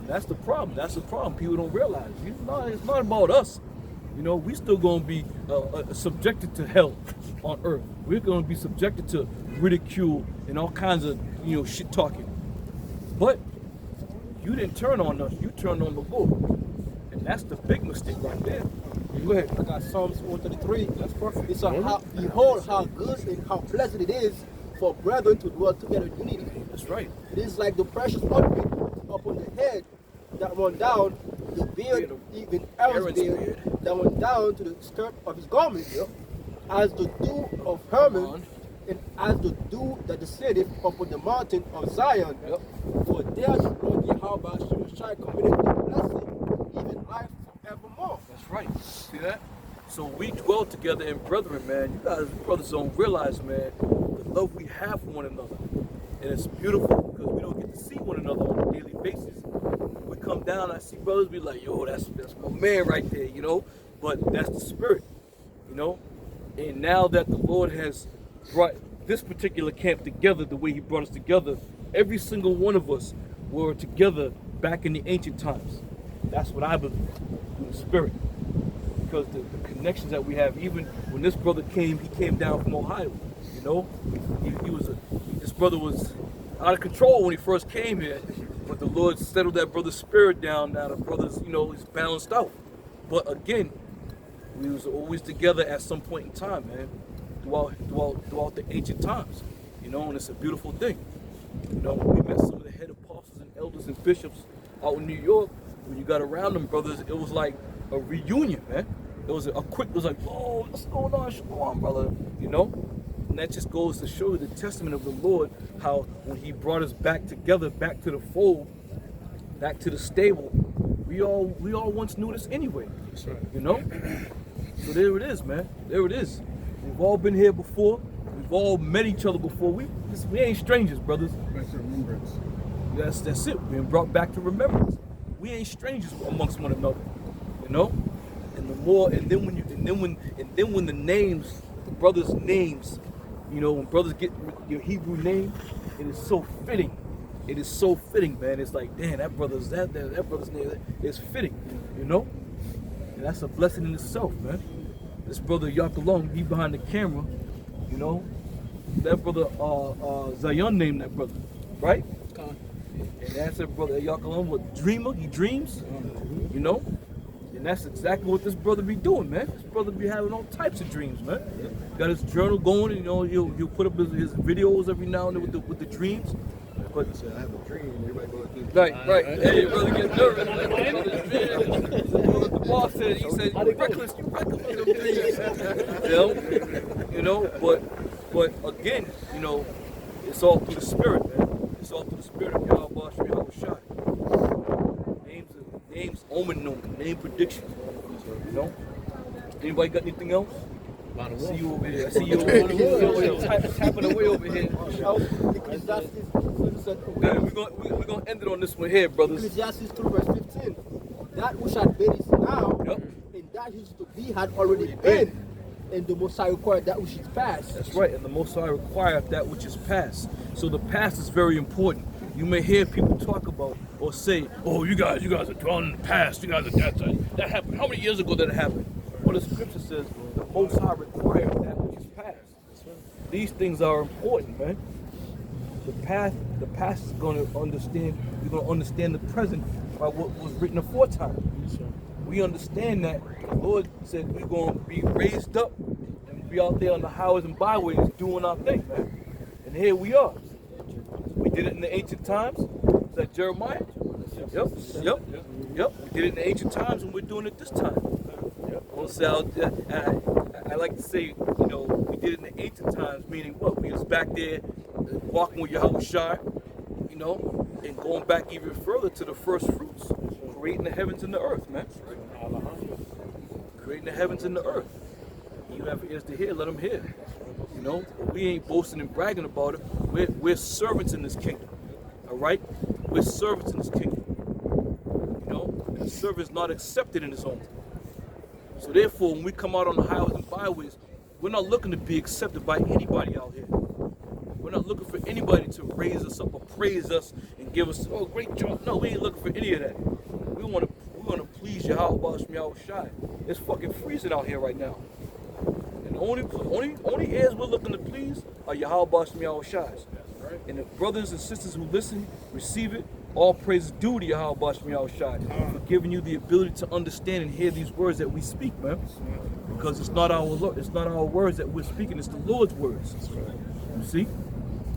And that's the problem. That's the problem. People don't realize. It's not about us. You know, we still going to be subjected to hell on earth. We're going to be subjected to ridicule and all kinds of, you know, shit talking. But you didn't turn on us. You turned on the Lord. And that's the big mistake right there. Go ahead. I got Psalms 133. That's perfect. It's behold how good and how pleasant it is for brethren to dwell together in unity. That's right. It is like the precious ointment upon the head that run down the beard, even Aaron's beard, that went down to the skirt of his garment, as the dew of Hermon, and as the dew that descendeth upon the mountain of Zion. For there the Lord Yahweh shall commit the blessing, even life forevermore. That's right. See that? So we dwell together in brethren, man. You guys, brothers, don't realize, man, the love we have for one another. And it's beautiful because we don't get to see one another on a daily basis. We come down, I see brothers be like, yo, that's my man right there, you know? But that's the spirit, you know? And now that the Lord has brought this particular camp together the way he brought us together, every single one of us were together back in the ancient times. That's what I believe, in the spirit. Because the connections that we have, even when this brother came, he came down from Ohio, you know? This brother was out of control when he first came here, but the Lord settled that brother's spirit down. Now the brother's, you know, is balanced out. But again, we was always together at some point in time, man, throughout the ancient times, you know, and it's a beautiful thing. You know, when we met some of the head apostles and elders and bishops out in New York, when you got around them brothers, it was like a reunion, man. It was it was like, whoa, what's going on? Shalom, brother, you know? And that just goes to show you the testament of the Lord, how when he brought us back together, back to the fold, back to the stable, we all once knew this anyway, you know? So there it is, man. There it is. We've all been here before. We've all met each other before. We ain't strangers, brothers. Back to remembrance. That's it. We're being brought back to remembrance. We ain't strangers amongst one another, you know. And the more, and then when the names, the brothers' names, you know, when brothers get your Hebrew name, it is so fitting. It is so fitting, man. It's like, damn, that brother's name is fitting, you know. And that's a blessing in itself, man. This brother Yakalom, he behind the camera, you know. That brother Zion named that brother, right? And that's that brother Yakalom, what dreamer? He dreams, you know. And that's exactly what this brother be doing, man. This brother be having all types of dreams, man. Got his journal going, and, you know, he'll put up his videos every now and then with the dreams. But I have a dream. Everybody go like this. right. Hey, your brother get nervous. The boss said, he said, you reckless with them dreams. You know, but again, you know, it's all through the spirit, man. It's all through the spirit of Yahweh Shai. Names, omen, name predictions. You know? Anybody got anything else? I see you over here. I see you over here tapping away over here. We're going to end it on this one here, brothers. Ecclesiastes 2 verse 15. That which had been is now, and that which is to be had already been. And the Most High required that which is past. That's right, and the Most High required that which is past. So the past is very important. You may hear people talk about or say, oh, you guys are dwelling in the past. You guys are that happened. How many years ago did it happen? Well, the scripture says the Most High required that which is past. These things are important, man. The past is going to understand. You're going to understand the present by what was written aforetime. We understand that the Lord said we're going to be raised up and be out there on the highways and byways doing our thing, man. And here we are. We did it in the ancient times. Is that Jeremiah? Yep. We did it in the ancient times, and we're doing it this time. I like to say, You know, we did it in the ancient times, meaning what? We was back there walking with Yahweh Shai, you know, and going back even further to the first fruits, creating the heavens and the earth, man. Creating the heavens and the earth. You have ears to hear, let them hear. You know, we ain't boasting and bragging about it. We're servants in this kingdom. All right? We're servants in this kingdom. You know, and the servant is not accepted in his own. So therefore, when we come out on the highways and byways, we're not looking to be accepted by anybody out here. We're not looking for anybody to raise us up or praise us and give us, oh, great job. No, we ain't looking for any of that. We want to please Yahweh Basham Yahweh Shai. It's fucking freezing out here right now. And the only heirs we're looking to please are Yahweh Basham Yahweh Shai's. And the brothers and sisters who listen, receive it, all praise due to Yahweh Basham Yahweh Shai for giving you the ability to understand and hear these words that we speak, man. Because it's not our words that we're speaking, it's the Lord's words. You see?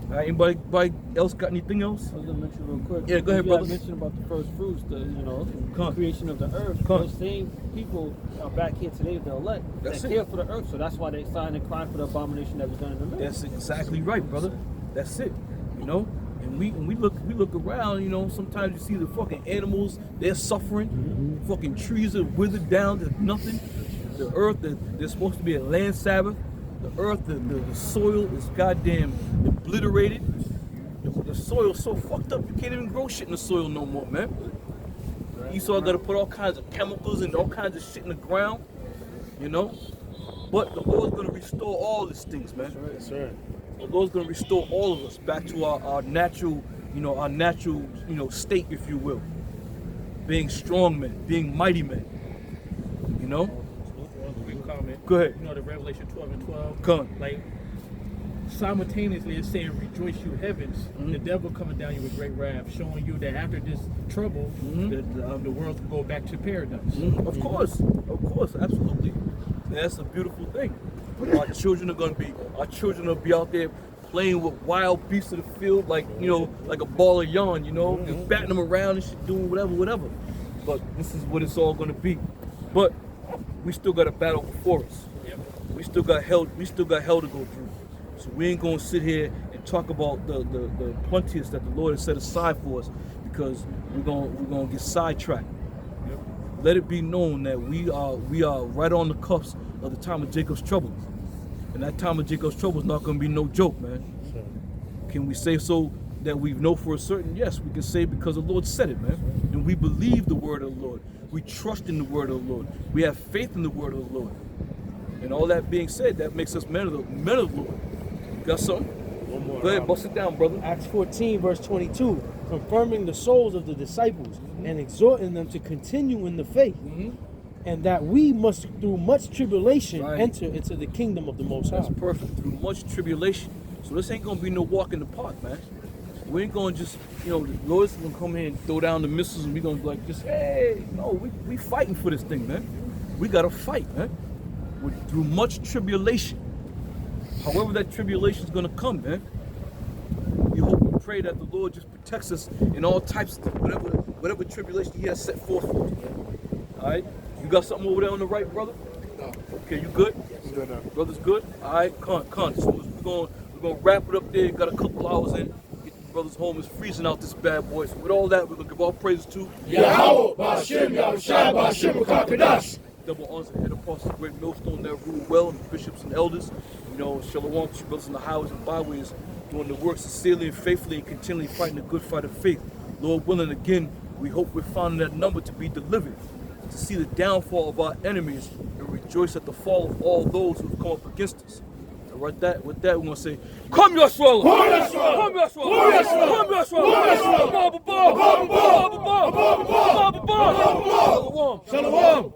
All right, anybody else got anything else? I was gonna mention real quick. Yeah, go ahead, brother. You mentioned about the first fruits, the creation of the earth. Come. Those same people are back here today, the elect, That's that it. care for the earth. So that's why they signed and crying for the abomination that was done in the earth. That's exactly right, brother. That's it. You know, and we look around. You know, sometimes you see the fucking animals, they're suffering. Fucking trees are withered down to nothing. The earth, there's supposed to be a land Sabbath. The earth, the soil is goddamn obliterated. The soil's so fucked up, you can't even grow shit in the soil no more, man. Esau got to put all kinds of chemicals and all kinds of shit in the ground, you know. But the Lord's going to restore all these things, man. That's right. The Lord's going to restore all of us back to our natural, state, if you will. Being strong men, being mighty men, you know. Comment. Go ahead. You know the Revelation 12 and 12. Come. Like simultaneously it's saying rejoice you heavens, the devil coming down you with great wrath, showing you that after this trouble, the world can go back to paradise. Of course, absolutely. That's a beautiful thing. Our children will be out there playing with wild beasts of the field, like a ball of yarn, just batting them around and shit, doing whatever. But this is what it's all gonna be. But we still got a battle before us. We still got hell to go through. So we ain't gonna sit here and talk about the plenteous that the Lord has set aside for us, because we're gonna get sidetracked. Let it be known that we are right on the cusp of the time of Jacob's trouble. And that time of Jacob's trouble is not gonna be no joke, man. Can we say so that we know for a certain? Yes, we can say, because the Lord said it, man. And we believe the word of the Lord. We trust in the word of the Lord. We have faith in the word of the Lord. And all that being said, that makes us men of the Lord. You got something? One more. Go ahead, bust it down, brother. Acts 14, verse 22, confirming the souls of the disciples and exhorting them to continue in the faith, and that we must, through much tribulation, enter into the kingdom of the Most High. That's perfect. Through much tribulation. So this ain't gonna be no walk in the park, man. We ain't gonna just, the Lord's gonna come here and throw down the missiles and we gonna be like, just, hey, no, we fighting for this thing, man. We gotta fight, man. Through much tribulation. However that tribulation is gonna come, man. We hope and pray that the Lord just protects us in all types of whatever tribulation He has set forth for us, man. All right. You got something over there on the right, brother? No. Okay, you good? I'm good now. Brother's good? All right, con. So we're gonna wrap it up there. Got a couple hours in. Get the brothers home. It's freezing out this bad boy. So with all that, we're gonna give all praises to Yahweh, Bashim, Yahushua, Bashim, Kakadash. double honors and head apostles, great millstone that rule well, and the bishops and elders. Shalom to you brothers in the highways and byways, doing the work sincerely and faithfully and continually fighting the good fight of faith. Lord willing, again, we hope we're finding that number to be delivered, to see the downfall of our enemies and rejoice at the fall of all those who have come up against us. And with that, we're going to say, come Yeshua! Come Yeshua! Come Yeshua! Come Yeshua! Come Yeshua! Shalom!